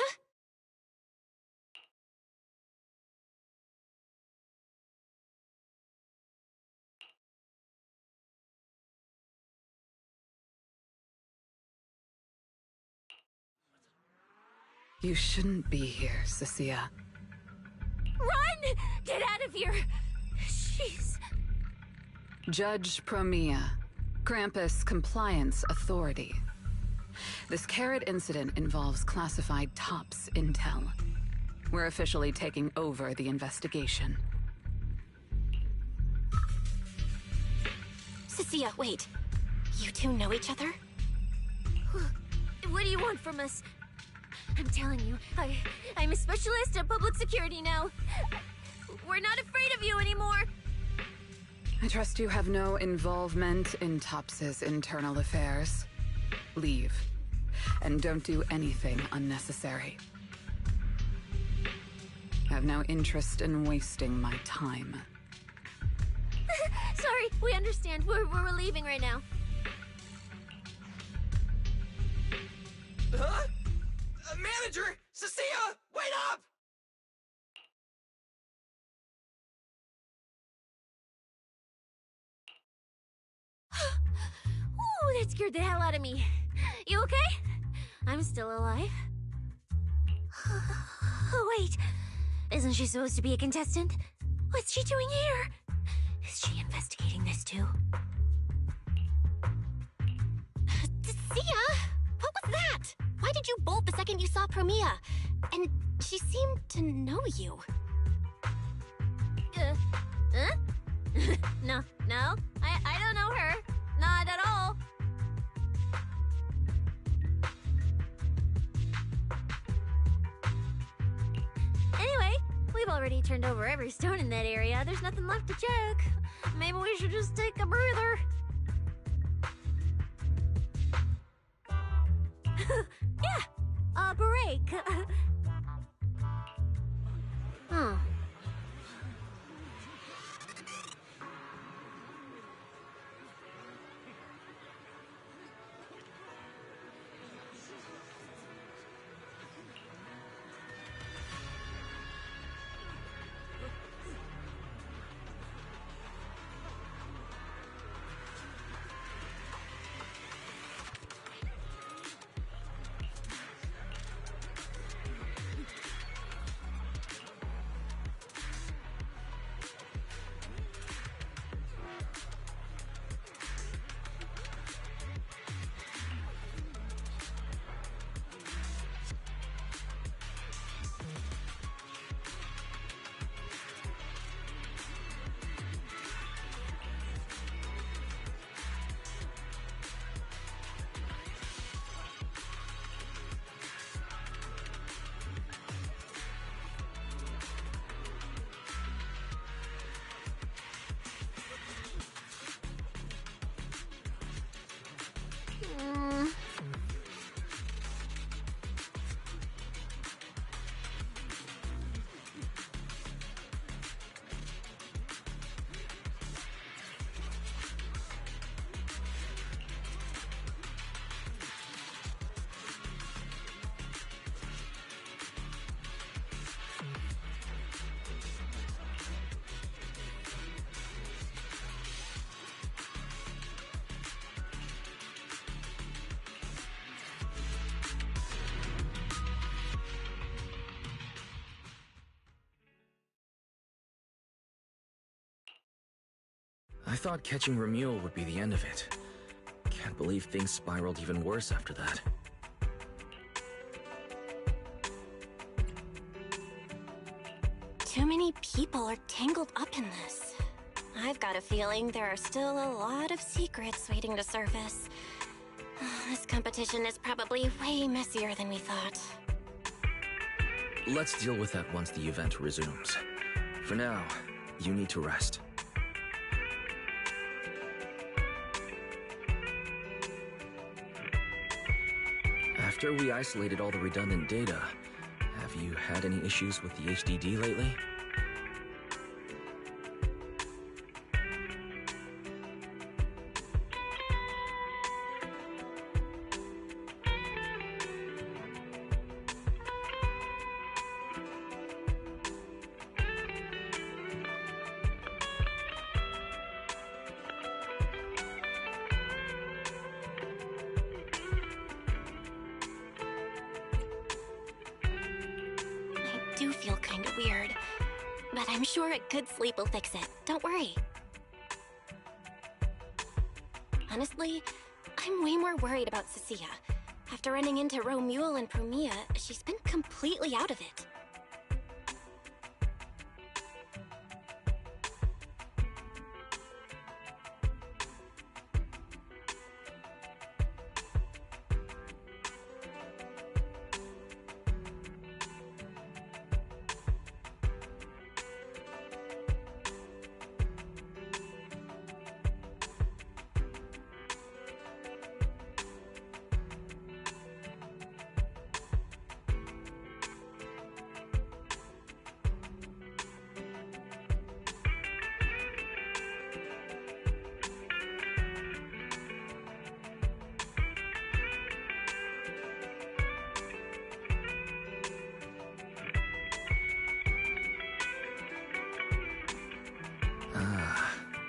You shouldn't be here, Cecilia. Run! Get out of here! Jeez. Judge Promia, Krampus Compliance Authority. This Carrot incident involves classified TOPS intel. We're officially taking over the investigation. Cecilia, wait. You two know each other? What do you want from us? I'm telling you, I'm a specialist at public security now. We're not afraid of you anymore. I trust you have no involvement in TOPS's internal affairs. Leave. And don't do anything unnecessary. I have no interest in wasting my time. Sorry, we understand. We're leaving right now. Huh? Manager! Cecilia! Wait up! Ooh, that scared the hell out of me. You okay? I'm still alive. Oh, wait. Isn't she supposed to be a contestant? What's she doing here? Is she investigating this too? Sia! What was that? Why did you bolt the second you saw Promia? And she seemed to know you. Huh? No, I don't know her. Not at all. Anyway, we've already turned over every stone in that area. There's nothing left to check. Maybe we should just take a breather. Yeah, a break. I thought catching Remuel would be the end of it. Can't believe things spiraled even worse after that. Too many people are tangled up in this. I've got a feeling there are still a lot of secrets waiting to surface. This competition is probably way messier than we thought. Let's deal with that once the event resumes. For now, you need to rest. After we isolated all the redundant data, have you had any issues with the HDD lately? I do feel kinda weird, but I'm sure a good sleep will fix it. Don't worry. Honestly, I'm way more worried about Cecilia. After running into Romuald and Promia, she's been completely out of it.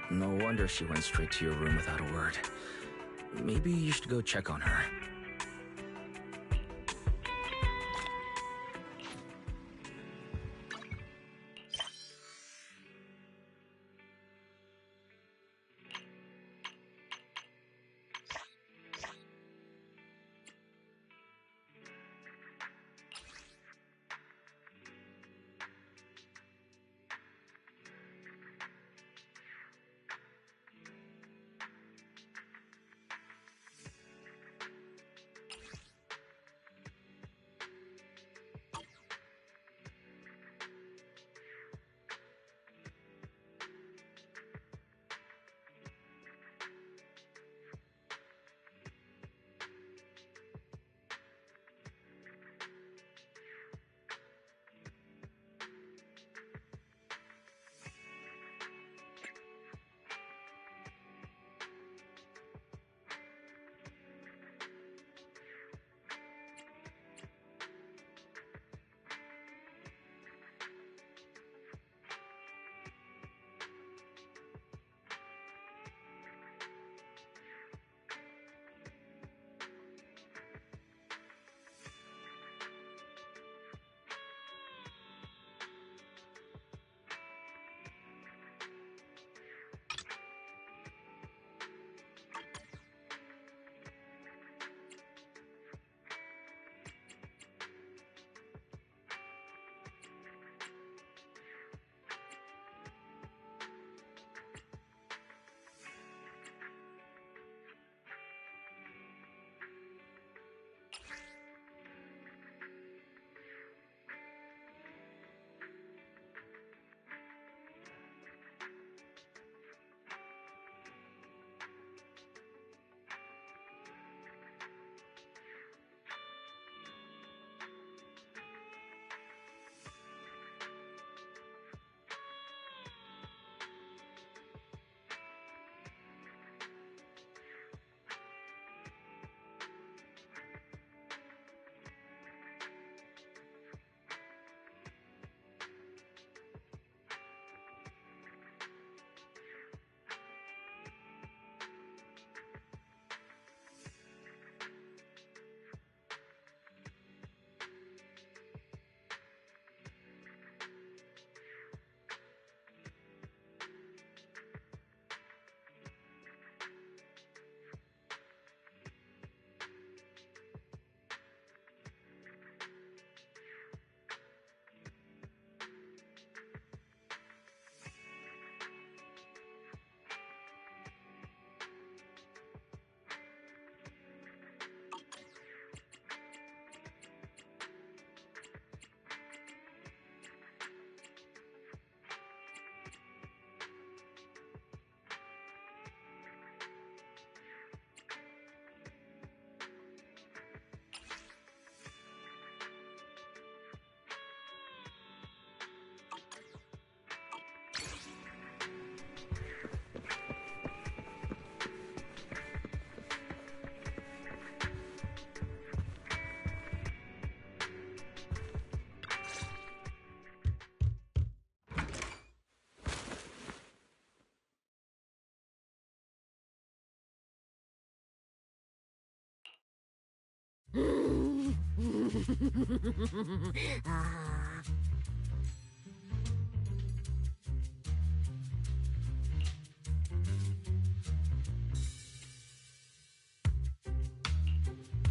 No wonder she went straight to your room without a word. Maybe you should go check on her.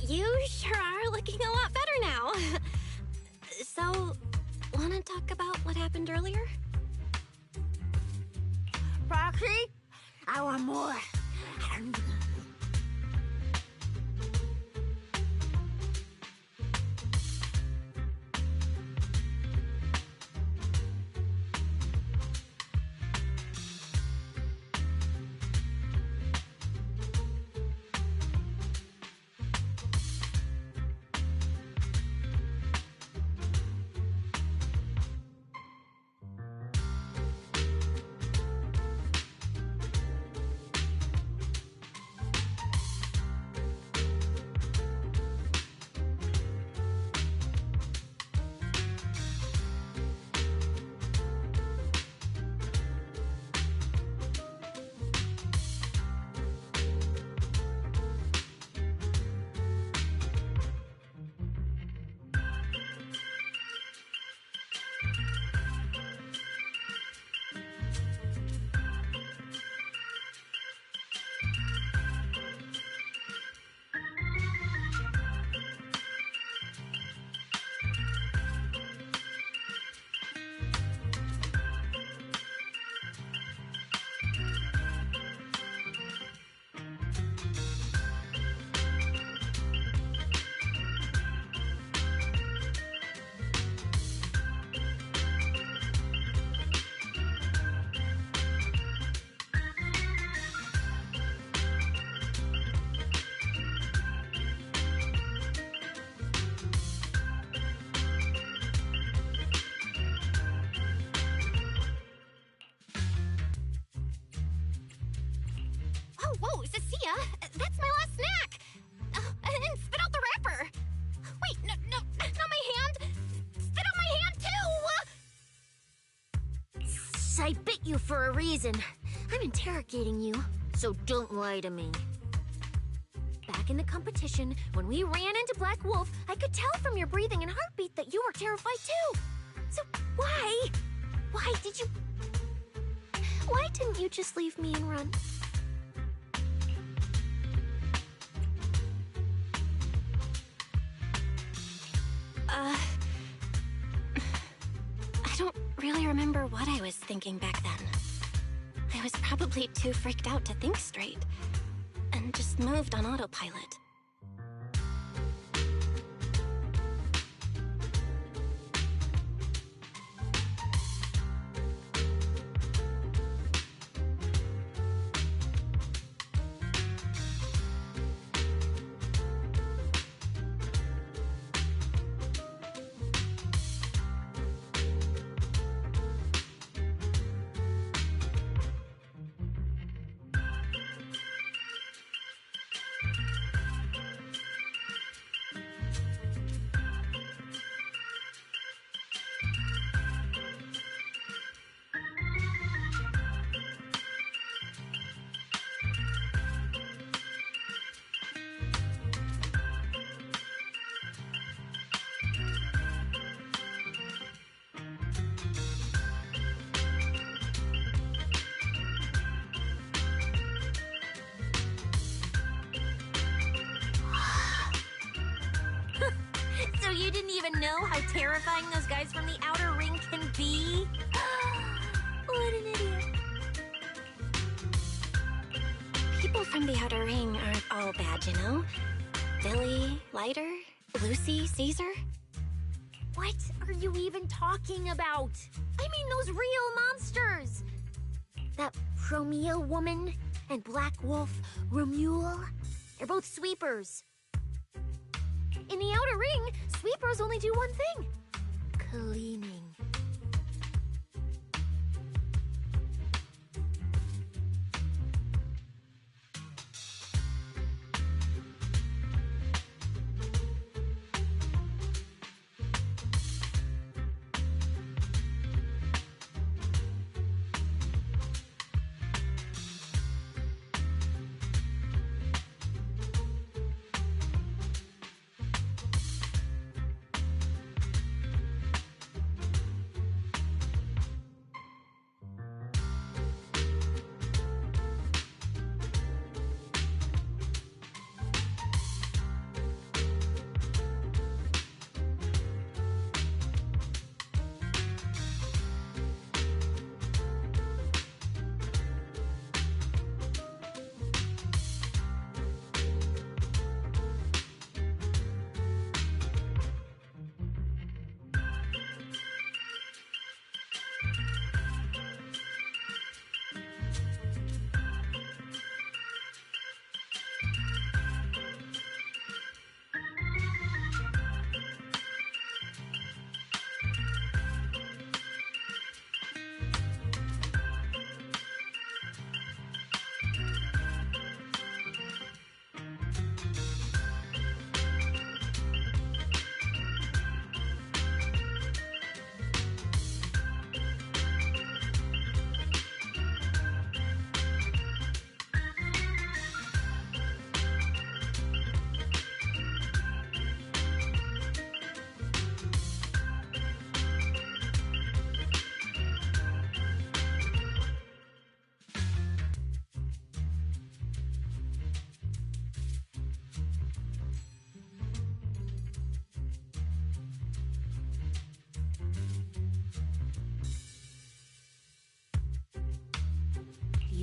You sure are looking a lot better now. So, wanna talk about what happened earlier? Roxy, I want more. Whoa, Cecilia! That's my last snack! And spit out the wrapper! Wait, no, not my hand! Spit out my hand, too! I bit you for a reason. I'm interrogating you, so don't lie to me. Back in the competition, when we ran into Black Wolf, I could tell from your breathing and heartbeat that you were terrified too. So why? Why didn't you just leave me and run? I don't really remember what I was thinking back then. I was probably too freaked out to think straight, and just moved on autopilot. So you didn't even know how terrifying those guys from the outer ring can be? What an idiot. People from the Outer Ring aren't all bad, you know? Billy, Leiter, Lucy, Caesar. What are you even talking about? I mean those real monsters! That Romeo woman and Black Wolf, Romuald, they're both sweepers. In the Outer Ring, sweepers only do one thing. Cleaning.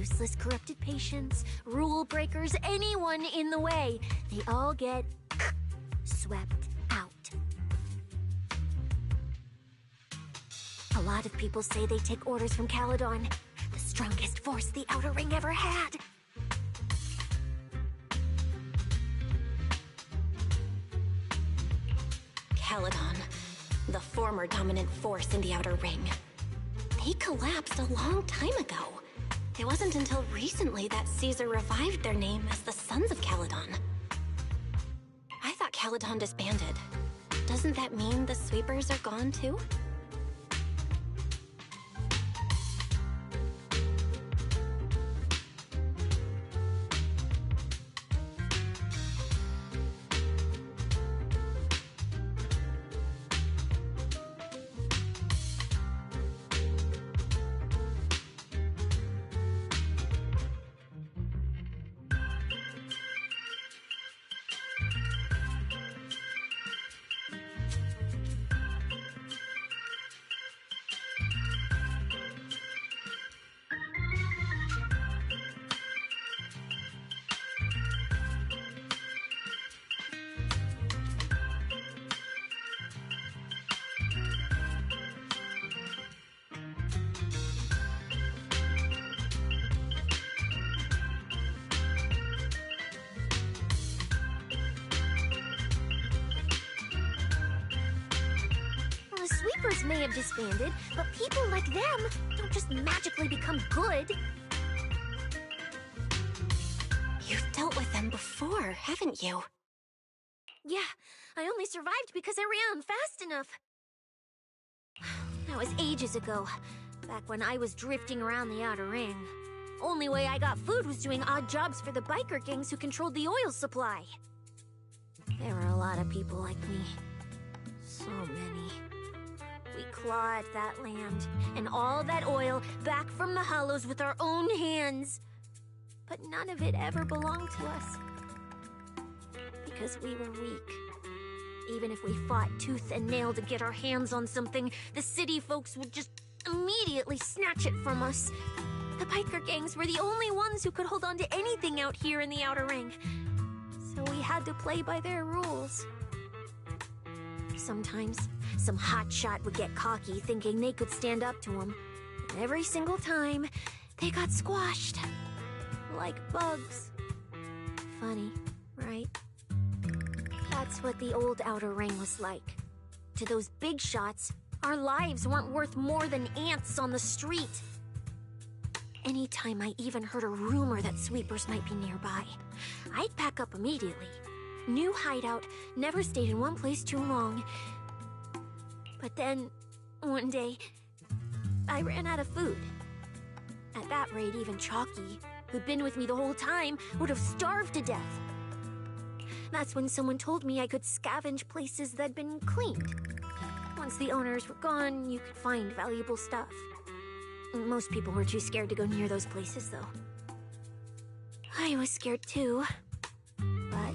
Useless corrupted patients, rule breakers, anyone in the way. They all get swept out. A lot of people say they take orders from Caledon, the strongest force the Outer Ring ever had. Caledon, the former dominant force in the Outer Ring. They collapsed a long time ago. It wasn't until recently that Caesar revived their name as the Sons of Caledon. I thought Caledon disbanded. Doesn't that mean the Sweepers are gone too? The Sweepers may have disbanded, but people like them don't just magically become good. You've dealt with them before, haven't you? Yeah, I only survived because I ran fast enough. That was ages ago, back when I was drifting around the Outer Ring. Only way I got food was doing odd jobs for the biker gangs who controlled the oil supply. There were a lot of people like me. So many. We clawed that land and all that oil back from the hollows with our own hands. But none of it ever belonged to us. Because we were weak. Even if we fought tooth and nail to get our hands on something, the city folks would just immediately snatch it from us. The biker gangs were the only ones who could hold on to anything out here in the Outer Ring. So we had to play by their rules. Sometimes, some hotshot would get cocky thinking they could stand up to him. And every single time, they got squashed. Like bugs. Funny, right? That's what the old Outer Ring was like. To those big shots, our lives weren't worth more than ants on the street. Anytime I even heard a rumor that Sweepers might be nearby, I'd pack up immediately. New hideout, never stayed in one place too long. But then, one day, I ran out of food. At that rate, even Chalky, who'd been with me the whole time, would have starved to death. That's when someone told me I could scavenge places that'd been cleaned. Once the owners were gone, you could find valuable stuff. Most people were too scared to go near those places, though. I was scared too, but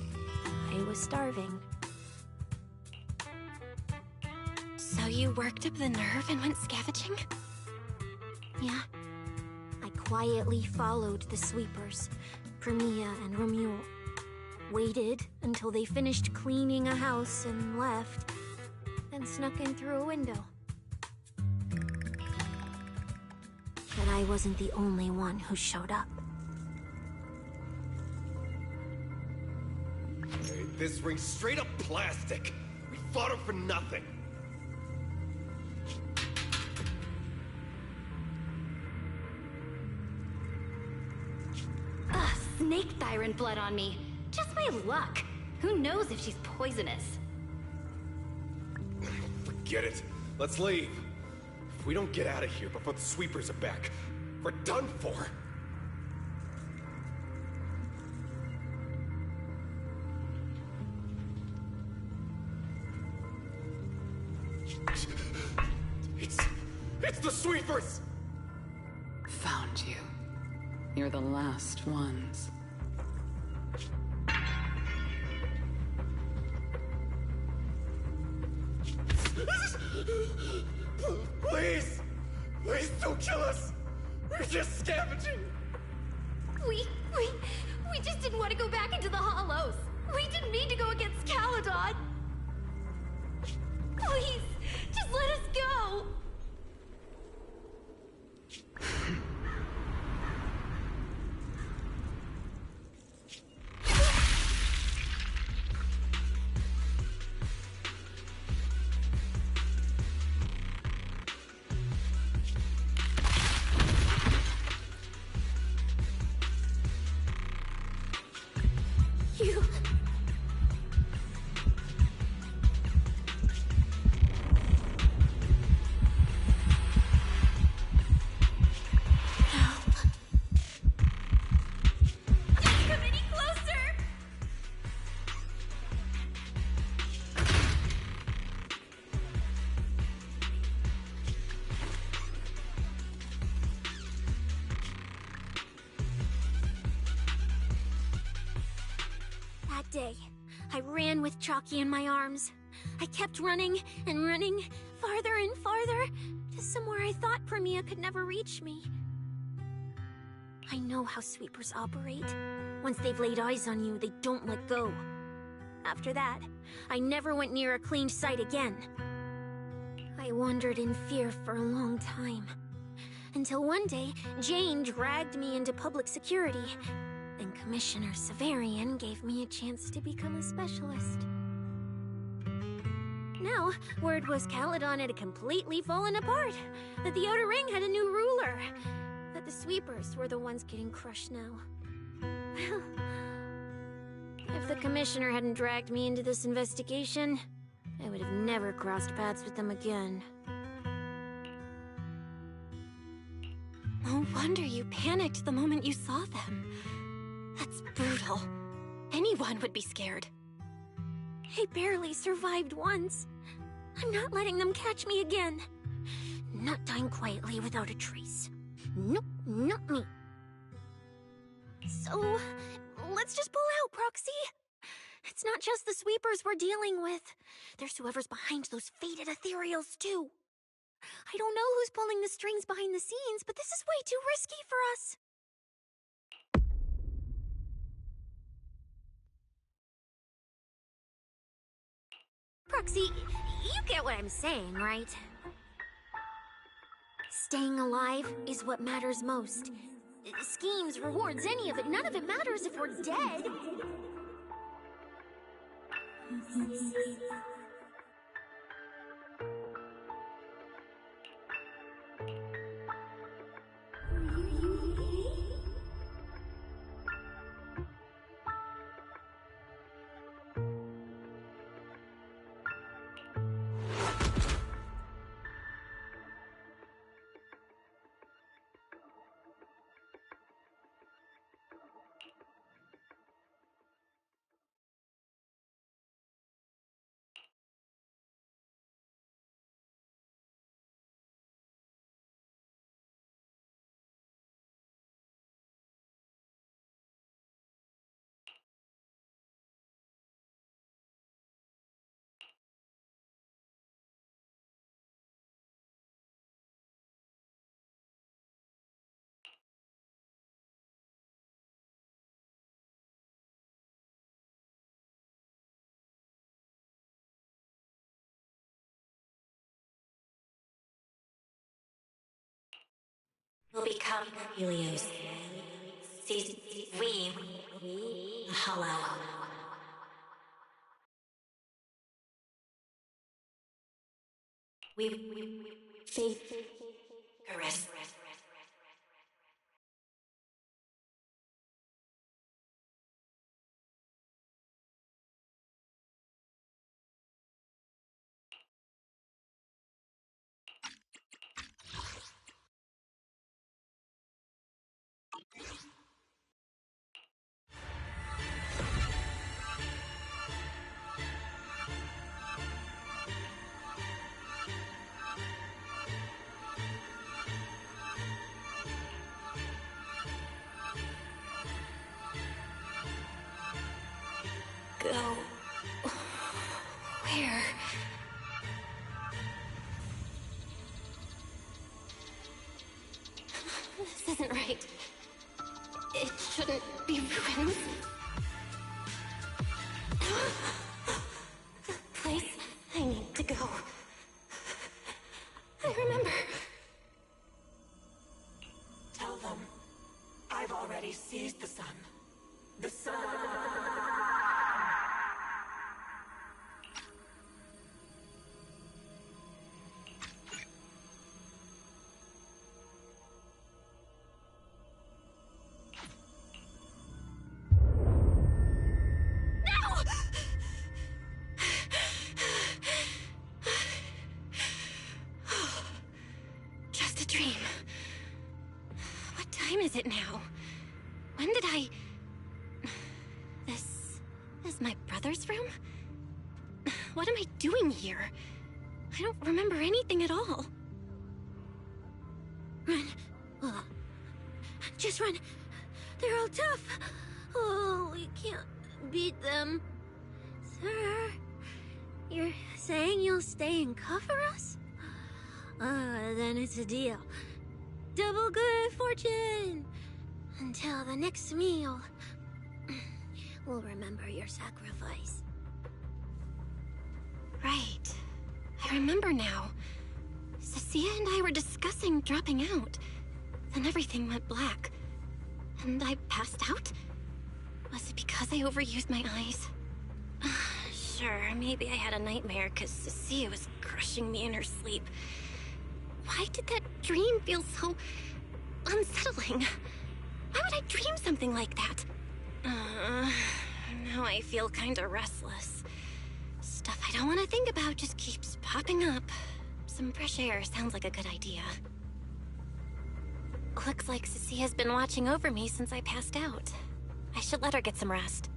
I was starving. So you worked up the nerve and went scavenging? Yeah. I quietly followed the Sweepers, Premia and Romuald. Waited until they finished cleaning a house and left, then snuck in through a window. But I wasn't the only one who showed up. Hey, this ring's straight up plastic. We fought it for nothing. Ugh, snake tyrant blood on me. Just my luck. Who knows if she's poisonous? Forget it. Let's leave. If we don't get out of here before the Sweepers are back, we're done for. It's the Sweepers! Found you. You're the last ones. Please! Please don't kill us! We're just scavenging! We just didn't want to go back into the Hollows. We didn't mean to go against Caledon. Please, just let us go. You... Don't come any closer! That day, I ran with Chalky in my arms. I kept running and running, farther and farther, to somewhere I thought Premia could never reach me. I know how sweepers operate. Once they've laid eyes on you, they don't let go. After that, I never went near a cleaned site again. I wandered in fear for a long time. Until one day, Jane dragged me into public security, and Commissioner Severian gave me a chance to become a specialist. Now, word was Caledon had completely fallen apart, that the Outer Ring had a new ruler, that the sweepers were the ones getting crushed now. Well, if the Commissioner hadn't dragged me into this investigation, I would have never crossed paths with them again. No wonder you panicked the moment you saw them. That's brutal. Anyone would be scared. I barely survived once. I'm not letting them catch me again. Not dying quietly without a trace. Nope, not me. So, let's just pull out, Proxy. It's not just the sweepers we're dealing with. There's whoever's behind those faded ethereals, too. I don't know who's pulling the strings behind the scenes, but this is way too risky for us. Proxy, you get what I'm saying, right? Staying alive is what matters most. Schemes, rewards, any of it, none of it matters if we're dead. Will become Helios. We Hollow. We faith caress. Go. Where? This isn't right. It shouldn't be ruins. The place I need to go. I remember. Tell them I've already seized the sun. The sun! Just a dream. What time is it now? When did I... This is my brother's room? What am I doing here? I don't remember anything at all. Run. Just run. They're all tough. Oh, we can't beat them. Sir, you're saying you'll stay and cover us? Then it's a deal. Double good fortune! Until the next meal. We'll remember your sacrifice. Right. I remember now. Cecilia and I were discussing dropping out. Then everything went black. And I passed out? Was it because I overused my eyes? Sure, maybe I had a nightmare because Cecilia was crushing me in her sleep. Why did that dream feel so unsettling? Why would I dream something like that? Now I feel kinda restless. Stuff I don't want to think about just keeps popping up. Some fresh air sounds like a good idea. Looks like Cecilia's been watching over me since I passed out. I should let her get some rest.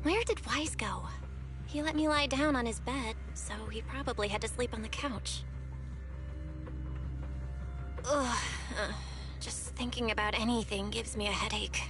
Where did Wise go? He let me lie down on his bed, so he probably had to sleep on the couch. Ugh. Just thinking about anything gives me a headache.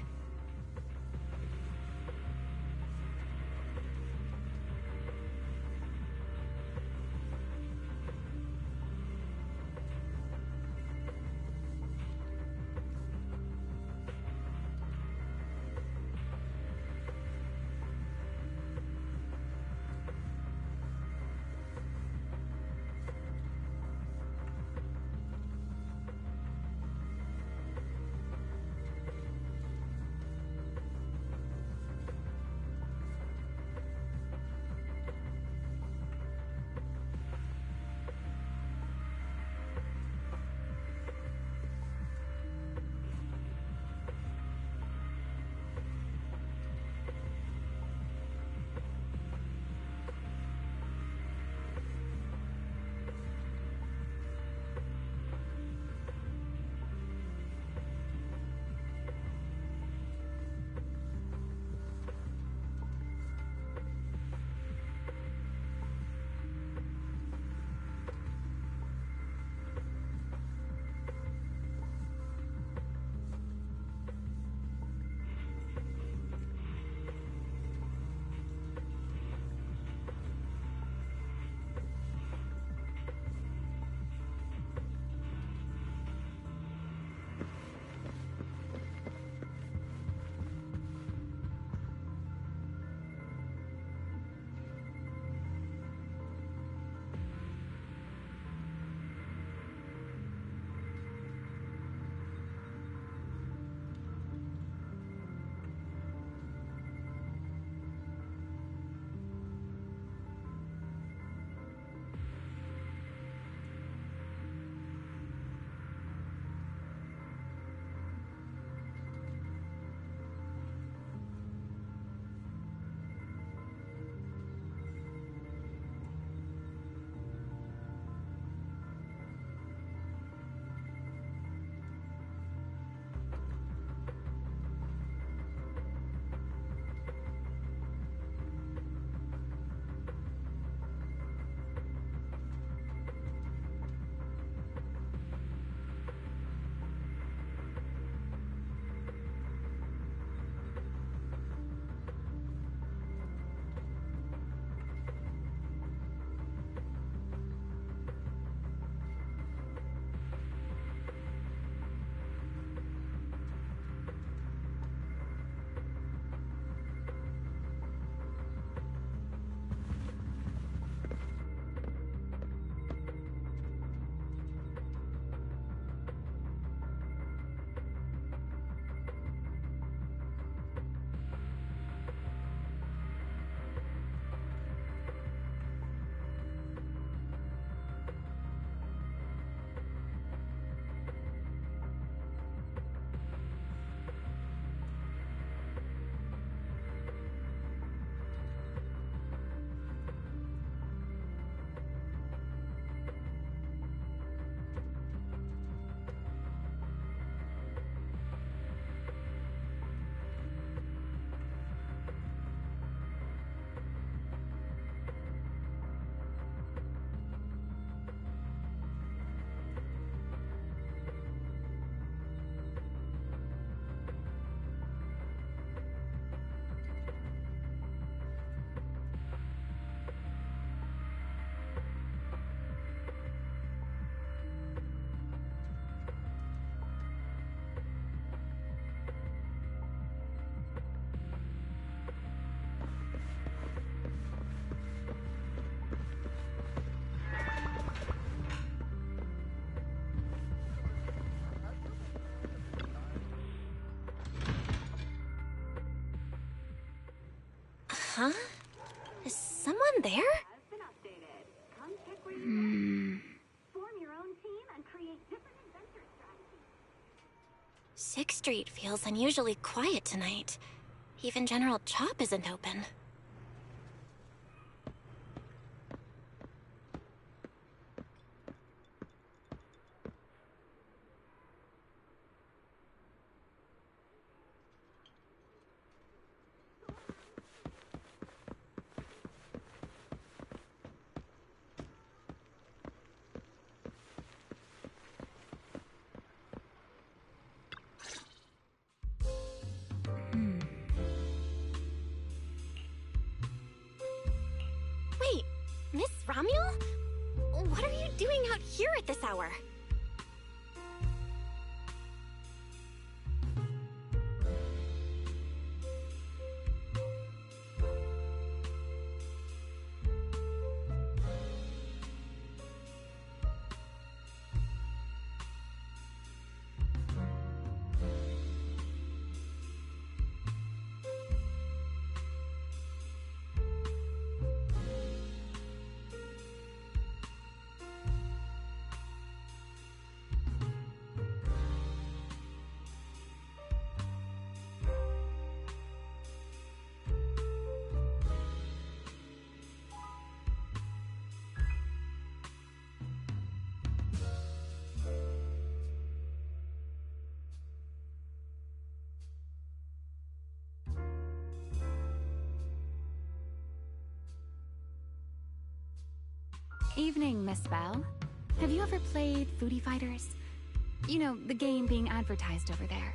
Huh? Is someone there? Sixth Street feels unusually quiet tonight. Even General Chop isn't open. Wait, Miss Romuel? What are you doing out here at this hour? Evening, Miss Bell. Have you ever played Foodie Fighters? You know, the game being advertised over there.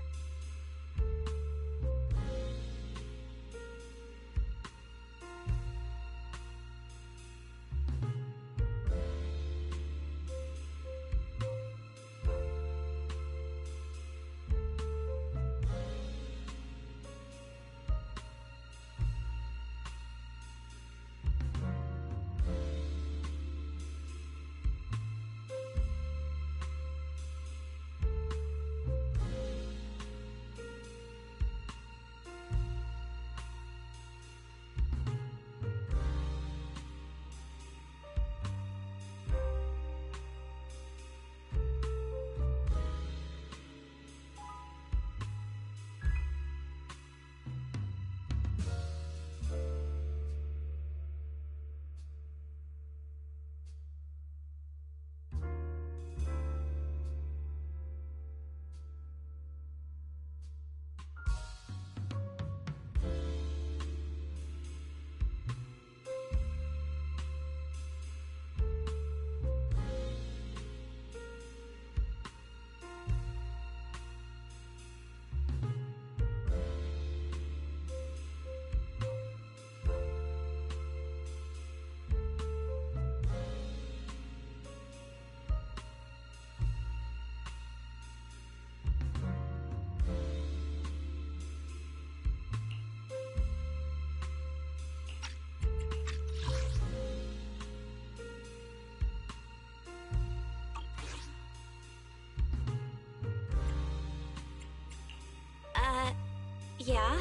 Yeah?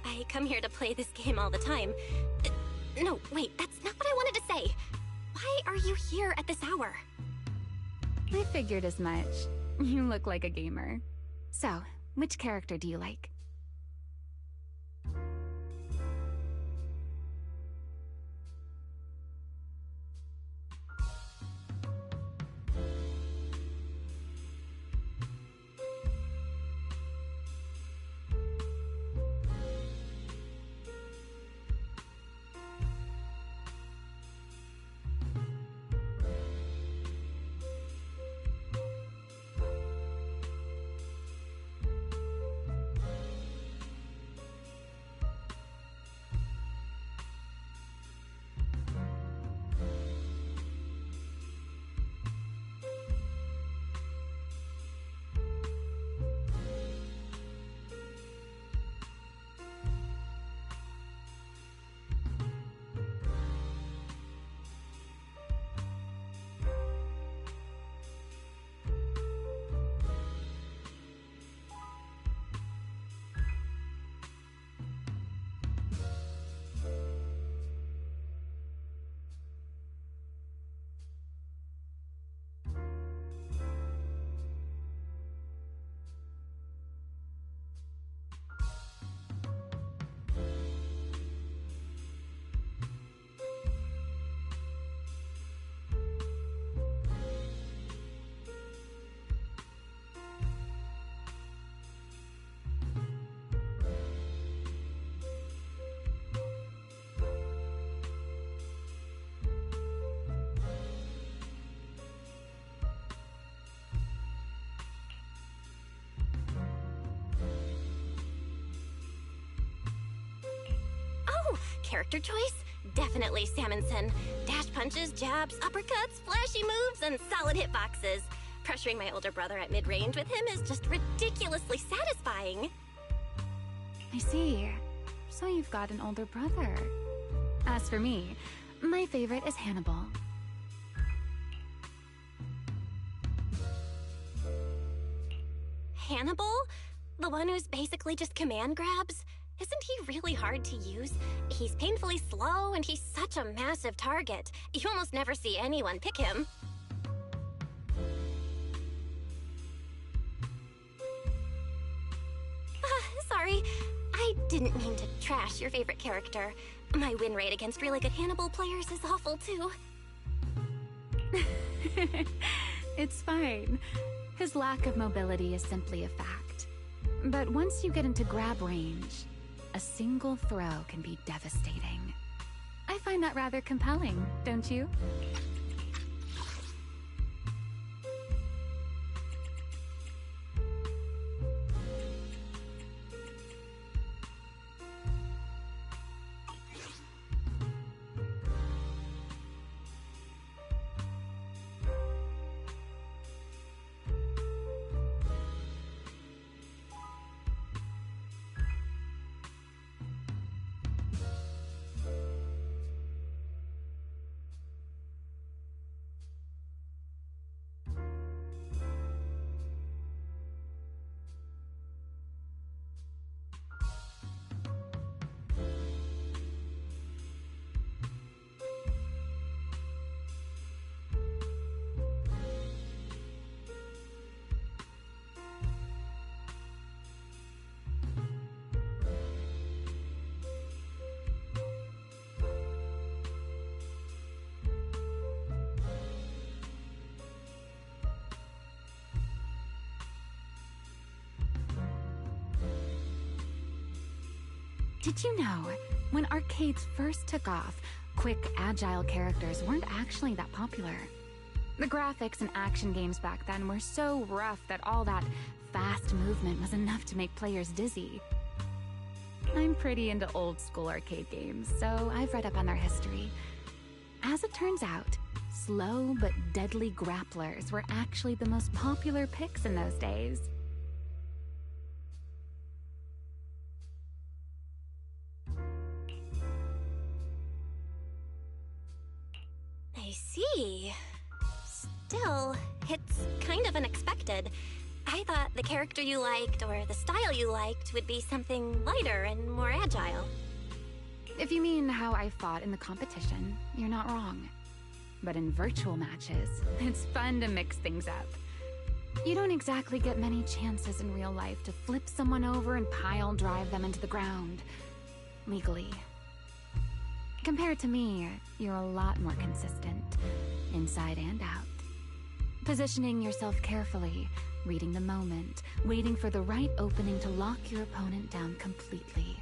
I come here to play this game all the time. No, wait, that's not what I wanted to say. Why are you here at this hour? I figured as much. You look like a gamer. So, which character do you like? Oh, character choice? Definitely Salmonson. Dash punches, jabs, uppercuts, flashy moves, and solid hitboxes. Pressuring my older brother at mid-range with him is just ridiculously satisfying. I see. So you've got an older brother. As for me, my favorite is Hannibal. Hannibal? The one who's basically just command grabs? Isn't he really hard to use? He's painfully slow, and he's such a massive target. You almost never see anyone pick him. Sorry. I didn't mean to trash your favorite character. My win rate against really good Hannibal players is awful, too. It's fine. His lack of mobility is simply a fact. But once you get into grab range, a single throw can be devastating. I find that rather compelling, don't you? Did you know, when arcades first took off, quick, agile characters weren't actually that popular? The graphics in action games back then were so rough that all that fast movement was enough to make players dizzy. I'm pretty into old school arcade games, so I've read up on their history. As it turns out, slow but deadly grapplers were actually the most popular picks in those days. I see. Still, it's kind of unexpected. I thought the character you liked or the style you liked would be something lighter and more agile. If you mean how I fought in the competition, you're not wrong. But in virtual matches, it's fun to mix things up. You don't exactly get many chances in real life to flip someone over and pile drive them into the ground. Legally. Compared to me, you're a lot more consistent, inside and out. Positioning yourself carefully, reading the moment, waiting for the right opening to lock your opponent down completely.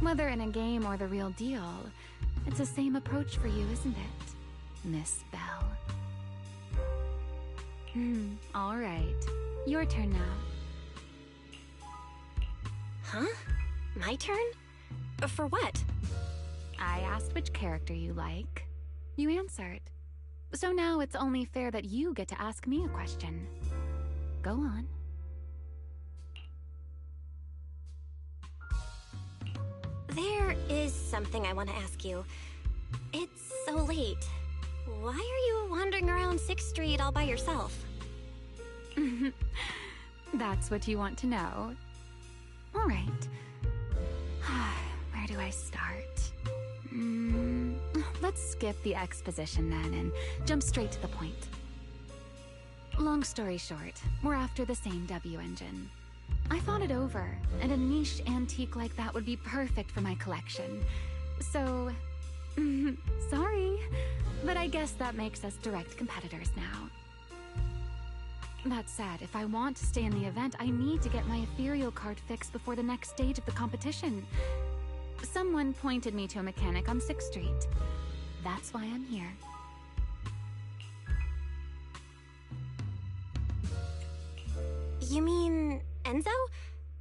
Whether in a game or the real deal, it's the same approach for you, isn't it, Miss Bell? All right. Your turn now. Huh? My turn? For what? I asked which character you like. You answered. So now it's only fair that you get to ask me a question. Go on. There is something I want to ask you. It's so late. Why are you wandering around 6th Street all by yourself? That's what you want to know. All right. Where do I start? Let's skip the exposition then and jump straight to the point. Long story short, we're after the same W engine. I thought it over, and a niche antique like that would be perfect for my collection. So, sorry, but I guess that makes us direct competitors now. That said, if I want to stay in the event, I need to get my ethereal card fixed before the next stage of the competition. Someone pointed me to a mechanic on 6th Street. That's why I'm here. You mean Enzo?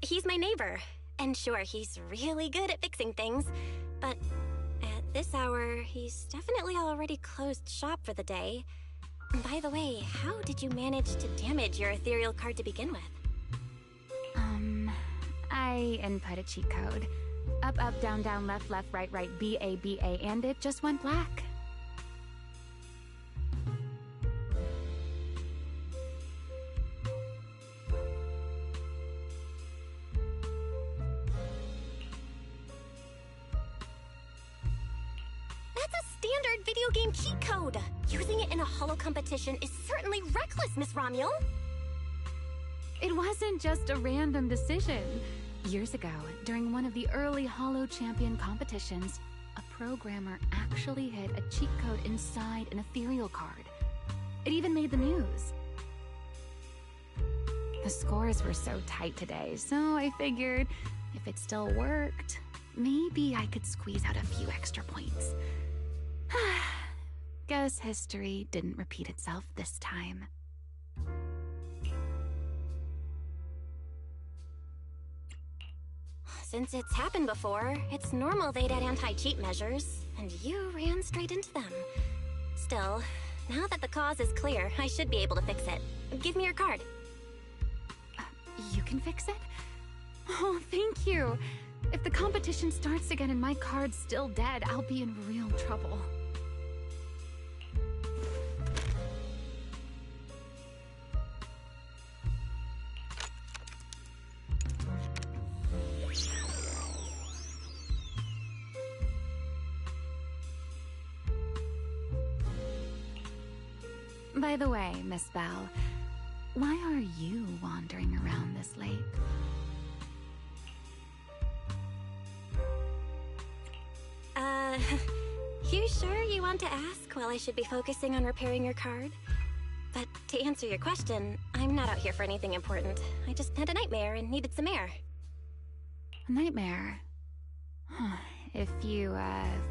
He's my neighbor. And sure, he's really good at fixing things. But at this hour, he's definitely already closed shop for the day. By the way, how did you manage to damage your ethereal card to begin with? I input a cheat code. Up, up, down, down, left, left, right, right, B-A, B-A, and it just went black. That's a standard video game cheat code! Using it in a holo competition is certainly reckless, Miss Romuel! It wasn't just a random decision. Years ago, during one of the early Holo Champion competitions, a programmer actually hid a cheat code inside an ethereal card. It even made the news. The scores were so tight today, so I figured if it still worked, maybe I could squeeze out a few extra points. Guess history didn't repeat itself this time. Since it's happened before, it's normal they'd add anti-cheat measures, and you ran straight into them. Still, now that the cause is clear, I should be able to fix it. Give me your card. You can fix it? Oh, thank you. If the competition starts again and my card's still dead, I'll be in real trouble. By the way, Miss Bell, why are you wandering around this late? You sure you want to ask while I should be focusing on repairing your card? But to answer your question, I'm not out here for anything important. I just had a nightmare and needed some air. A nightmare? If you,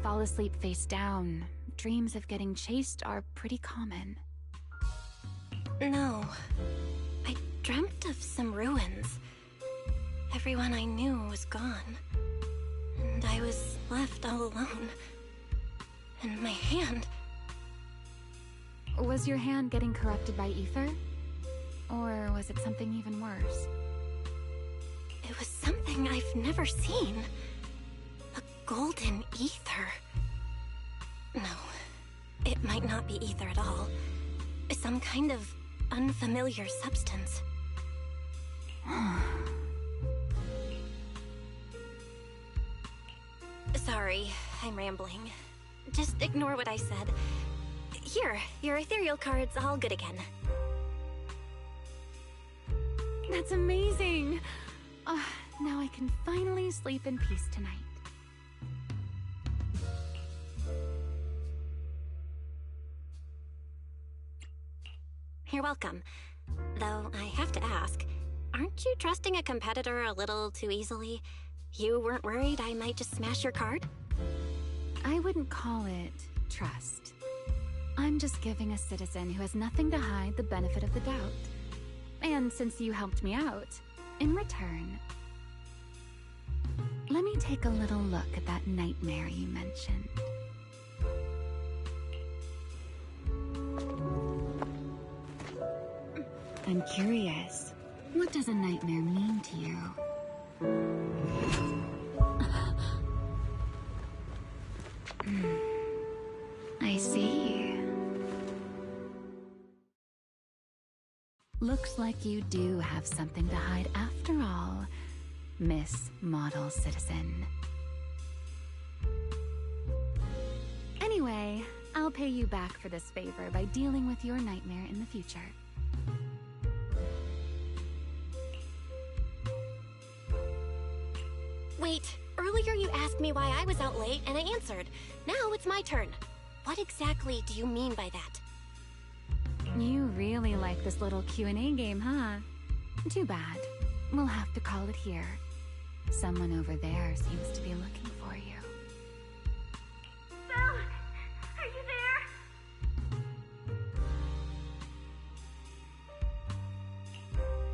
fall asleep face down, dreams of getting chased are pretty common. No. I dreamt of some ruins. Everyone I knew was gone. And I was left all alone. And my hand... Was your hand getting corrupted by ether? Or was it something even worse? It was something I've never seen. A golden ether. No, it might not be ether at all. Some kind of unfamiliar substance. Sorry, I'm rambling. Just ignore what I said. Here, your ethereal card's all good again. That's amazing! Now I can finally sleep in peace tonight. You're welcome. Though I have to ask, aren't you trusting a competitor a little too easily? You weren't worried I might just smash your card? I wouldn't call it trust. I'm just giving a citizen who has nothing to hide the benefit of the doubt. And since you helped me out, in return, let me take a little look at that nightmare you mentioned. I'm curious, what does a nightmare mean to you? I see. Looks like you do have something to hide after all, Miss Model Citizen. Anyway, I'll pay you back for this favor by dealing with your nightmare in the future. Wait, earlier you asked me why I was out late and I answered. Now it's my turn. What exactly do you mean by that? You really like this little Q&A game, huh? Too bad. We'll have to call it here. Someone over there seems to be looking for you. Belle! Are you there?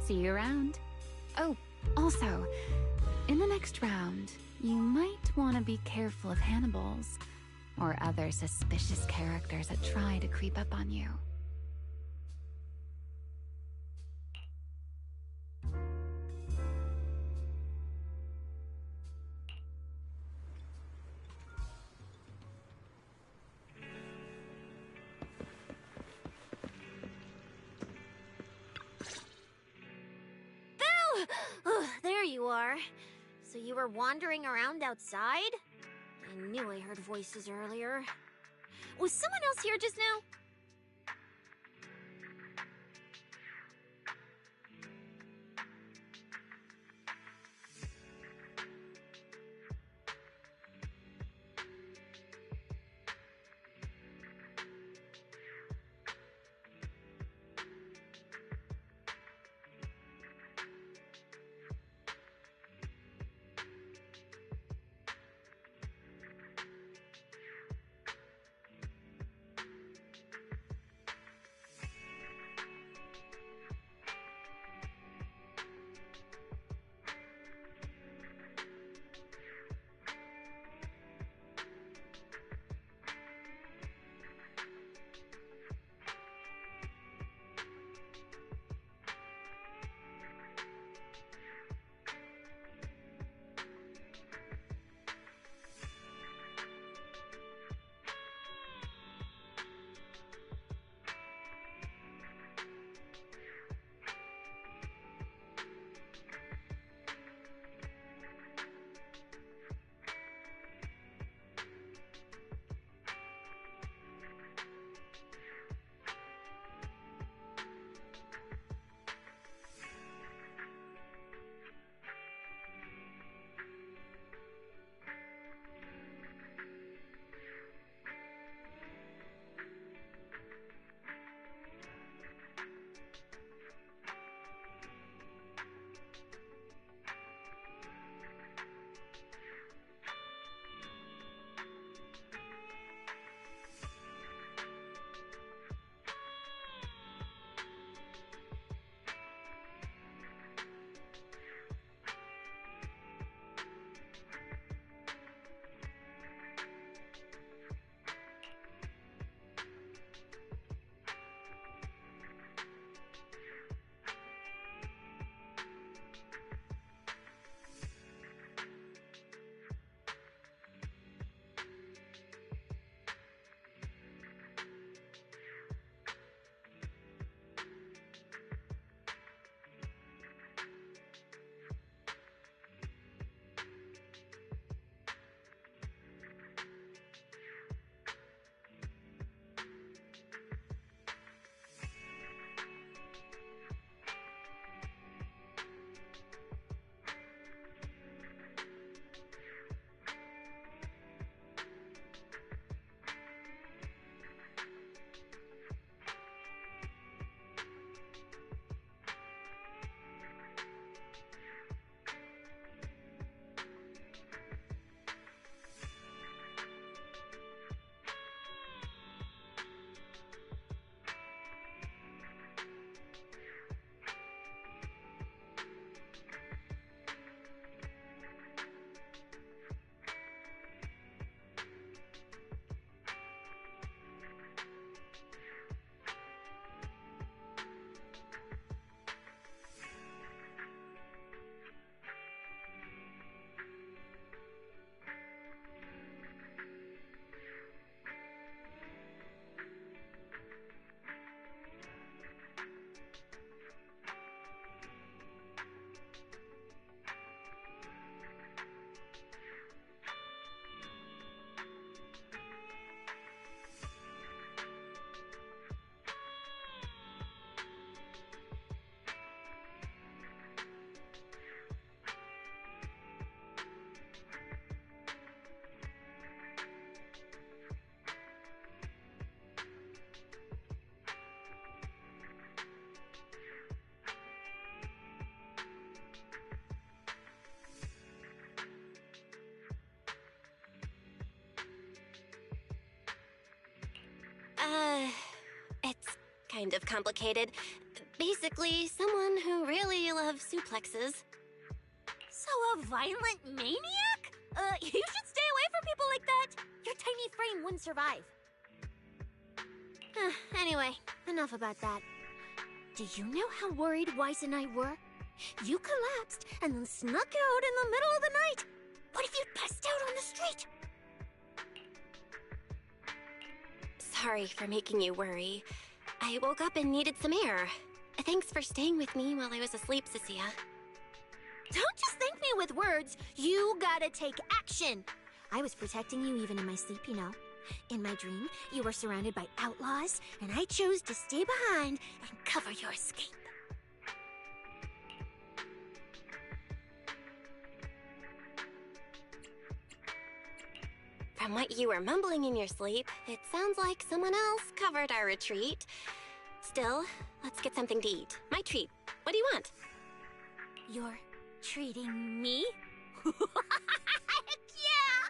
See you around. Oh, also, In the next round, you might want to be careful of Hannibals or other suspicious characters that try to creep up on you. There you are. So you were wandering around outside? I knew I heard voices earlier. Was someone else here just now? It's kind of complicated. Basically, someone who really loves suplexes. So a violent maniac? You should stay away from people like that. Your tiny frame wouldn't survive. Anyway, enough about that. Do you know how worried Weiss and I were? You collapsed and then snuck out in the middle of the night. What if you'd passed out on the street? Sorry for making you worry. I woke up and needed some air. Thanks for staying with me while I was asleep, Cecilia. Don't just thank me with words. You gotta take action. I was protecting you even in my sleep, you know. In my dream, you were surrounded by outlaws, and I chose to stay behind and cover your escape. From what you were mumbling in your sleep, it sounds like someone else covered our retreat. Still, let's get something to eat. My treat. What do you want? You're treating me? Heck yeah!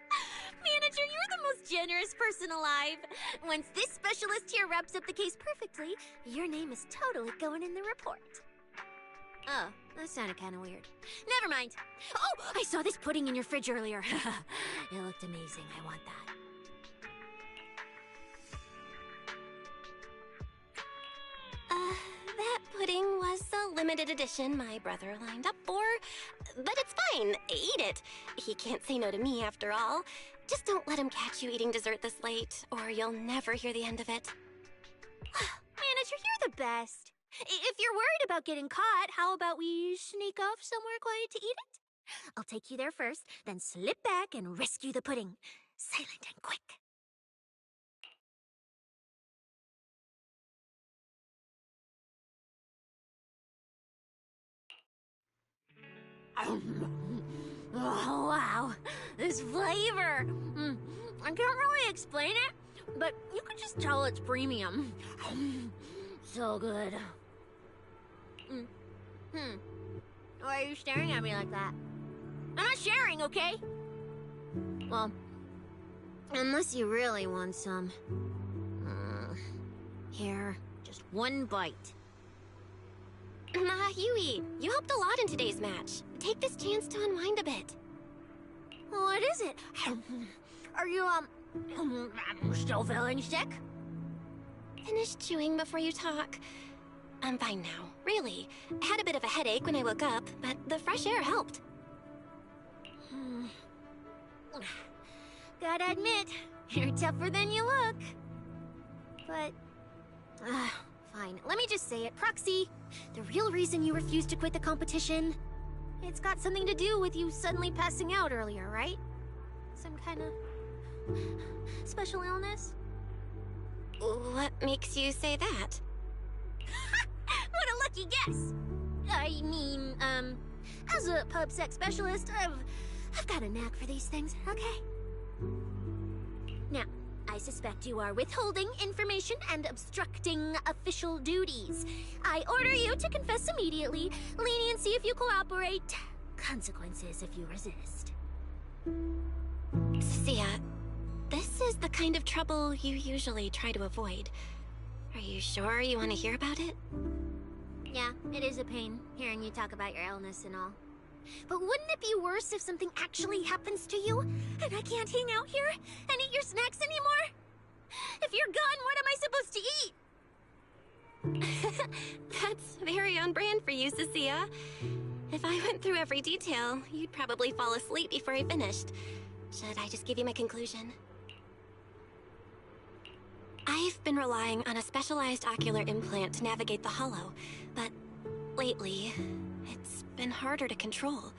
Manager, you're the most generous person alive. Once this specialist here wraps up the case perfectly, your name is totally going in the report. Oh, that sounded kind of weird. Never mind. Oh, I saw this pudding in your fridge earlier. It looked amazing. I want that. That pudding was a limited edition my brother lined up for. But it's fine. Eat it. He can't say no to me after all. Just don't let him catch you eating dessert this late, or you'll never hear the end of it. Manager, you're the best. If you're worried about getting caught, how about we sneak off somewhere quiet to eat it? I'll take you there first, then slip back and rescue the pudding. Silent and quick. Oh, wow. This flavor. I can't really explain it, but you can just tell it's premium. So good. Why are you staring at me like that? I'm not sharing, okay? Well, unless you really want some. Here, just one bite. Nah, you eat. You helped a lot in today's match. Take this chance to unwind a bit. What is it? Are you, still feeling sick? Finish chewing before you talk. I'm fine now, really. I had a bit of a headache when I woke up, but the fresh air helped. Gotta admit, you're tougher than you look. But, fine. Let me just say it. Proxy, the real reason you refused to quit the competition, it's got something to do with you suddenly passing out earlier, right? Some kind of special illness? What makes you say that? What a lucky guess! I mean, as a pub sex specialist, I've got a knack for these things, okay? Now, I suspect you are withholding information and obstructing official duties. I order you to confess immediately, leniency if you cooperate, consequences if you resist. Sia, this is the kind of trouble you usually try to avoid. Are you sure you want to hear about it? Yeah, it is a pain, hearing you talk about your illness and all. But wouldn't it be worse if something actually happens to you, and I can't hang out here and eat your snacks anymore? If you're gone, what am I supposed to eat? That's very on brand for you, Cecilia. If I went through every detail, you'd probably fall asleep before I finished. Should I just give you my conclusion? I've been relying on a specialized ocular implant to navigate the hollow, but lately, it's been harder to control.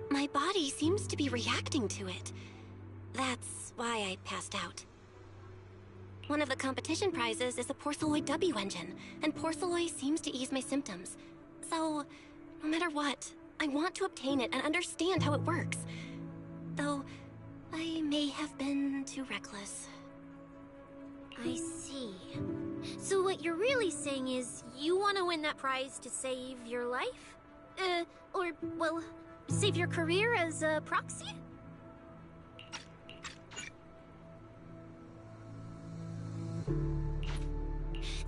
My body seems to be reacting to it. That's why I passed out. One of the competition prizes is a Porceloid W engine, and Porceloid seems to ease my symptoms. So, no matter what, I want to obtain it and understand how it works. Though, I may have been too reckless. I see. So what you're really saying is you want to win that prize to save your life? Or, well, save your career as a proxy?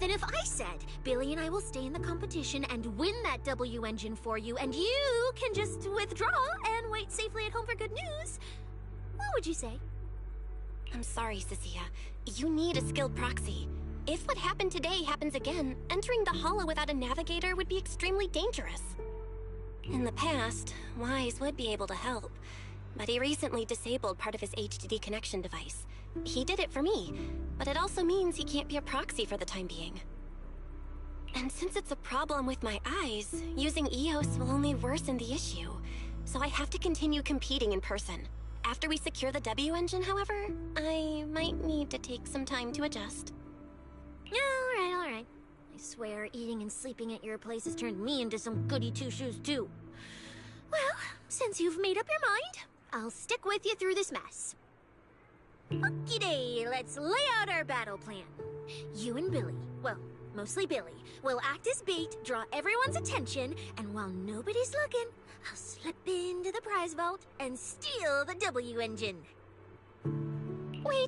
Then if I said, Billy and I will stay in the competition and win that W engine for you, and you can just withdraw and wait safely at home for good news, what would you say? I'm sorry, Cecilia. You need a skilled proxy. If what happened today happens again, entering the Hollow without a navigator would be extremely dangerous. In the past, Wise would be able to help, but he recently disabled part of his HDD connection device. He did it for me, but it also means he can't be a proxy for the time being. And since it's a problem with my eyes, using EOS will only worsen the issue, so I have to continue competing in person. After we secure the W engine, however, I might need to take some time to adjust. All right. I swear, eating and sleeping at your place has turned me into some goody two-shoes too. Well, since you've made up your mind, I'll stick with you through this mess. Okie day, let's lay out our battle plan. You and Billy, well, mostly Billy, will act as bait, draw everyone's attention, and while nobody's looking, I'll slip into the prize vault and steal the W engine.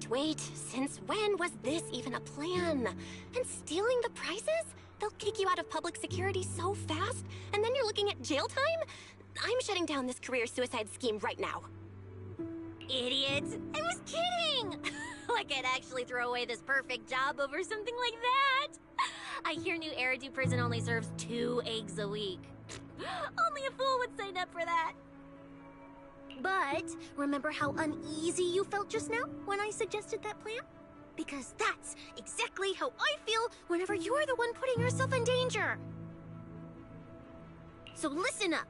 Wait, since when was this even a plan? And stealing the prizes? They'll kick you out of public security so fast, and then you're looking at jail time? I'm shutting down this career suicide scheme right now. Idiots! I was kidding! Like I'd actually throw away this perfect job over something like that! I hear New Eridu Prison only serves 2 eggs a week. Only a fool would sign up for that. But remember how uneasy you felt just now when I suggested that plan? Because that's exactly how I feel whenever you're the one putting yourself in danger. So listen up.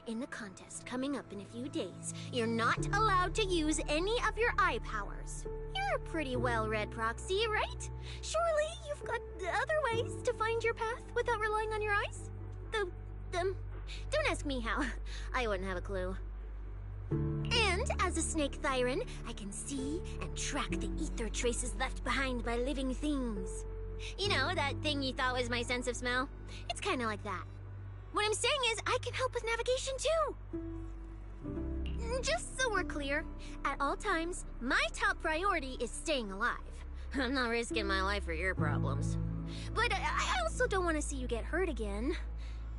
In the contest coming up in a few days, you're not allowed to use any of your eye powers. You're a pretty well-read proxy, right? Surely you've got other ways to find your path without relying on your eyes? Though, don't ask me how. I wouldn't have a clue. And as a snake Thyran, I can see and track the ether traces left behind by living things. You know, that thing you thought was my sense of smell? It's kind of like that. What I'm saying is, I can help with navigation too! Just so we're clear, at all times, my top priority is staying alive. I'm not risking my life for your problems. But I also don't want to see you get hurt again.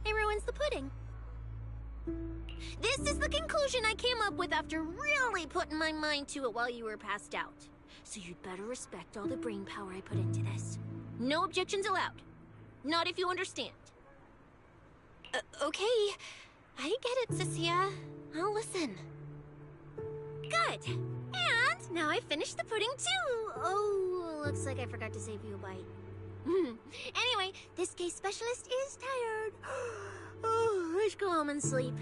It ruins the pudding. This is the conclusion I came up with after really putting my mind to it while you were passed out. So you'd better respect all the brain power I put into this. No objections allowed. Not if you understand. Okay. I get it, Cecilia. I'll listen. Good. And now I've finished the pudding too. Oh, looks like I forgot to save you a bite. Anyway, this case specialist is tired. Oh, let's go home and sleep.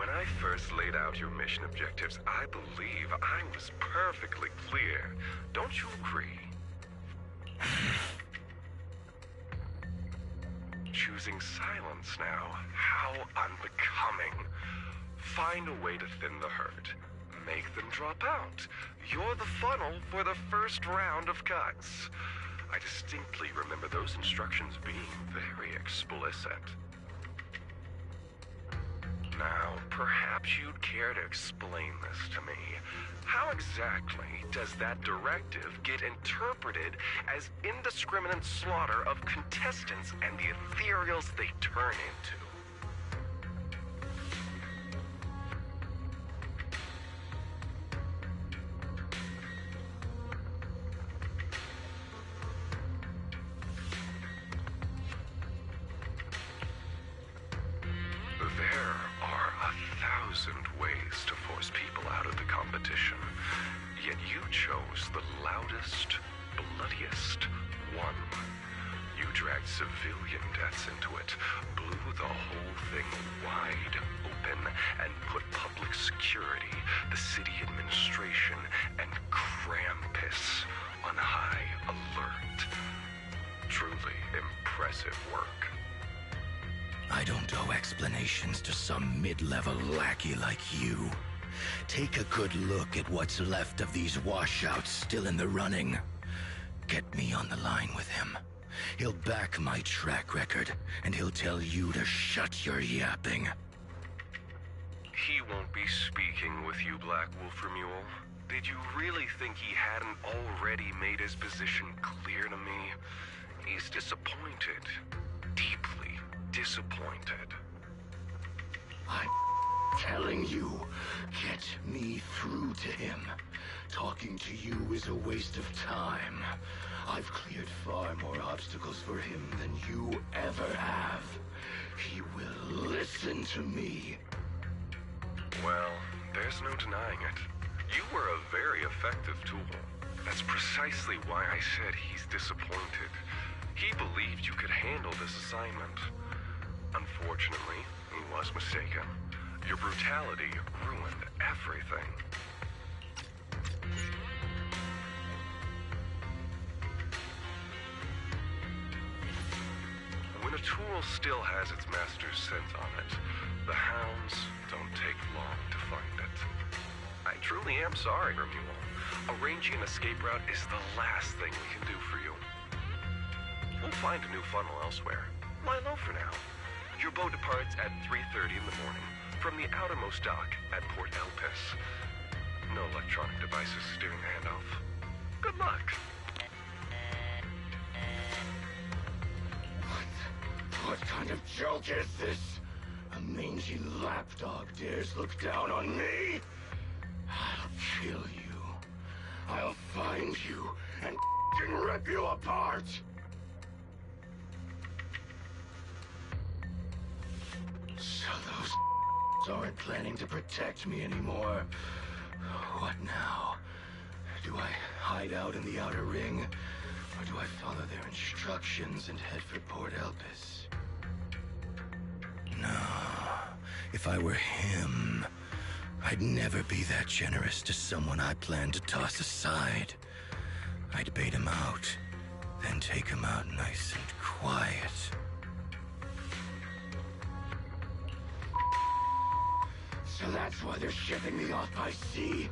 When I first laid out your mission objectives, I believe I was perfectly clear. Don't you agree? Choosing silence now. How unbecoming. Find a way to thin the herd. Make them drop out. You're the funnel for the first round of cuts. I distinctly remember those instructions being very explicit. Now, perhaps you'd care to explain this to me. How exactly does that directive get interpreted as indiscriminate slaughter of contestants and the ethereals they turn into? There are 1,000 ways to force people out of the competition, yet you chose the loudest, bloodiest one. You dragged civilian deaths into it, blew the whole thing wide open, and put public security, the city administration, and Krampus on high alert. Truly impressive work. I don't owe explanations to some mid-level lackey like you. Take a good look at what's left of these washouts still in the running. Get me on the line with him. He'll back my track record, and he'll tell you to shut your yapping. He won't be speaking with you, Black Wolf Mule. Did you really think he hadn't already made his position clear to me? He's disappointed. Deeply disappointed. I'm telling you, get me through to him. Talking to you is a waste of time. I've cleared far more obstacles for him than you ever have. He will listen to me. Well, there's no denying it. You were a very effective tool. That's precisely why I said he's disappointed. He believed you could handle this assignment. Unfortunately, he was mistaken. Your brutality ruined everything. When a tool still has its master's scent on it, the hounds don't take long to find it. I truly am sorry, Romulo. Arranging an escape route is the last thing we can do for you. We'll find a new funnel elsewhere. Lie low for now. Your boat departs at 3:30 in the morning from the outermost dock at Port Elpis. No electronic devices steering the handoff. Good luck. What kind of joke is this? A mangy lapdog dares look down on me? I'll kill you. I'll find you and rip you apart. So those aren't planning to protect me anymore. What now? Do I hide out in the outer ring? Or do I follow their instructions and head for Port Elpis? No. If I were him, I'd never be that generous to someone I planned to toss aside. I'd bait him out, then take him out nice and quiet. So that's why they're shipping me off by sea.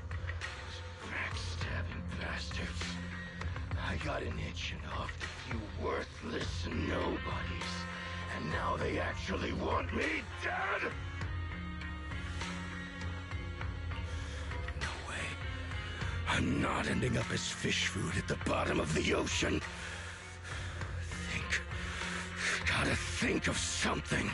Those backstabbing bastards. I got an itch and offed a few worthless nobodies, and now they actually want me dead? No way. I'm not ending up as fish food at the bottom of the ocean. Gotta think of something.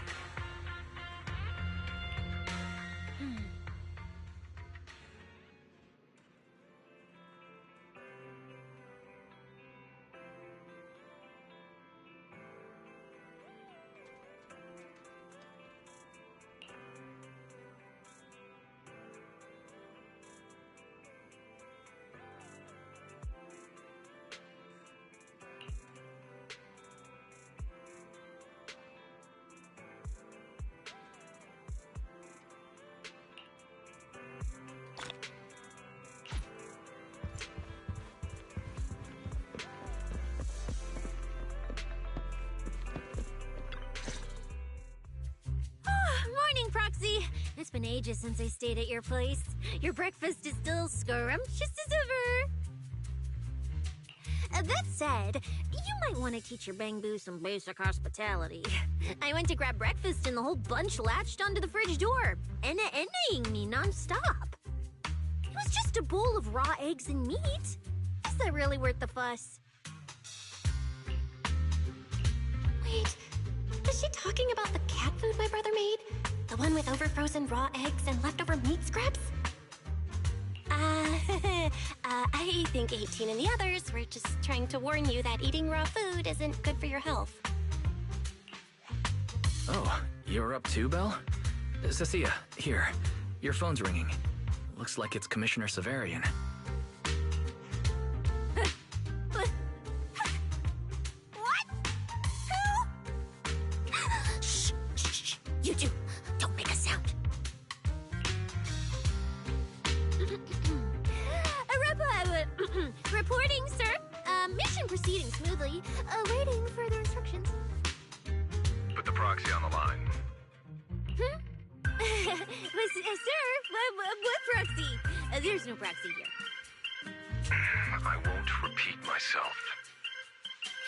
It's been ages since I stayed at your place. Your breakfast is still scrumptious as ever. That said, you might want to teach your Bangbu some basic hospitality. I went to grab breakfast and the whole bunch latched onto the fridge door, enna-ennaing me non-stop. It was just a bowl of raw eggs and meat. Is that really worth the fuss? Wait, is she talking about the cat food my brother made? The one with overfrozen raw eggs and leftover meat scraps? I think 18 and the others were just trying to warn you that eating raw food isn't good for your health. Oh, you're up too, Belle? Cecilia, here. Your phone's ringing. Looks like it's Commissioner Severian. What? Who? Shh, shh, shh. You two, don't make a sound. Reporting, sir. Mission proceeding smoothly. Awaiting further instructions. Put the proxy on the line. Sir, what proxy? There's no proxy here. I won't repeat myself.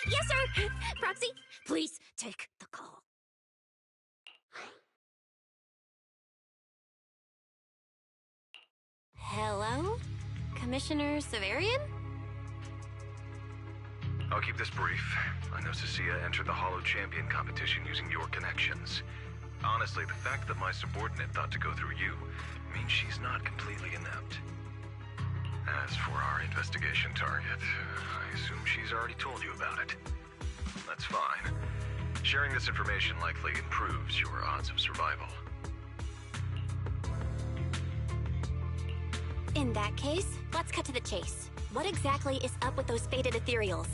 Yes, sir. Proxy, please take the call. Hello? Commissioner Severian? I'll keep this brief. I know Cecilia entered the Hollow Champion competition using your connections. Honestly, the fact that my subordinate thought to go through you means she's not completely inept. As for our investigation target, I assume she's already told you about it. That's fine. Sharing this information likely improves your odds of survival. In that case, let's cut to the chase. What exactly is up with those faded ethereals?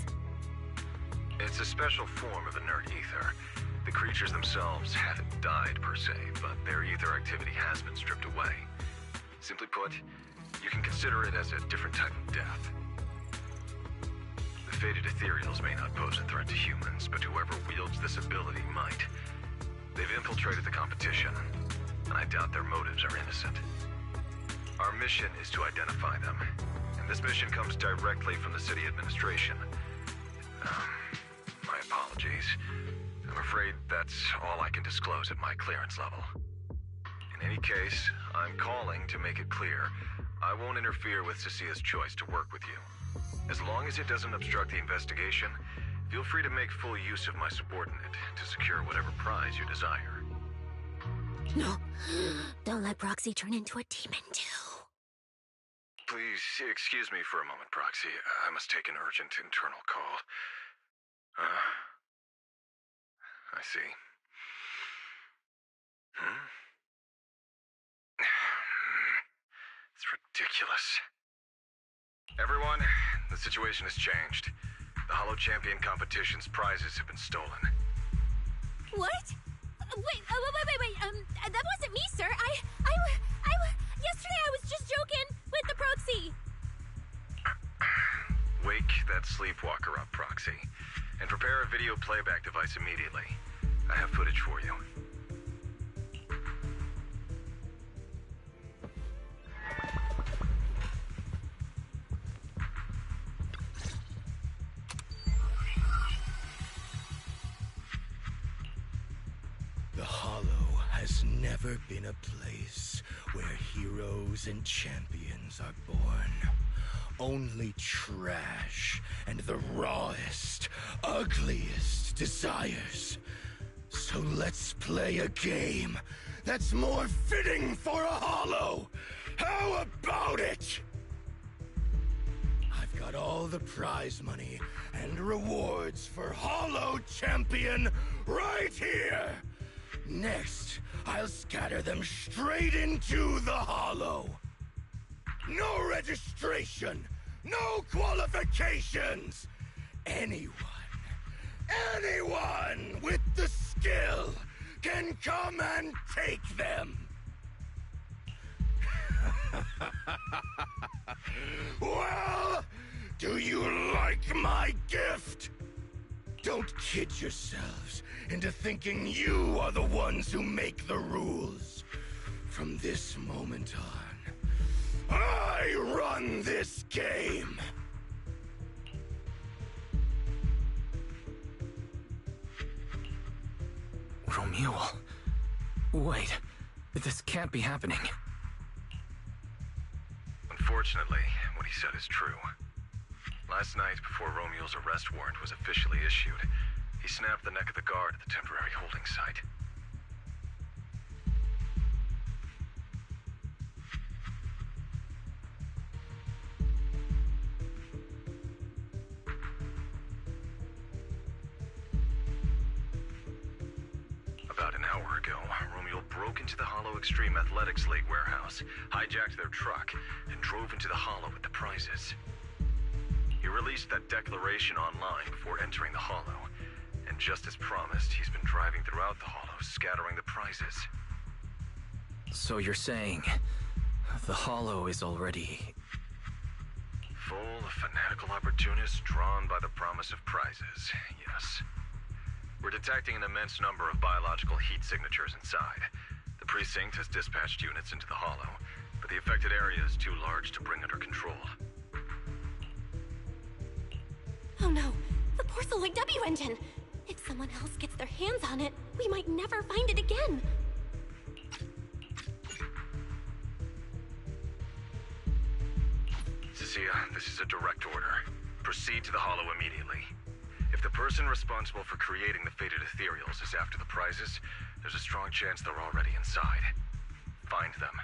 It's a special form of inert ether. The creatures themselves haven't died per se, but their ether activity has been stripped away. Simply put, you can consider it as a different type of death. The faded ethereals may not pose a threat to humans, but whoever wields this ability might. They've infiltrated the competition, and I doubt their motives are innocent. Our mission is to identify them, and this mission comes directly from the city administration. My apologies. I'm afraid that's all I can disclose at my clearance level. In any case, I'm calling to make it clear I won't interfere with Cecilia's choice to work with you. As long as it doesn't obstruct the investigation, feel free to make full use of my subordinate to secure whatever prize you desire. No, don't let Proxy turn into a demon too. Please excuse me for a moment, Proxy. I must take an urgent internal call. I see. It's ridiculous. Everyone, the situation has changed. The Hollow Champion competition's prizes have been stolen. What? Wait, that wasn't me, sir. Yesterday I was just joking with the Proxy. Wake that sleepwalker up, Proxy, and prepare a video playback device immediately. I have footage for you. The Hollow has never been a place where heroes and champions are born. Only trash and the rawest, ugliest desires. So let's play a game that's more fitting for a Hollow. How about it? I've got all the prize money and rewards for Hollow Champion right here. Next, I'll scatter them straight into the Hollow. No registration, no qualifications. Anyone with the skill can come and take them. Well, do you like my gift? Don't kid yourselves into thinking you are the ones who make the rules. From this moment on, I run this game! Romeo. Wait. This can't be happening. Unfortunately, what he said is true. Last night, before Romeo's arrest warrant was officially issued, he snapped the neck of the guard at the temporary holding site. About an hour ago, Romeo broke into the Hollow Extreme Athletics League warehouse, hijacked their truck, and drove into the Hollow with the prizes. He released that declaration online before entering the Hollow, and just as promised, he's been driving throughout the Hollow, scattering the prizes. So you're saying the Hollow is already... Full of fanatical opportunists drawn by the promise of prizes, yes. We're detecting an immense number of biological heat signatures inside. The precinct has dispatched units into the Hollow, but the affected area is too large to bring under control. Oh no, the Porceloid W engine! If someone else gets their hands on it, we might never find it again! Cecilia, this is a direct order. Proceed to the Hollow immediately. If the person responsible for creating the fated ethereals is after the prizes, there's a strong chance they're already inside. Find them.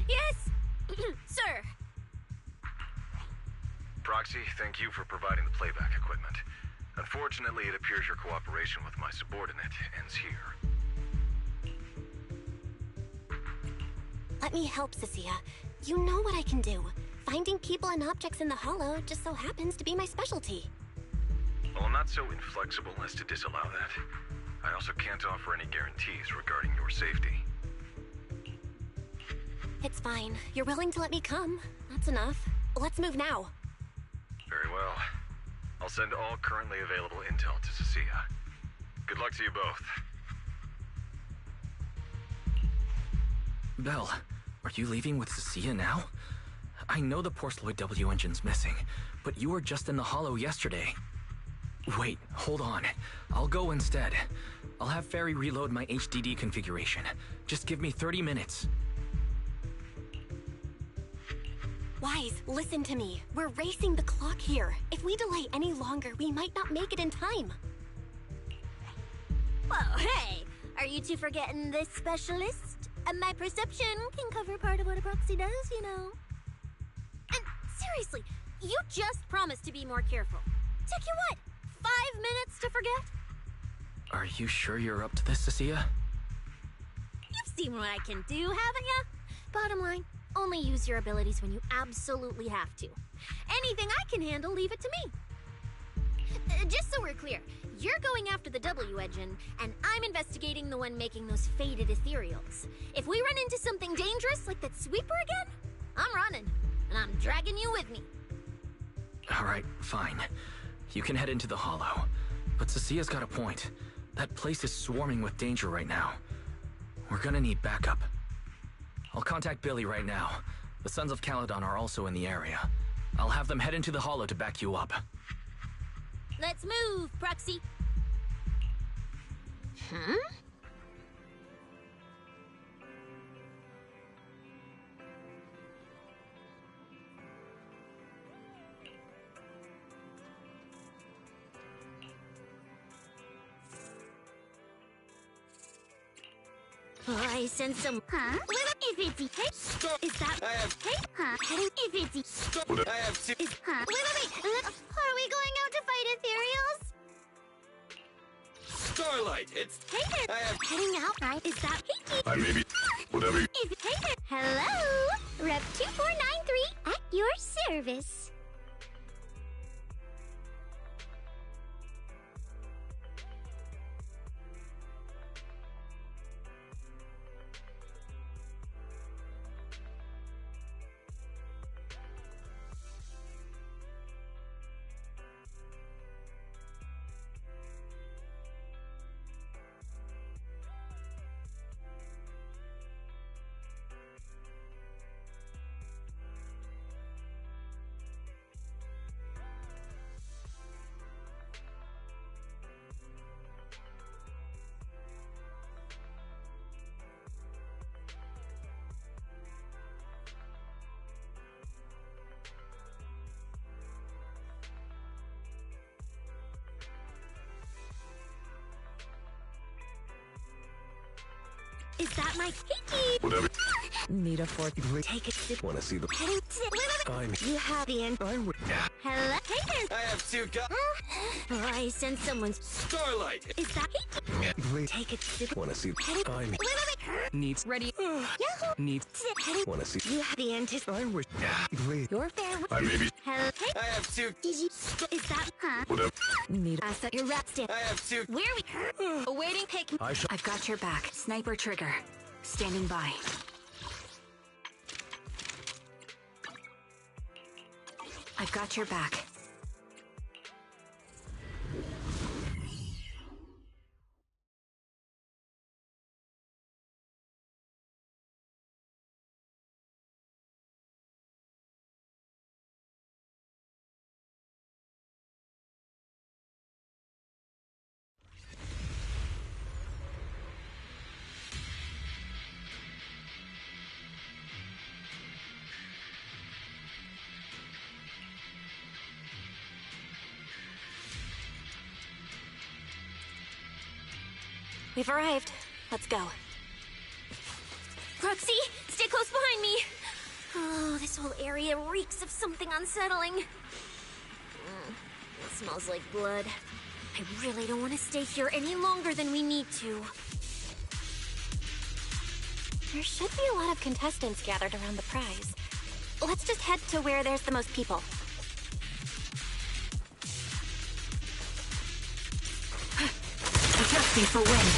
Yes! Sir! Proxy, thank you for providing the playback equipment. Unfortunately, it appears your cooperation with my subordinate ends here. Let me help, Cecilia. You know what I can do. Finding people and objects in the Hollow just so happens to be my specialty. Well, I'm not so inflexible as to disallow that. I also can't offer any guarantees regarding your safety. It's fine. You're willing to let me come. That's enough. Let's move now. Very well. I'll send all currently available intel to Cecilia. Good luck to you both. Belle, are you leaving with Cecilia now? I know the Porceloid W engine's missing, but you were just in the Hollow yesterday. Wait, hold on. I'll go instead. I'll have Ferry reload my HDD configuration. Just give me 30 minutes. Wise, listen to me. We're racing the clock here. If we delay any longer, we might not make it in time. Whoa, hey! Are you two forgetting this specialist? My perception can cover part of what a proxy does, you know. And seriously, you just promised to be more careful. Took you what, 5 minutes to forget? Are you sure you're up to this, Cecilia? You've seen what I can do, haven't ya? Bottom line, only use your abilities when you absolutely have to. Anything I can handle, leave it to me. Just so we're clear, you're going after the W engine, and I'm investigating the one making those faded ethereals. If we run into something dangerous like that sweeper again, I'm running, and I'm dragging you with me. Alright, fine. You can head into the Hollow. But Cecilia's got a point. That place is swarming with danger right now. We're gonna need backup. I'll contact Billy right now. The Sons of Caledon are also in the area. I'll have them head into the Hollow to back you up. Let's move, Proxy. Huh? I sense some. Huh? If it's hey, Stop! is that I have. hey? Huh? If it's Stop! I have. is huh? Wait. Are we going out to fight ethereals? Starlight! It's. Hey there. I have. Heading out, right? Is that hey? I may be... whatever. If hey there. Hello, Rep 2493 at your service. Is that my hickey? Whatever. Need a fourth. Take it. Wanna see the... I'm... You have the end. I'm with... Hello? Hey there. I have two Oh, I sense someone's... Starlight! Is that hickey? Take it. Wanna see... I'm... Needs. Ready. Yahoo! Needs. Wanna see... You have the end. I'm with... You're fair. I maybe... Hello? Hey. I have two... Is that... Huh? Whatever. Need. I thought your rat stand. I have two... Where are we? Awaiting pick. I shall... I've got your back. Sniper trigger. Standing by. I've got your back. We've arrived. Let's go. Roxy, stay close behind me. Oh, this whole area reeks of something unsettling. It smells like blood. I really don't want to stay here any longer than we need to. There should be a lot of contestants gathered around the prize. Let's just head to where there's the most people. Adjusting for wind.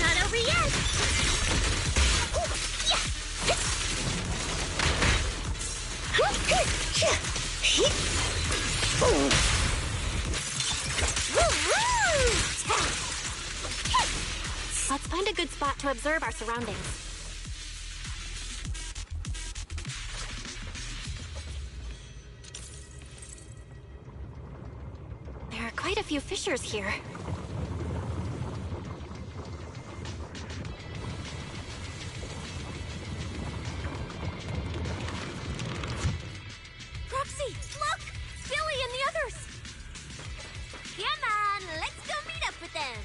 Not over yet! Let's find a good spot to observe our surroundings. There are quite a few fissures here. Roxy, look! Billy and the others! Come on, let's go meet up with them!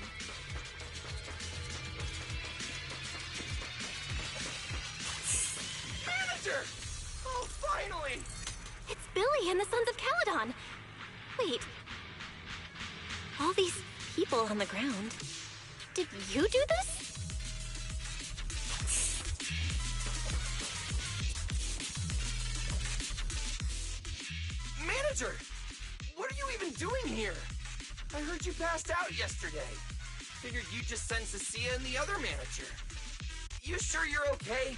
Manager! Oh, finally! It's Billy and the Sons of Caledon. Wait. All these people on the ground. Did you do this? Manager! What are you even doing here? I heard you passed out yesterday. Figured you'd just send Cecilia and the other manager. You sure you're okay?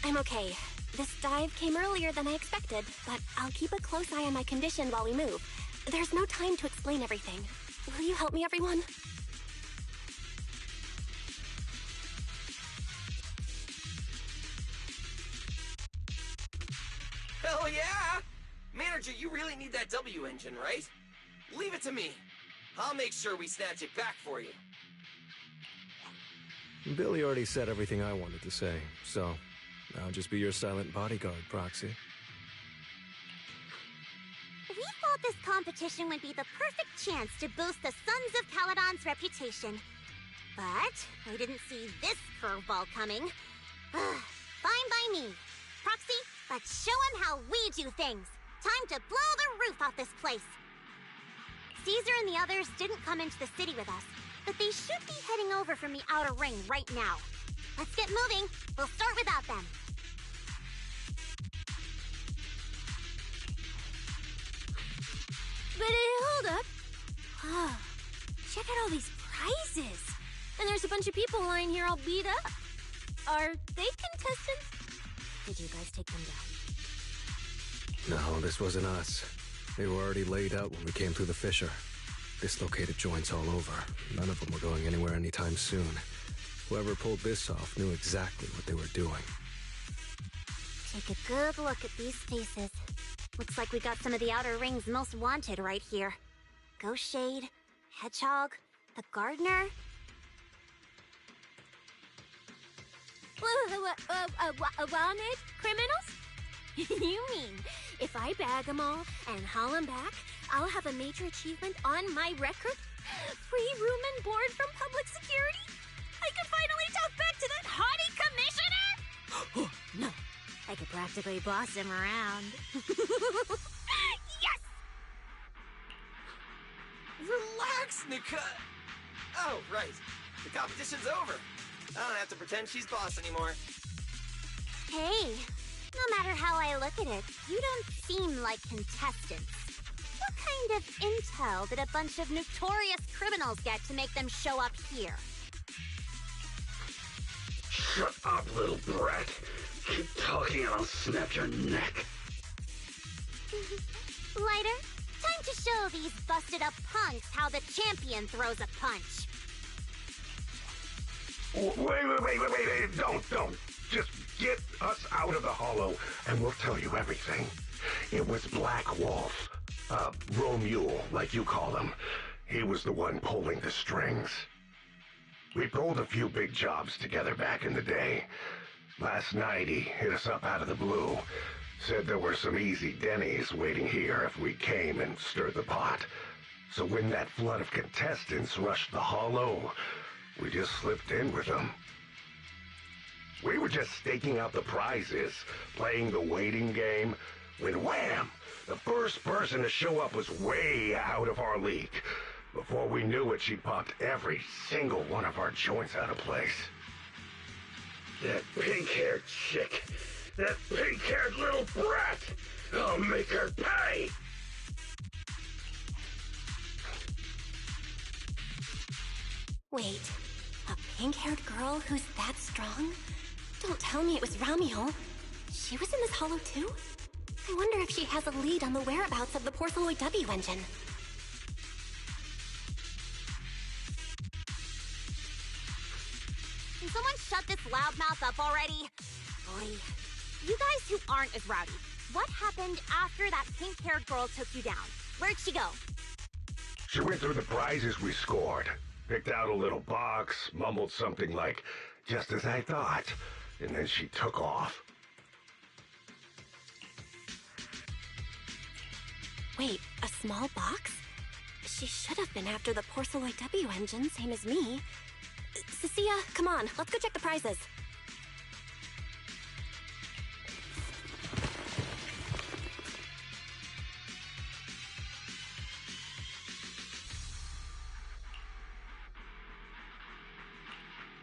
I'm okay. This dive came earlier than I expected, but I'll keep a close eye on my condition while we move. There's no time to explain everything. Will you help me, everyone? Hell yeah! Manager, you really need that W engine, right? Leave it to me. I'll make sure we snatch it back for you. Billy already said everything I wanted to say, so I'll just be your silent bodyguard, Proxy. We thought this competition would be the perfect chance to boost the Sons of Caledon's reputation. But I didn't see this curveball coming. Fine by me. Proxy, let's show them how we do things. Time to blow the roof off this place. Caesar and the others didn't come into the city with us, but they should be heading over from the outer ring right now. Let's get moving. We'll start without them. But hold up. Oh, check out all these prizes. And there's a bunch of people lying here all beat up. Are they contestants? Did you guys take them down? No, this wasn't us. They were already laid out when we came through the fissure. Dislocated joints all over. None of them were going anywhere anytime soon. Whoever pulled this off knew exactly what they were doing. Take a good look at these faces. Looks like we got some of the Outer Ring's most wanted right here. Ghost Shade, Hedgehog, the Gardener. Wanted criminals? You mean, if I bag them all and haul them back, I'll have a major achievement on my record? Free room and board from public security? I could finally talk back to that haughty commissioner? No, I could practically boss him around. Yes! Relax, Nika! Oh, right. The competition's over. I don't have to pretend she's boss anymore. Hey, no matter how I look at it, you don't seem like contestants. What kind of intel did a bunch of notorious criminals get to make them show up here? Shut up, little brat. Keep talking and I'll snap your neck. Lighter, time to show these busted-up punks how the champion throws a punch. Wait, don't. Just get us out of the hollow and we'll tell you everything. It was Black Wolf. Romule, like you call him. He was the one pulling the strings. We pulled a few big jobs together back in the day. Last night he hit us up out of the blue. Said there were some easy Denny's waiting here if we came and stirred the pot. So when that flood of contestants rushed the hollow, we just slipped in with them. We were just staking out the prizes, playing the waiting game, when wham! The first person to show up was way out of our league. Before we knew it, she popped every single one of our joints out of place. That pink-haired chick. That pink-haired little brat. I'll make her pay. Wait, a pink-haired girl who's that strong? Don't tell me it was Ramiel. She was in this hollow too? I wonder if she has a lead on the whereabouts of the Porceloid W engine. Can someone shut this loudmouth up already? Boy, you guys who aren't as rowdy, what happened after that pink-haired girl took you down? Where'd she go? She went through the prizes we scored, picked out a little box, mumbled something like, "Just as I thought," and then she took off. Wait, a small box? She should have been after the Porceloid W engine, same as me. Cecilia, come on, let's go check the prizes.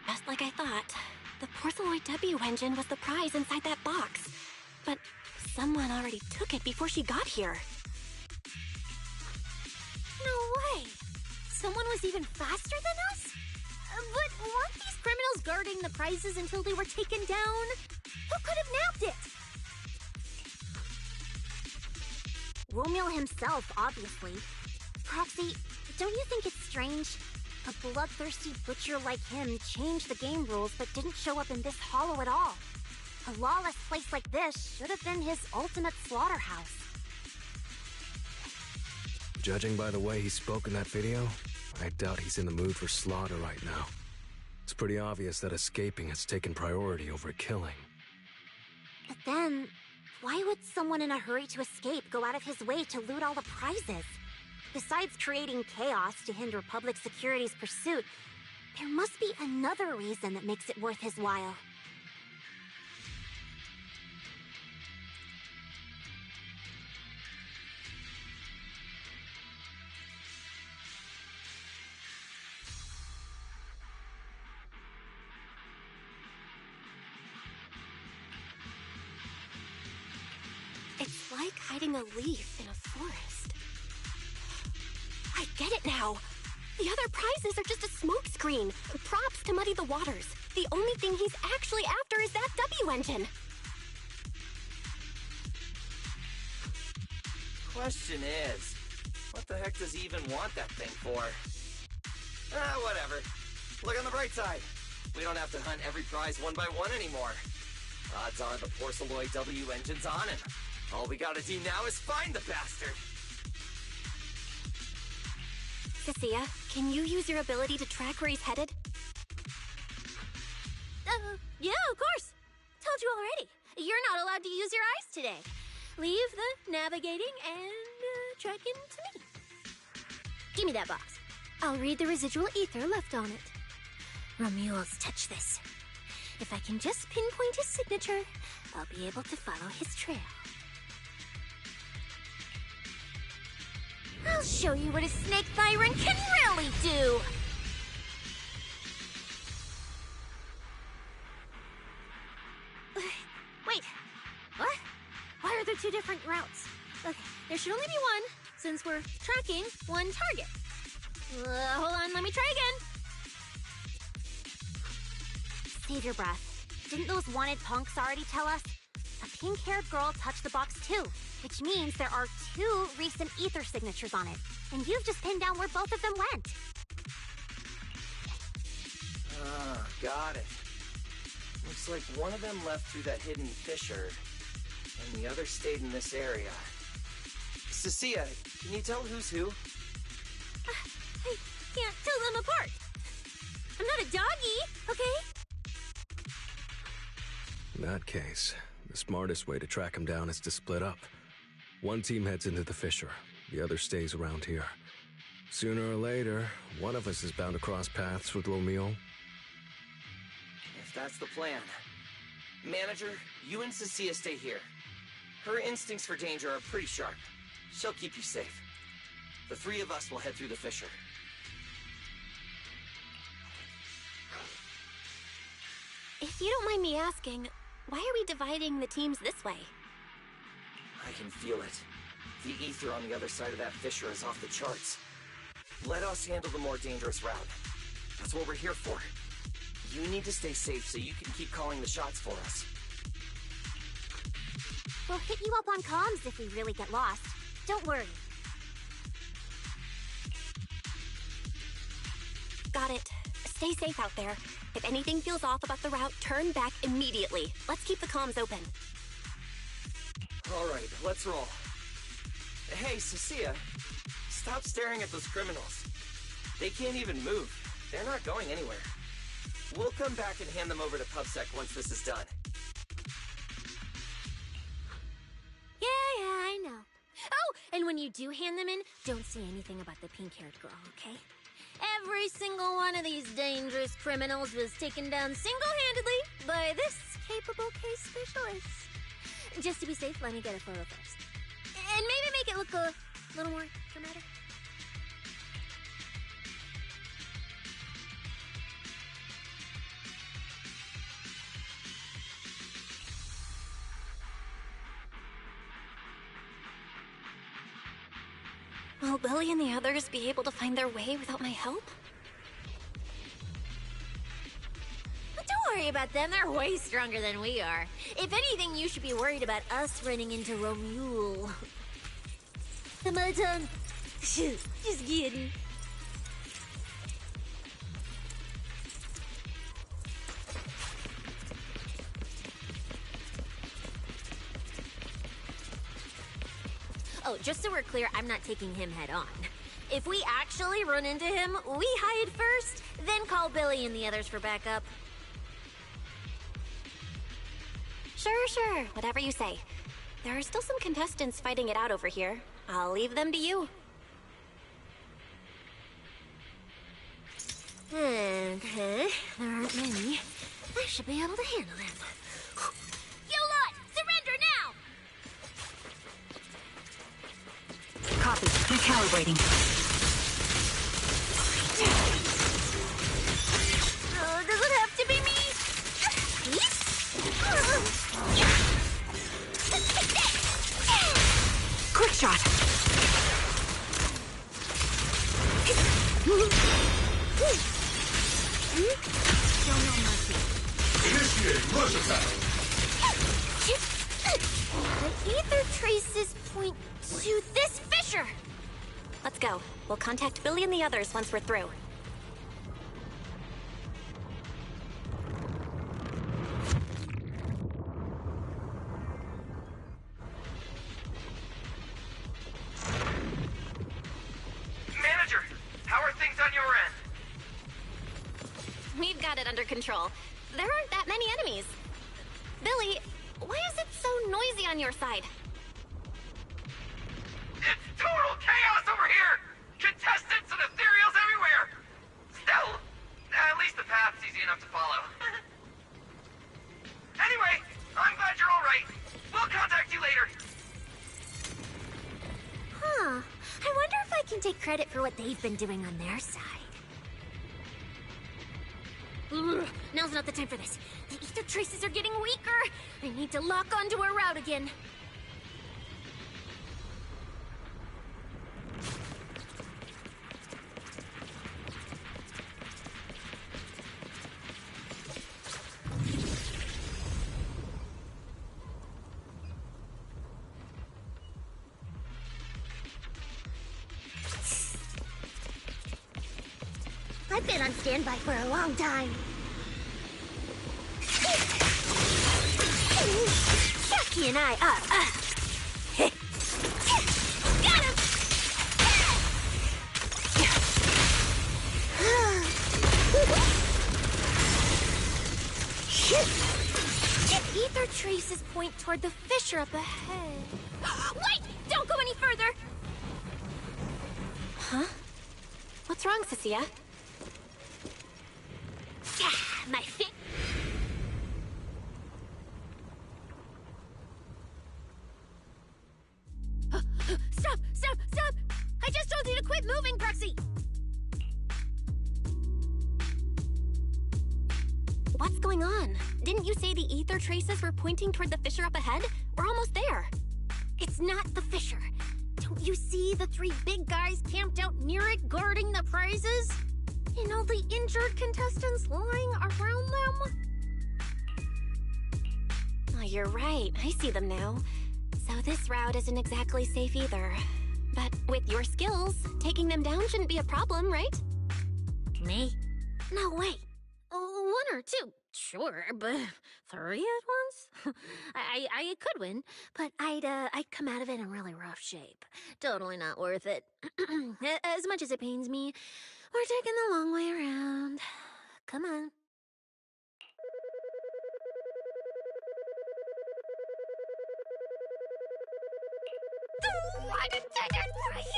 Just like I thought, the Porceloid W engine was the prize inside that box. But someone already took it before she got here. No way! Someone was even faster than us? But weren't these criminals guarding the prizes until they were taken down? Who could have nabbed it? Romeo himself, obviously. Proxy, don't you think it's strange? A bloodthirsty butcher like him changed the game rules but didn't show up in this hollow at all. A lawless place like this should have been his ultimate slaughterhouse. Judging by the way he spoke in that video, I doubt he's in the mood for slaughter right now. It's pretty obvious that escaping has taken priority over killing. But then, why would someone in a hurry to escape go out of his way to loot all the prizes? Besides creating chaos to hinder public security's pursuit, there must be another reason that makes it worth his while. It's like hiding a leaf in a forest. I get it now. The other prizes are just a smokescreen, props to muddy the waters. The only thing he's actually after is that W engine. Question is, what the heck does he even want that thing for? Whatever. Look on the bright side. We don't have to hunt every prize one by one anymore. Odds are the Porceloid W engine's on him. All we gotta do now is find the bastard. Cecilia, can you use your ability to track where he's headed? Yeah, of course. Told you already. You're not allowed to use your eyes today. Leave the navigating and tracking to me. Give me that box. I'll read the residual ether left on it. Romuald's touch this. If I can just pinpoint his signature, I'll be able to follow his trail. I'll show you what a snake Thyron can really do! Wait, what? Why are there two different routes? Okay, there should only be one, since we're tracking one target. Hold on, let me try again. Save your breath. Didn't those wanted punks already tell us? A pink-haired girl touched the box too, which means there are two recent ether signatures on it. And you've just pinned down where both of them went. Ah, got it. Looks like one of them left through that hidden fissure, and the other stayed in this area. Cecilia, can you tell who's who? I can't tell them apart. I'm not a doggy, okay? In that case, the smartest way to track him down is to split up. One team heads into the fissure, the other stays around here. Sooner or later, one of us is bound to cross paths with Romeo. If that's the plan. Manager, you and Cecilia stay here. Her instincts for danger are pretty sharp. She'll keep you safe. The three of us will head through the fissure. If you don't mind me asking, why are we dividing the teams this way? I can feel it. The ether on the other side of that fissure is off the charts. Let us handle the more dangerous route. That's what we're here for. You need to stay safe so you can keep calling the shots for us. We'll hit you up on comms if we really get lost. Don't worry. Got it. Stay safe out there. If anything feels off about the route, turn back immediately. Let's keep the comms open. All right, let's roll. Hey, Cecilia, stop staring at those criminals. They can't even move. They're not going anywhere. We'll come back and hand them over to PubSec once this is done. Yeah, I know. Oh, and when you do hand them in, don't say anything about the pink-haired girl, okay? Every single one of these dangerous criminals was taken down single-handedly by this capable case specialist. Just to be safe, let me get a photo first. And maybe make it look a little more dramatic. Will Billy and the others be able to find their way without my help? But don't worry about them. They're way stronger than we are. If anything, you should be worried about us running into Romule. Am I done? Just kidding. Oh, just so we're clear, I'm not taking him head on. If we actually run into him, we hide first, then call Billy and the others for backup. Sure. Whatever you say. There are still some contestants fighting it out over here. I'll leave them to you. Okay, there aren't many. I should be able to handle them. You lot, surrender now! Copy. Recalibrating. Oh, does it have to be me? Quick shot. Show no mercy. Initiate rush attack. The ether traces point to this fissure. Let's go. We'll contact Billy and the others once we're through. Manager, how are things on your end? We've got it under control. There aren't that many enemies. Billy, why is it so noisy on your side? It's total chaos over here! Contestants and ethereals everywhere! Still, at least the path's easy enough to follow. Anyway, I'm glad you're alright. We'll contact you later. Huh. I wonder if I can take credit for what they've been doing on their side. Ugh, now's not the time for this. The ether traces are getting weaker. I need to lock onto a route again. I've been on standby for a long time. Chucky and I up. Got him! The ether traces point toward the fissure up ahead. Wait! Don't go any further! Huh? What's wrong, Cecilia? My fit. Stop! I just told you to quit moving, Bruxy! What's going on? Didn't you say the ether traces were pointing toward the fissure up ahead? We're almost there. It's not the fissure. Don't you see the three big guys camped out near it guarding the prizes? And all the injured contestants lying around them? Oh, you're right. I see them now. So this route isn't exactly safe either. But with your skills, taking them down shouldn't be a problem, right? Me? No way. One or two, sure, but three at once? I could win, but I'd come out of it in really rough shape. Totally not worth it. As much as it pains me, we're taking the long way around. Come on.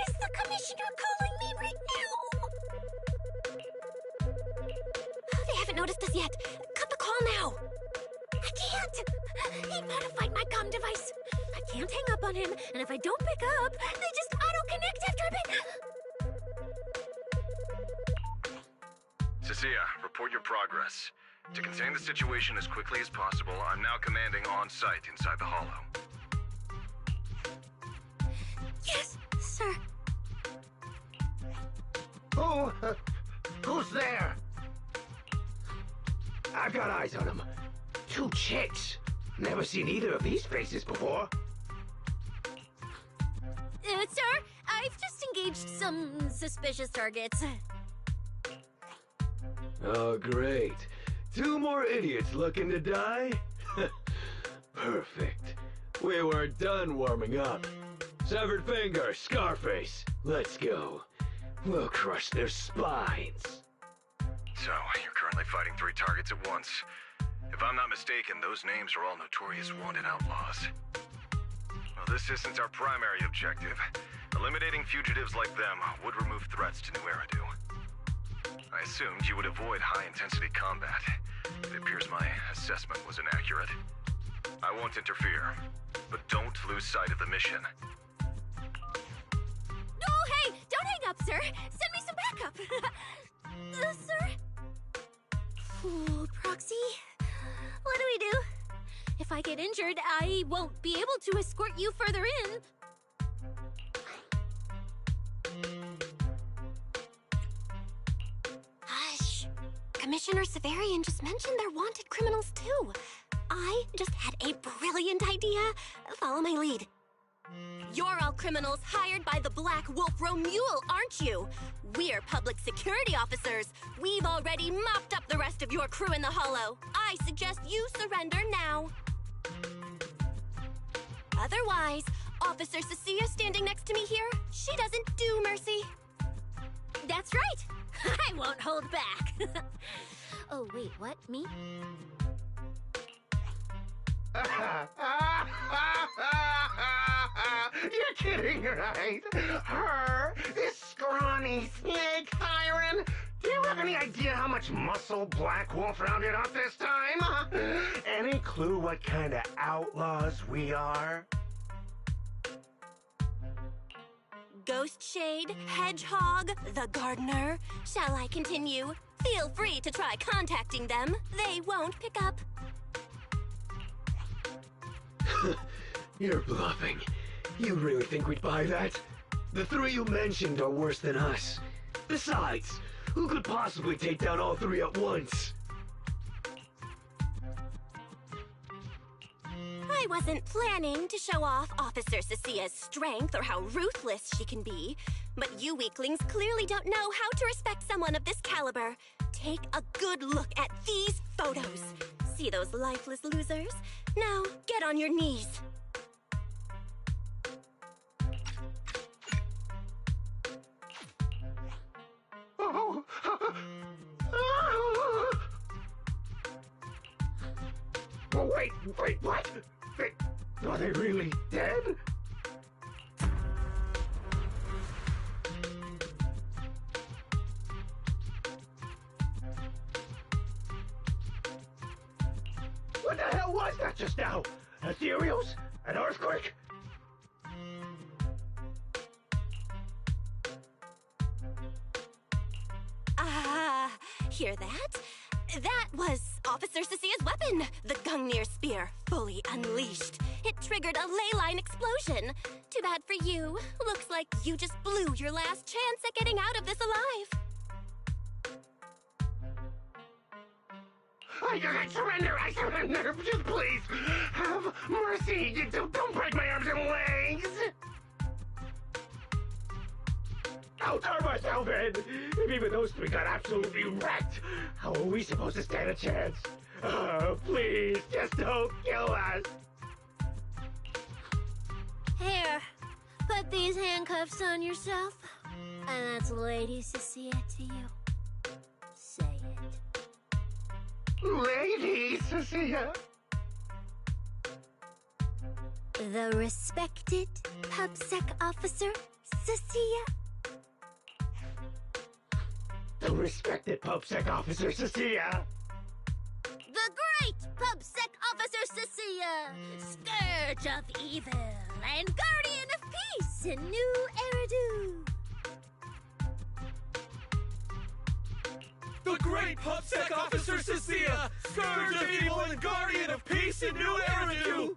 Is the commissioner calling me right now? They haven't noticed us yet. Cut the call now. I can't. He modified my comm device. I can't hang up on him, and if I don't pick up, they just auto-connect after a bit. Cecilia, report your progress. To contain the situation as quickly as possible, I'm now commanding on-site inside the Hollow. Yes, sir. Who's there? I've got eyes on them. 2 chicks. Never seen either of these faces before. Sir, I've just engaged some suspicious targets. Oh, great. 2 more idiots looking to die? Perfect. We were done warming up. Severed finger, Scarface. Let's go. We'll crush their spines. So, you're currently fighting 3 targets at once. If I'm not mistaken, those names are all notorious wanted outlaws. Well, this isn't our primary objective. Eliminating fugitives like them would remove threats to New Eridu. I assumed you would avoid high-intensity combat. It appears my assessment was inaccurate. I won't interfere, but don't lose sight of the mission. Oh, hey! Don't hang up, sir! Send me some backup! Sir? Ooh, Proxy? What do we do? If I get injured, I won't be able to escort you further in. Hush. Commissioner Severian just mentioned they're wanted criminals too. I just had a brilliant idea. Follow my lead. You're all criminals hired by the Black Wolf Romule, aren't you? We're public security officers. We've already mopped up the rest of your crew in the Hollow. I suggest you surrender now. Otherwise, Officer Cecilia standing next to me here, she doesn't do mercy. That's right. I won't hold back. Oh, wait, what? Me? You're kidding, right? Her, this scrawny snake siren. Do you have any idea how much muscle Black Wolf rounded up this time? Any clue what kind of outlaws we are? Ghost Shade, Hedgehog, the Gardener. Shall I continue? Feel free to try contacting them. They won't pick up. You're bluffing. You really think we'd buy that? The 3 you mentioned are worse than us. Besides, who could possibly take down all 3 at once? I wasn't planning to show off Officer Cecilia's strength or how ruthless she can be, but you weaklings clearly don't know how to respect someone of this caliber. Take a good look at these photos. See those lifeless losers? Now, get on your knees. Oh. Oh, wait, what? Are they really dead? What the hell was that just now? Ethereals? An earthquake? Hear that? That was Officer Cecilia's weapon, the Gungnir Spear, fully unleashed. It triggered a ley line explosion. Too bad for you. Looks like you just blew your last chance at getting out of this alive. I surrender, just please, have mercy, don't break my arms and legs! I'll turn myself in! If even those 3 got absolutely wrecked, how are we supposed to stand a chance? Oh, please, just don't kill us! Here, put these handcuffs on yourself. And that's Lady Cecilia to you. Say it. Lady Cecilia? The respected PubSec officer, Cecilia. The respected PubSec officer, Cecilia. The great PubSec officer, Cecilia. Scourge of evil and guardian of peace in New Eridu. The great PubSec officer, Cecilia. Scourge of evil and guardian of peace in New Eridu.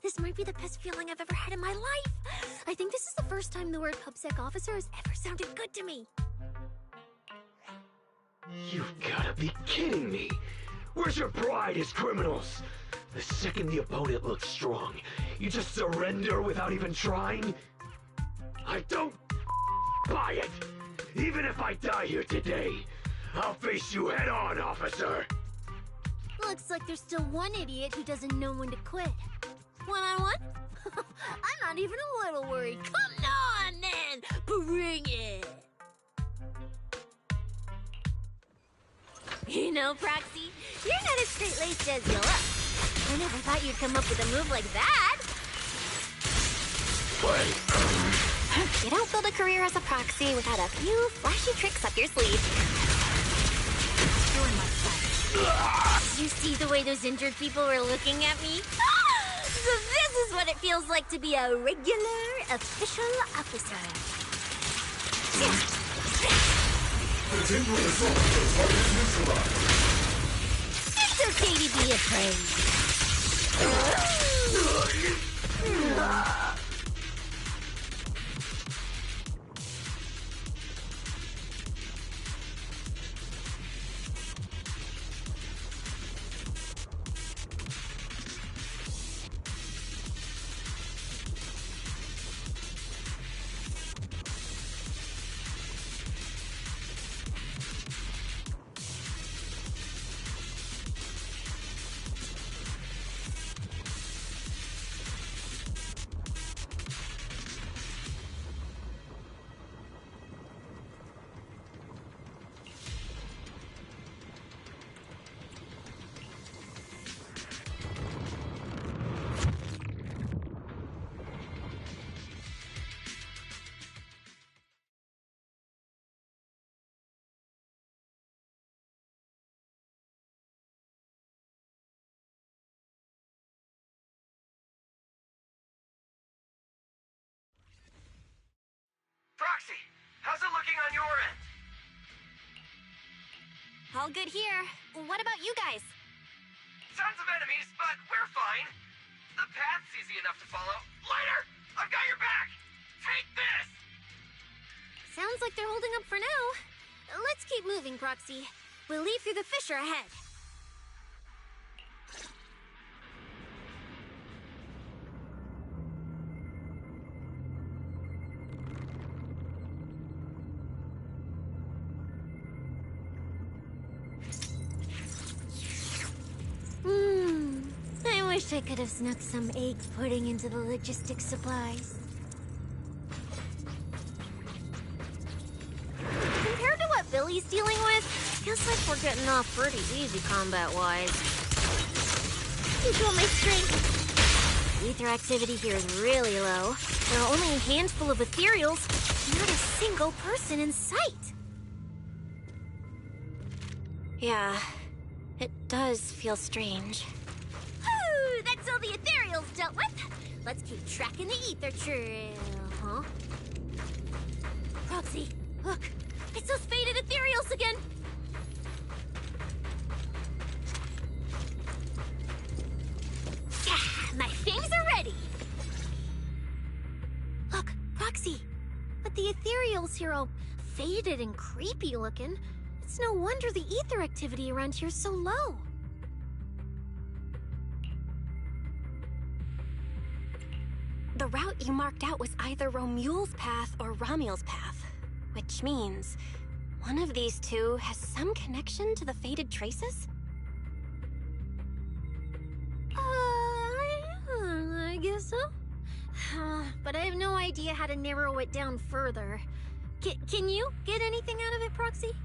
This might be the best feeling I've ever had in my life. I think this is the first time the word PubSec officer has ever sounded good to me. You've gotta be kidding me! Where's your pride as criminals? The second the opponent looks strong, you just surrender without even trying? I don't buy it! Even if I die here today, I'll face you head on, officer! Looks like there's still one idiot who doesn't know when to quit. One-on-one? I'm not even a little worried. Come on, then! Bring it! You know, Proxy, you're not as straight-laced as you look. I never thought you'd come up with a move like that. You don't build a career as a proxy without a few flashy tricks up your sleeve. Did you see the way those injured people were looking at me? So this is what it feels like to be a regular, official officer. It's okay to be afraid. Proxy, how's it looking on your end? All good here. What about you guys? Tons of enemies, but we're fine. The path's easy enough to follow. Lighter, I've got your back. Take this! Sounds like they're holding up for now. Let's keep moving, Proxy. We'll leave through the fissure ahead. I wish I could have snuck some egg pudding into the logistics supplies. Compared to what Billy's dealing with, feels like we're getting off pretty easy combat-wise. You feel my strength. Ether activity here is really low. There are only a handful of ethereals, not a single person in sight. Yeah, it does feel strange. That's all the ethereals dealt with. Let's keep tracking the ether trail, huh? Proxy, look. It's those faded ethereals again. Yeah, my fangs are ready. Look, Proxy. But the ethereals here all faded and creepy looking. It's no wonder the ether activity around here is so low. The route you marked out was either Romule's path or Ramiel's path, which means one of these two has some connection to the faded traces? I guess so. But I have no idea how to narrow it down further. Can you get anything out of it, Proxy?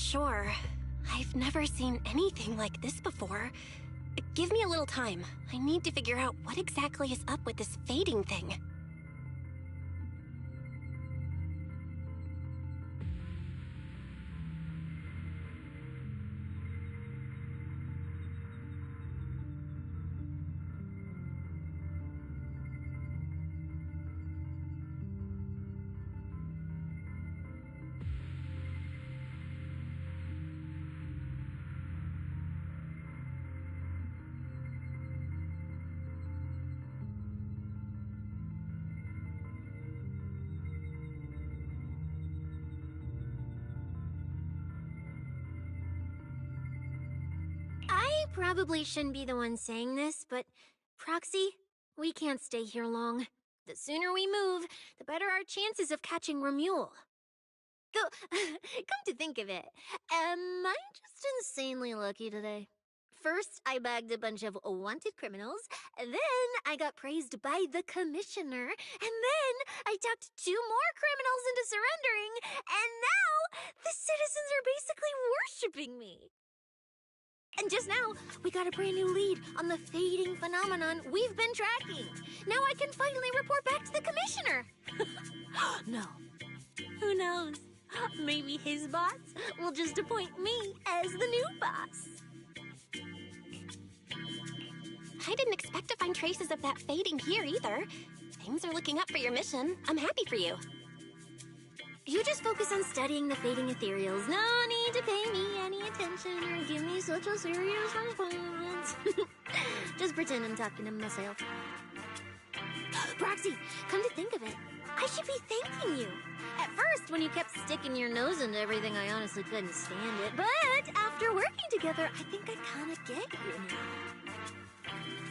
sure. I've never seen anything like this before. Give me a little time. I need to figure out what exactly is up with this fading thing. I probably shouldn't be the one saying this, but Proxy, we can't stay here long. The sooner we move, the better our chances of catching Romuald. Come to think of it, am I just insanely lucky today? First, I bagged a bunch of wanted criminals, then I got praised by the commissioner, and then I talked 2 more criminals into surrendering, and now the citizens are basically worshipping me. And just now, we got a brand new lead on the fading phenomenon we've been tracking. Now I can finally report back to the commissioner. No. Who knows? Maybe his boss will just appoint me as the new boss. I didn't expect to find traces of that fading here either. Things are looking up for your mission. I'm happy for you. You just focus on studying the fading ethereals. No need to pay me any attention or give me such a serious response. Just pretend I'm talking to myself. Proxy, come to think of it, I should be thanking you. At first, when you kept sticking your nose into everything, I honestly couldn't stand it. But after working together, I think I kind of get you now.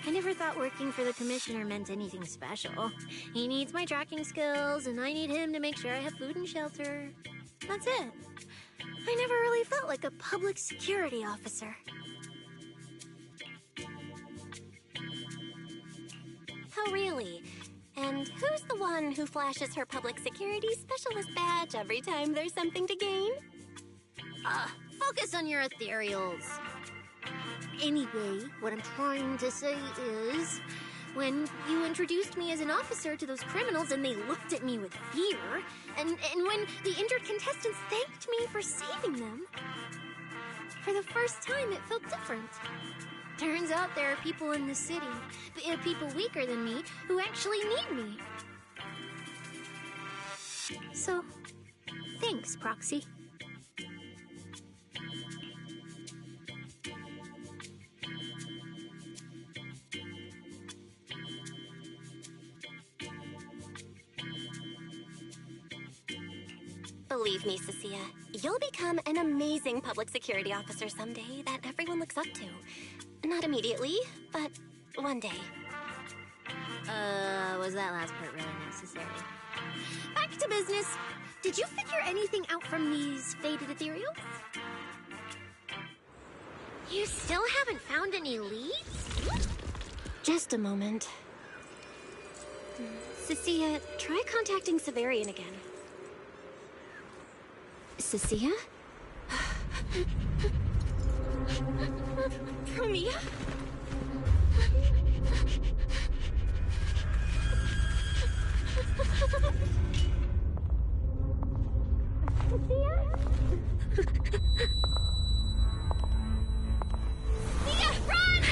I never thought working for the commissioner meant anything special. He needs my tracking skills, and I need him to make sure I have food and shelter. That's it. I never really felt like a public security officer. Oh, really? And who's the one who flashes her public security specialist badge every time there's something to gain? Focus on your ethereals. Anyway, what I'm trying to say is, when you introduced me as an officer to those criminals and they looked at me with fear, and when the injured contestants thanked me for saving them, for the first time it felt different. Turns out there are people in the city, people weaker than me, who actually need me. So, thanks, Proxy. Believe me, Cecilia, you'll become an amazing public security officer someday that everyone looks up to. Not immediately, but one day. Was that last part really necessary? Back to business. Did you figure anything out from these faded ethereals? You still haven't found any leads? Just a moment. Cecilia, try contacting Severian again. Cecilia? Mia? Mia, run!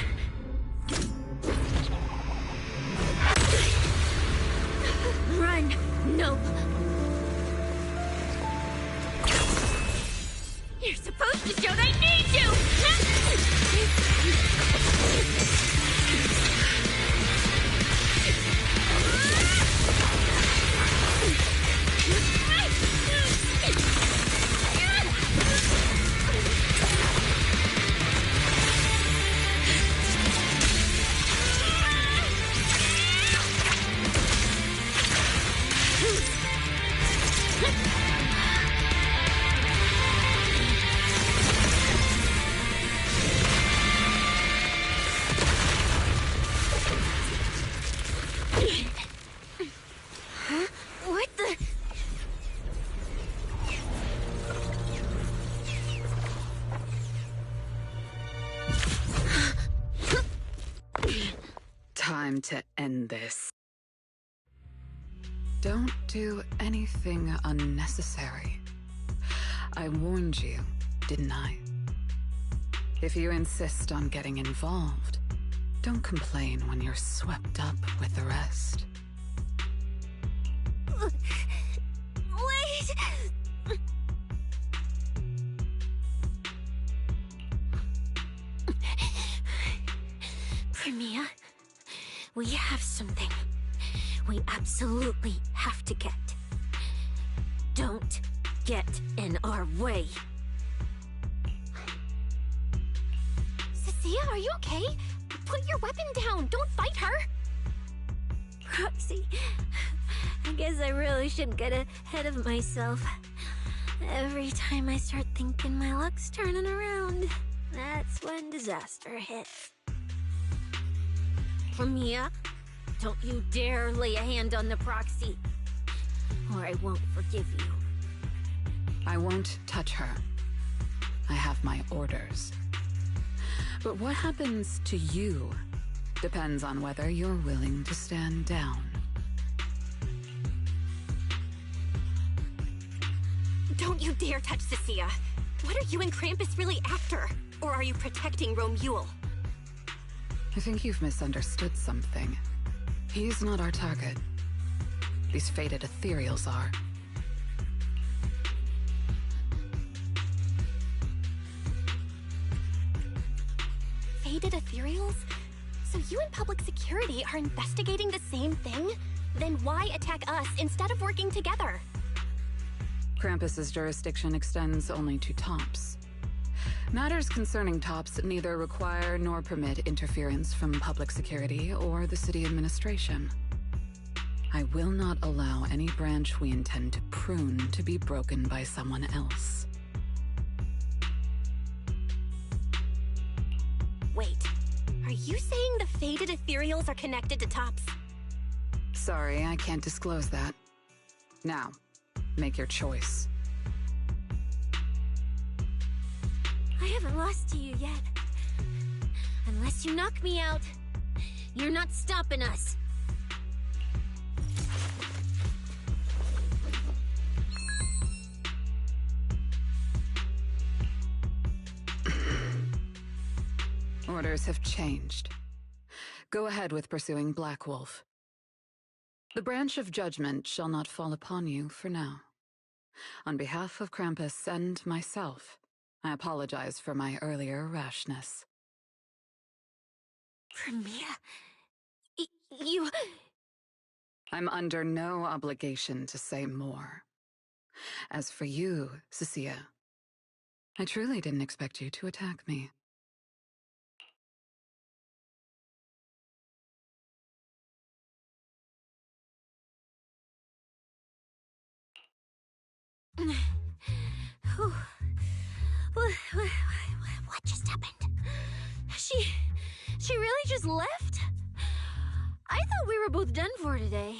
Run! No! You're supposed to show that I need you! time to end this. Don't do anything unnecessary. I warned you, didn't I? If you insist on getting involved, don't complain when you're swept up with the rest. Wait! Premia, we have something we absolutely have to get. Don't get in our way. Cecilia, are you okay? Put your weapon down. Don't fight her. Roxy, I guess I really should get ahead of myself. Every time I start thinking my luck's turning around, that's when disaster hits. Premia, don't you dare lay a hand on the proxy, or I won't forgive you. I won't touch her. I have my orders. But what happens to you depends on whether you're willing to stand down. Don't you dare touch Cecilia! What are you and Krampus really after? Or are you protecting Romuald? I think you've misunderstood something. He's not our target. These fated ethereals are. Fated ethereals? So you and public security are investigating the same thing? Then why attack us instead of working together? Krampus's jurisdiction extends only to tops. Matters concerning tops neither require nor permit interference from public security or the city administration. I will not allow any branch we intend to prune to be broken by someone else. Wait, are you saying the fated ethereals are connected to tops? Sorry, I can't disclose that. Now, make your choice. I haven't lost to you yet. Unless you knock me out, you're not stopping us. Orders have changed. Go ahead with pursuing Black Wolf. The branch of judgment shall not fall upon you for now. On behalf of Krampus and myself, I apologize for my earlier rashness. Premia, you... I'm under no obligation to say more. As for you, Cecilia, I truly didn't expect you to attack me. What just happened? She really just left? I thought we were both done for today.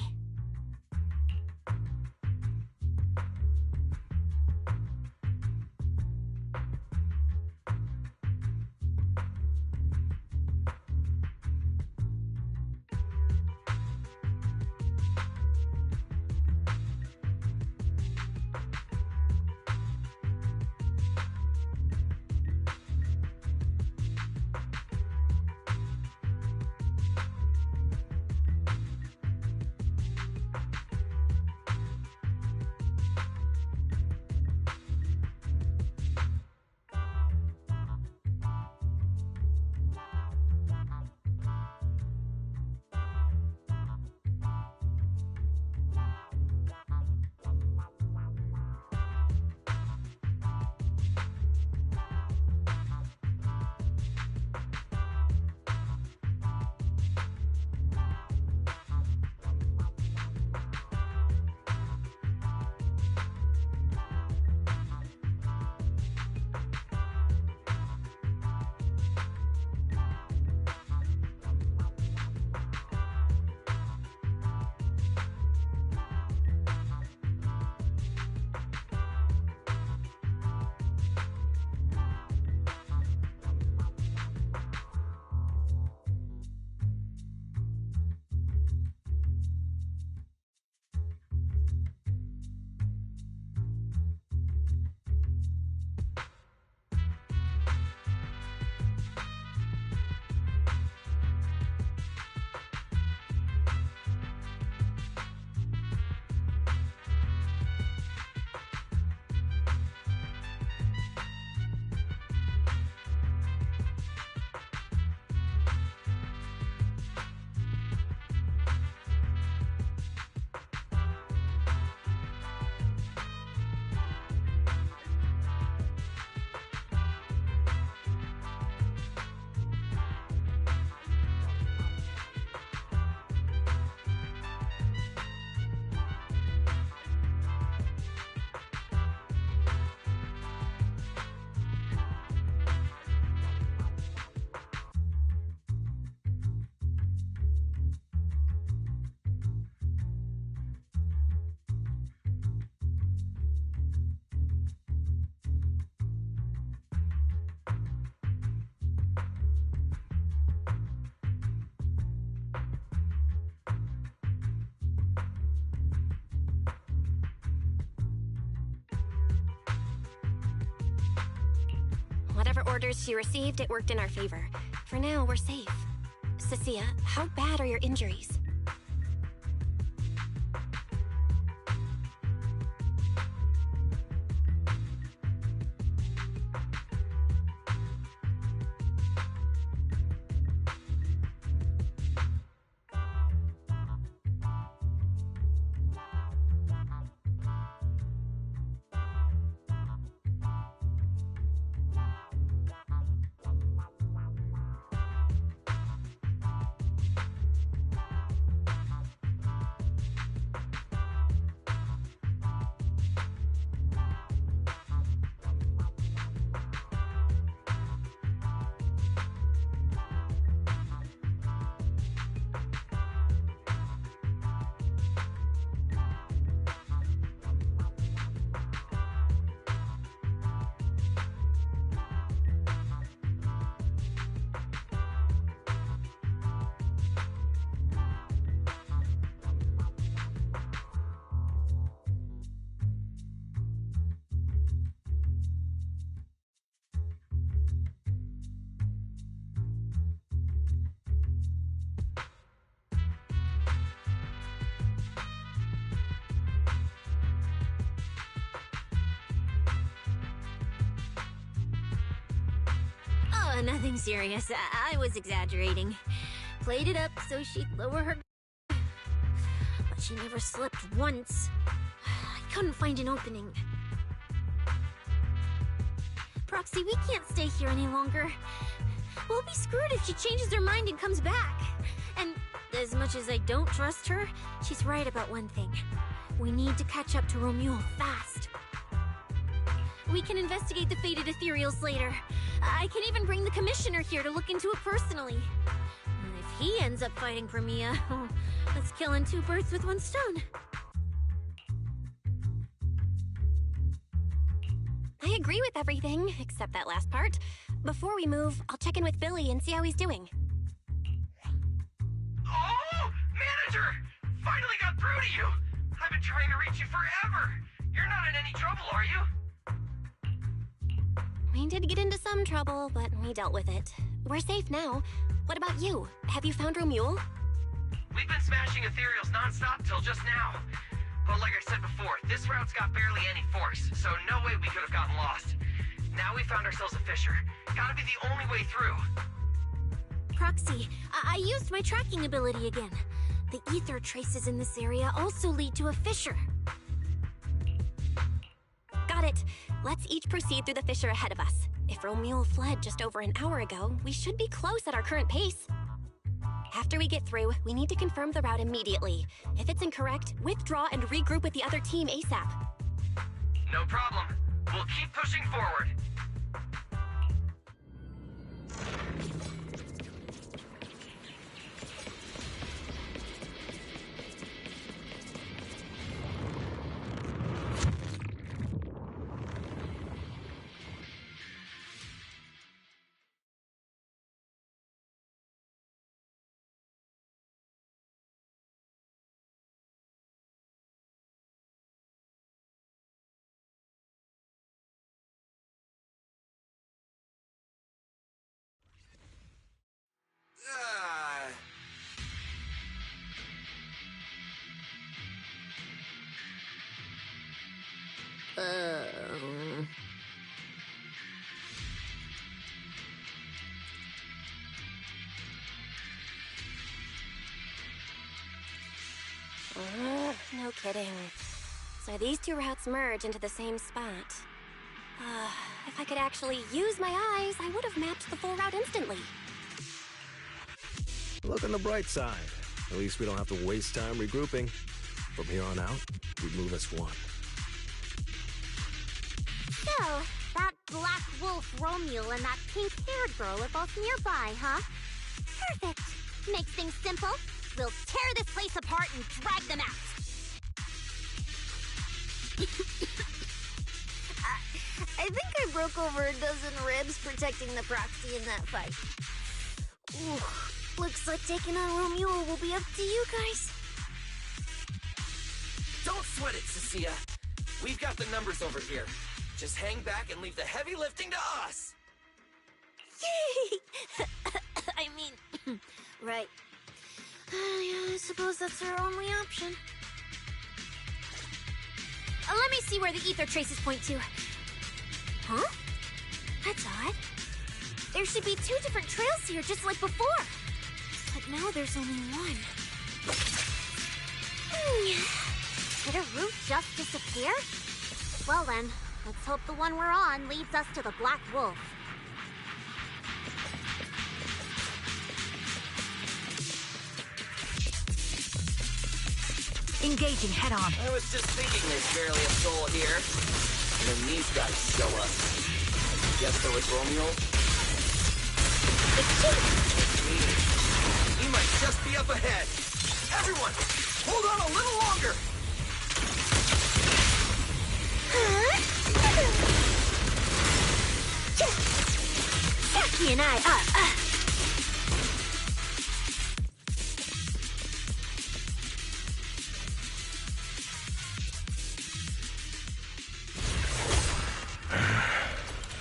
Whatever orders she received, it worked in our favor. For now, we're safe. Cecilia, how bad are your injuries? Oh, nothing serious. I was exaggerating. Played it up so she'd lower her... But she never slipped once. I couldn't find an opening. Proxy, we can't stay here any longer. We'll be screwed if she changes her mind and comes back. And as much as I don't trust her, she's right about one thing. We need to catch up to Romule fast. We can investigate the fated ethereals later. I can even bring the commissioner here to look into it personally. And if he ends up fighting Premia, that's killing two birds with one stone. I agree with everything, except that last part. Before we move, I'll check in with Billy and see how he's doing. Oh! Manager! Finally got through to you! I've been trying to reach you forever! You're not in any trouble, are you? We did get into some trouble, but we dealt with it. We're safe now. What about you? Have you found Romule? We've been smashing ethereals non-stop till just now. But like I said before, this route's got barely any force, so no way we could have gotten lost. Now we found ourselves a fissure. Gotta be the only way through. Proxy, I used my tracking ability again. The ether traces in this area also lead to a fissure. Got it. Let's each proceed through the fissure ahead of us. If Romule fled just over an hour ago, we should be close at our current pace. After we get through, we need to confirm the route immediately. If it's incorrect, withdraw and regroup with the other team ASAP. No problem. We'll keep pushing forward. No kidding. So these two routes merge into the same spot. If I could actually use my eyes, I would have mapped the full route instantly. Look on the bright side. At least we don't have to waste time regrouping. From here on out, we move as one. So, that black wolf Romule and that pink-haired girl are both nearby, huh? Perfect. Makes things simple. We'll tear this place apart and drag them out. I think I broke over a dozen ribs protecting the proxy in that fight. Ooh, looks like taking on Romule will be up to you guys. Don't sweat it, Cecilia. We've got the numbers over here. Just hang back and leave the heavy lifting to us. I mean, right. Yeah, I suppose that's our only option. Let me see where the ether traces point to. Huh? That's odd. There should be 2 different trails here, just like before. But now there's only one. Did a route just disappear? Well then, let's hope the one we're on leads us to the Black Wolf. Engaging head on. I was just thinking there's barely a soul here. And then these guys show up. Guess there was Romeo? It's me. He might just be up ahead. Everyone, hold on a little longer. Jackie and I,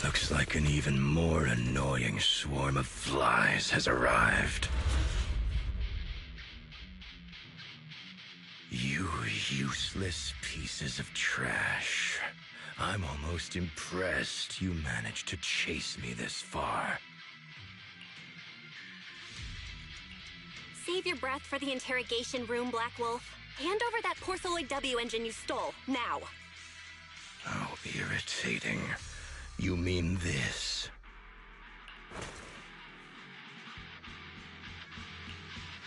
Looks like an even more annoying swarm of flies has arrived. You useless pieces of trash. I'm almost impressed you managed to chase me this far. Save your breath for the interrogation room, Black Wolf. Hand over that Porceloid W engine you stole, now. How irritating. You mean this?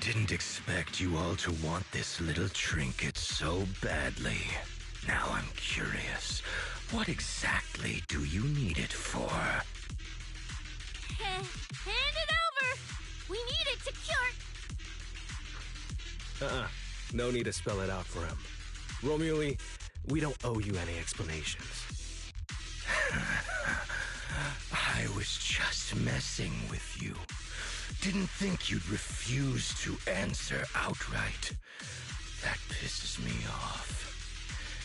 Didn't expect you all to want this little trinket so badly. Now I'm curious. What exactly do you need it for? Hand it over! We need it to cure... No need to spell it out for him. Romeo, we don't owe you any explanations. I was just messing with you. Didn't think you'd refuse to answer outright. That pisses me off.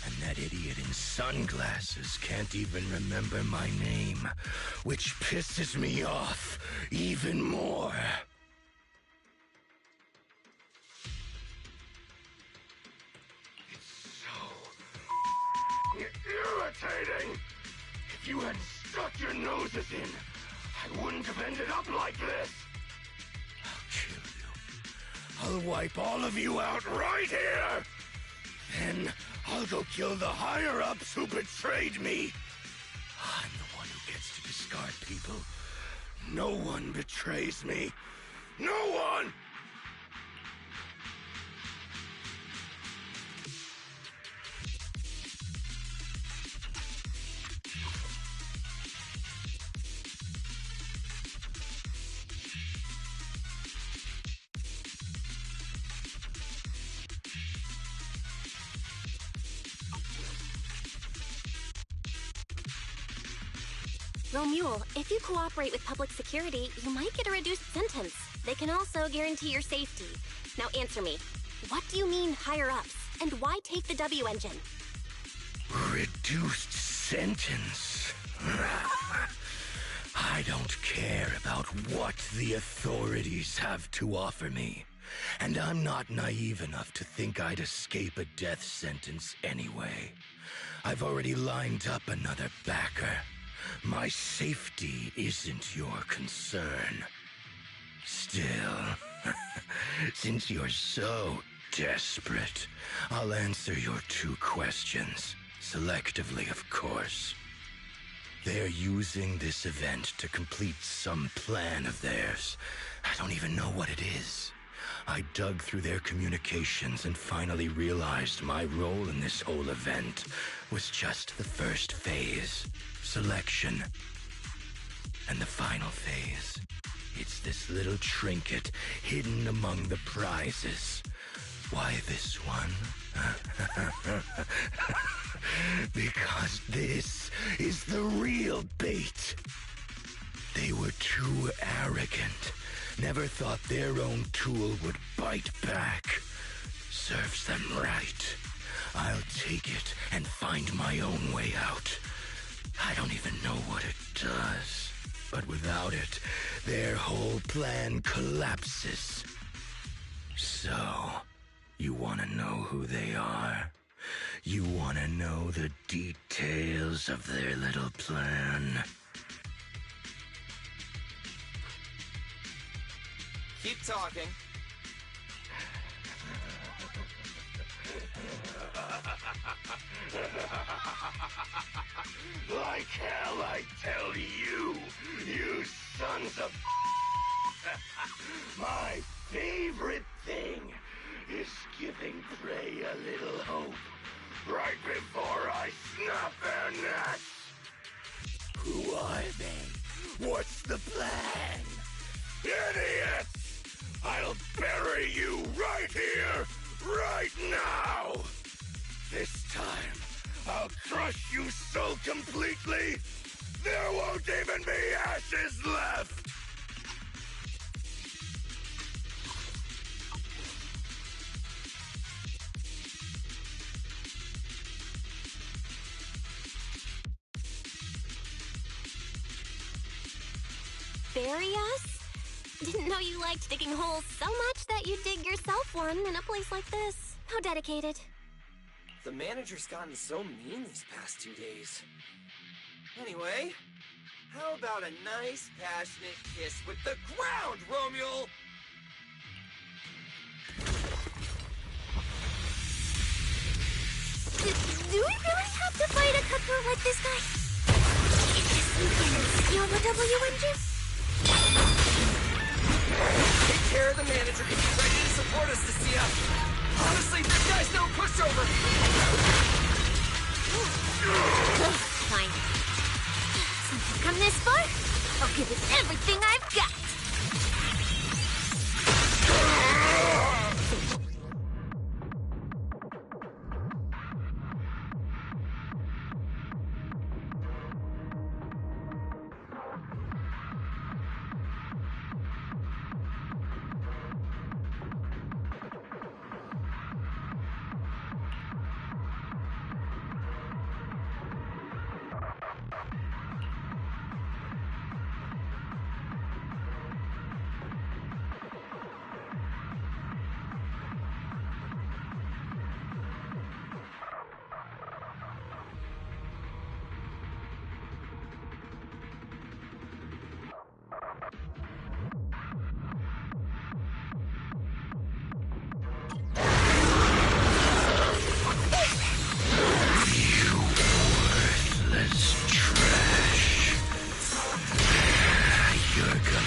And that idiot in sunglasses can't even remember my name, which pisses me off even more. It's so irritating. If you hadn't stuck your noses in, I wouldn't have ended up like this. I'll kill you. I'll wipe all of you out right here. Then I'll go kill the higher-ups who betrayed me. I'm the one who gets to discard people. No one betrays me. No one! Romule, if you cooperate with public security, you might get a reduced sentence. They can also guarantee your safety. Now answer me. What do you mean higher-ups? And why take the W engine? Reduced sentence? I don't care about what the authorities have to offer me. And I'm not naive enough to think I'd escape a death sentence anyway. I've already lined up another backer. My safety isn't your concern. Still, since you're so desperate, I'll answer your 2 questions. Selectively, of course. They're using this event to complete some plan of theirs. I don't even know what it is. I dug through their communications and finally realized my role in this whole event was just the first phase. Selection. And the final phase. It's this little trinket hidden among the prizes. Why this one? Because this is the real bait. They were too arrogant. Never thought their own tool would bite back. Serves them right. I'll take it and find my own way out. I don't even know what it does. But without it, their whole plan collapses. So, you want to know who they are? You want to know the details of their little plan? Keep talking. Like hell, I tell you, you sons of... My favorite thing is giving prey a little hope right before I snap their necks. Who are they? What's the plan? Idiots! I'll bury you right here, right now! This time, I'll crush you so completely, there won't even be ashes left! Bury us? Didn't know you liked digging holes so much that you'd dig yourself one in a place like this. How dedicated. The manager's gotten so mean these past 2 days. Anyway, how about a nice, passionate kiss with the ground, Romeo? Do we really have to fight a cutthroat like this guy? Is this some kind of skill with W engine? Take care of the manager and be ready to support us, Nasia. Honestly, this guy's no pushover. Fine. Since I've come this far, I'll give it everything I've got.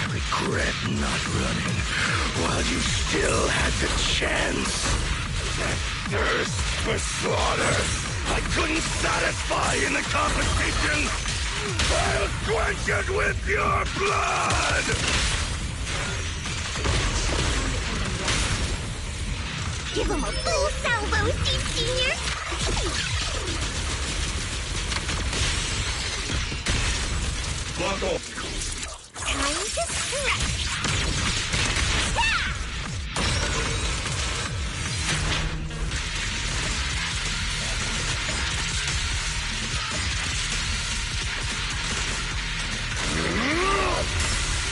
Regret not running while you still had the chance. That thirst for slaughter I couldn't satisfy in the competition. I'll quench it with your blood! Give him a full salvo, Steve Senior! Buckle! Time to stretch!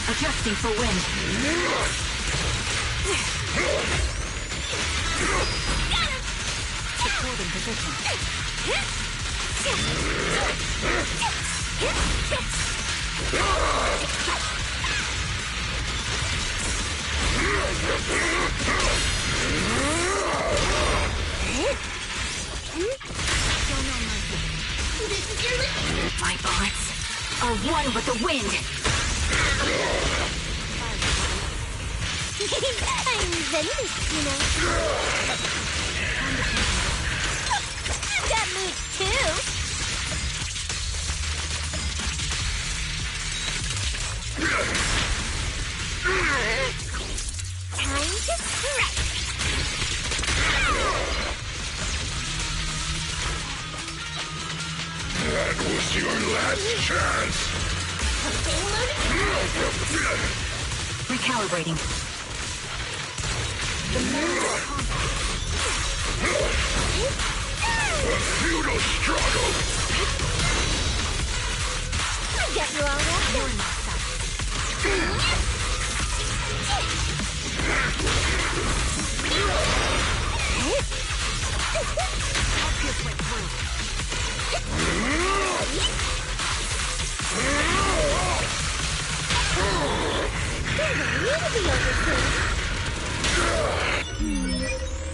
Adjusting for wind. Supporting position. My bullets are one with the wind. I'm venomous, you know. I've got moods too. Time to strike. That was your last chance. Recalibrating. A futile struggle. I got you all wrapped up.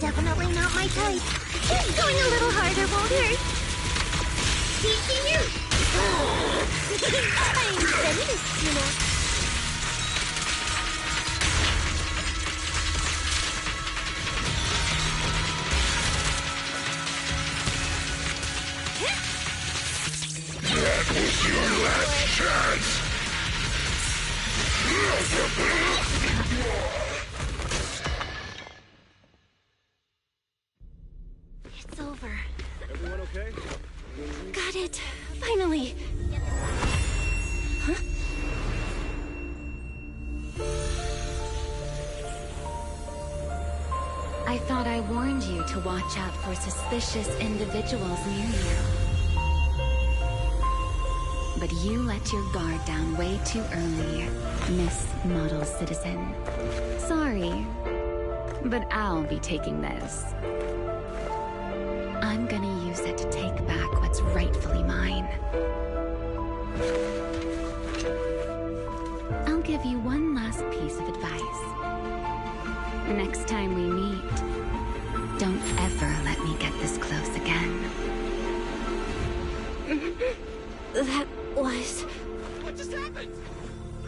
Definitely not my type. Going a little harder won't hurt. Teaching you. I'm ready to you know. That was your last chance! It's over. Everyone okay? Got it. Finally. Huh? I thought I warned you to watch out for suspicious individuals near you. But you let your guard down way too early, Miss Model Citizen. Sorry, but I'll be taking this. I'm gonna use it to take back what's rightfully mine. I'll give you one last piece of advice. Next time we meet, don't ever let me get this close again. That was... What just happened?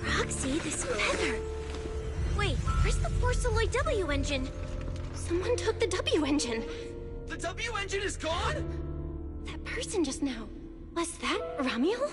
Roxy, this feather. Wait, where's the Force Alloy W engine? Someone took the W engine. The W engine is gone? That person just now. Was that Ramiel?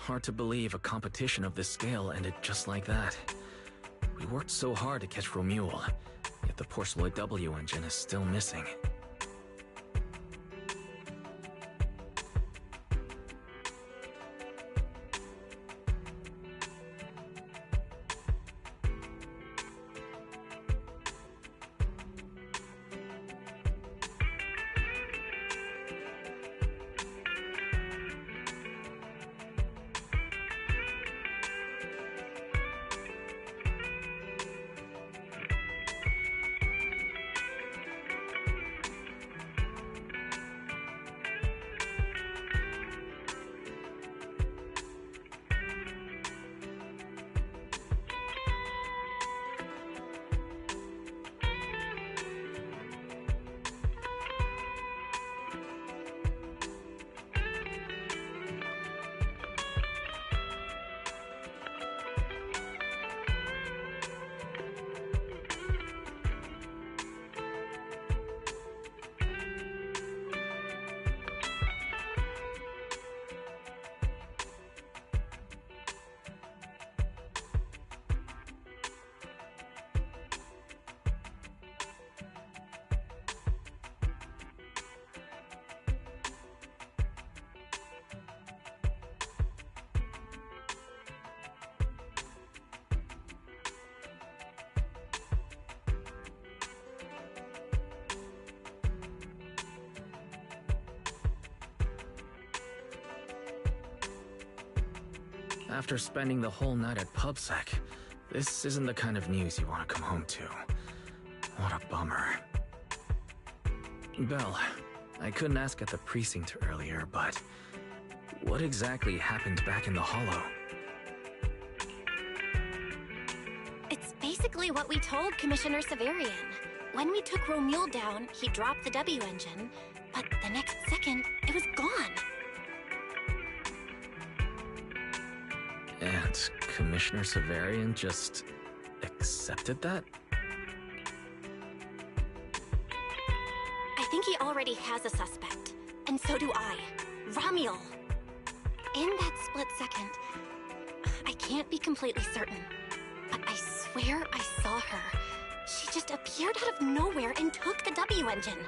Hard to believe a competition of this scale ended just like that. We worked so hard to catch Romuald, yet the Porceloid W engine is still missing. After spending the whole night at PubSec, this isn't the kind of news you want to come home to. What a bummer. Belle, I couldn't ask at the precinct earlier, but what exactly happened back in the Hollow? It's basically what we told Commissioner Severian. When we took Romuald down, he dropped the W engine, but the next second, it was gone. And Commissioner Severian just accepted that? I think he already has a suspect, and so do I. Romuald. In that split second, I can't be completely certain, but I swear I saw her. She just appeared out of nowhere and took the W engine.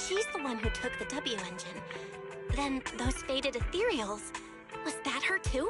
She's the one who took the W engine. Then those faded ethereals, was that her too?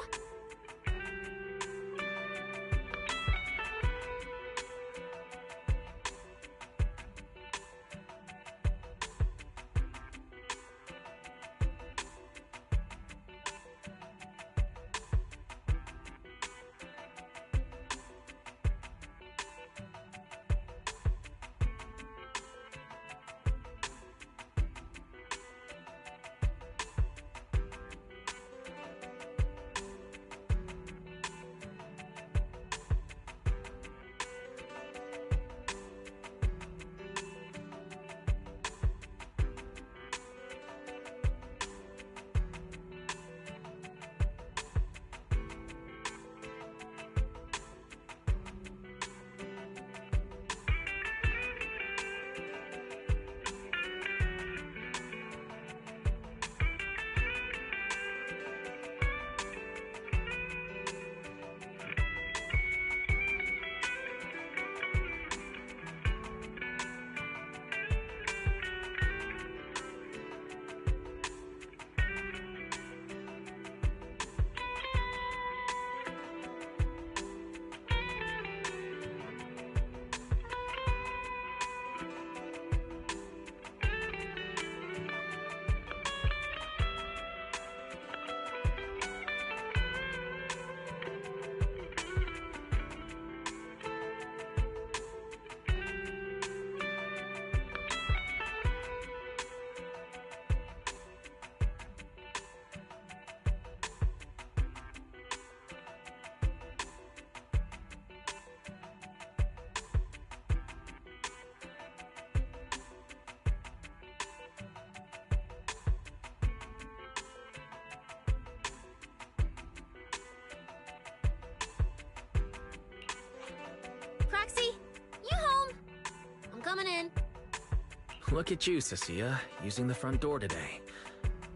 Look at you, Cecilia, using the front door today.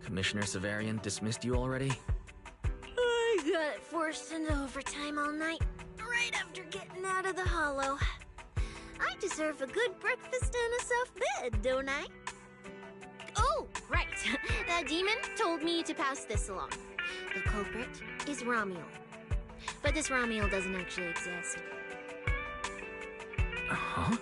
Commissioner Severian dismissed you already? I got forced into overtime all night, right after getting out of the hollow. I deserve a good breakfast and a soft bed, don't I? Oh, right. The demon told me to pass this along. The culprit is Romuel. But this Romuel doesn't actually exist. Huh?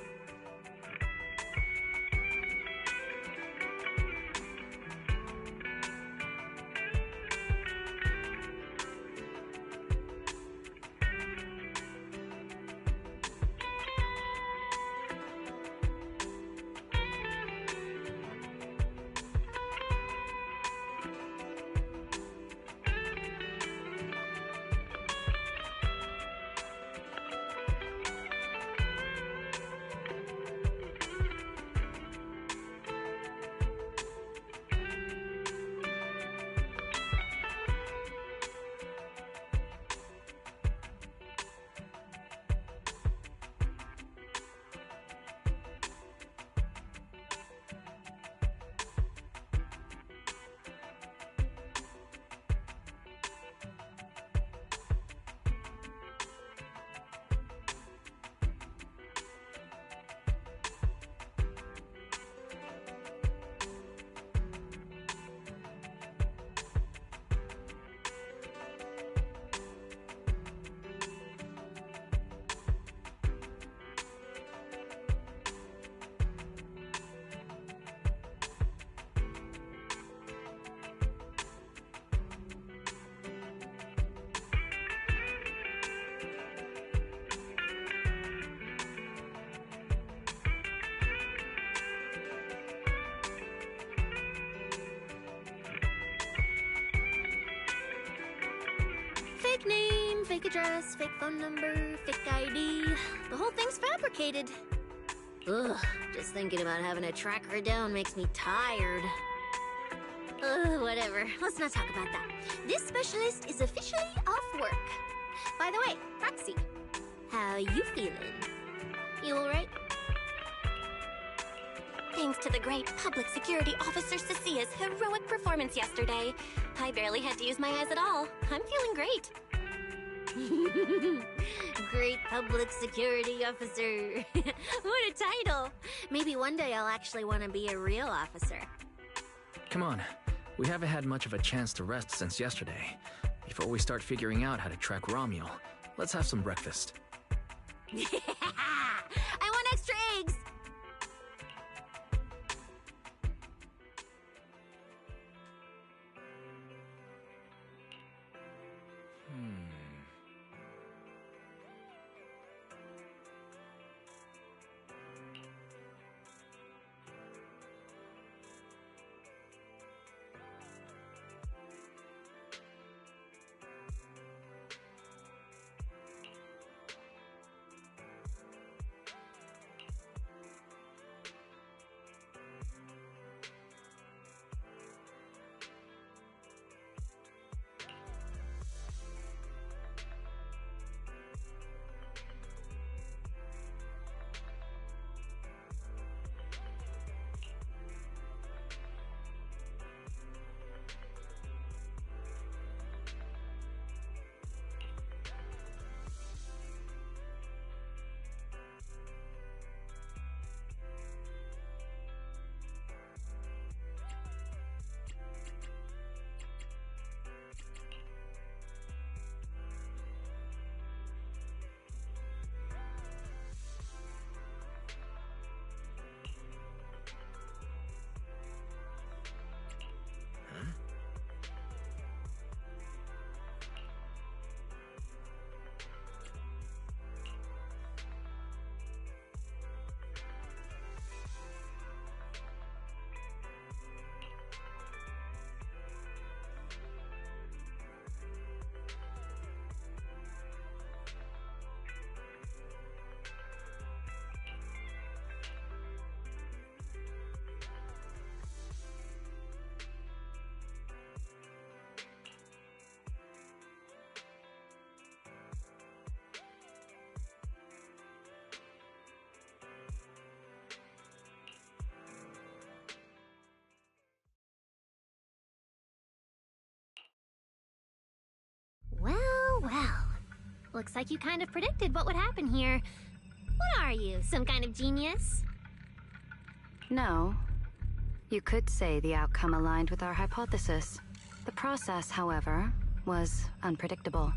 Fake name, fake address, fake phone number, fake ID. The whole thing's fabricated. Ugh, just thinking about having to track her down makes me tired. Ugh, whatever. Let's not talk about that. This specialist is officially off work. By the way, Roxy, how you feeling? You alright? Thanks to the great public security officer Cecia's heroic performance yesterday, I barely had to use my eyes at all. I'm feeling great. Great public security officer. What a title. Maybe one day I'll actually want to be a real officer. Come on. We haven't had much of a chance to rest since yesterday. Before we start figuring out how to track Romuel, let's have some breakfast. I want extra eggs! well. Looks like you kind of predicted what would happen here. What are you, some kind of genius? No. You could say the outcome aligned with our hypothesis. The process, however, was unpredictable.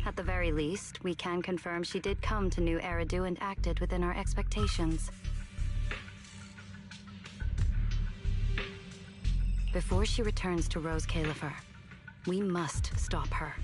At the very least, we can confirm she did come to New Eridu and acted within our expectations. Before she returns to Rose Califer, we must stop her.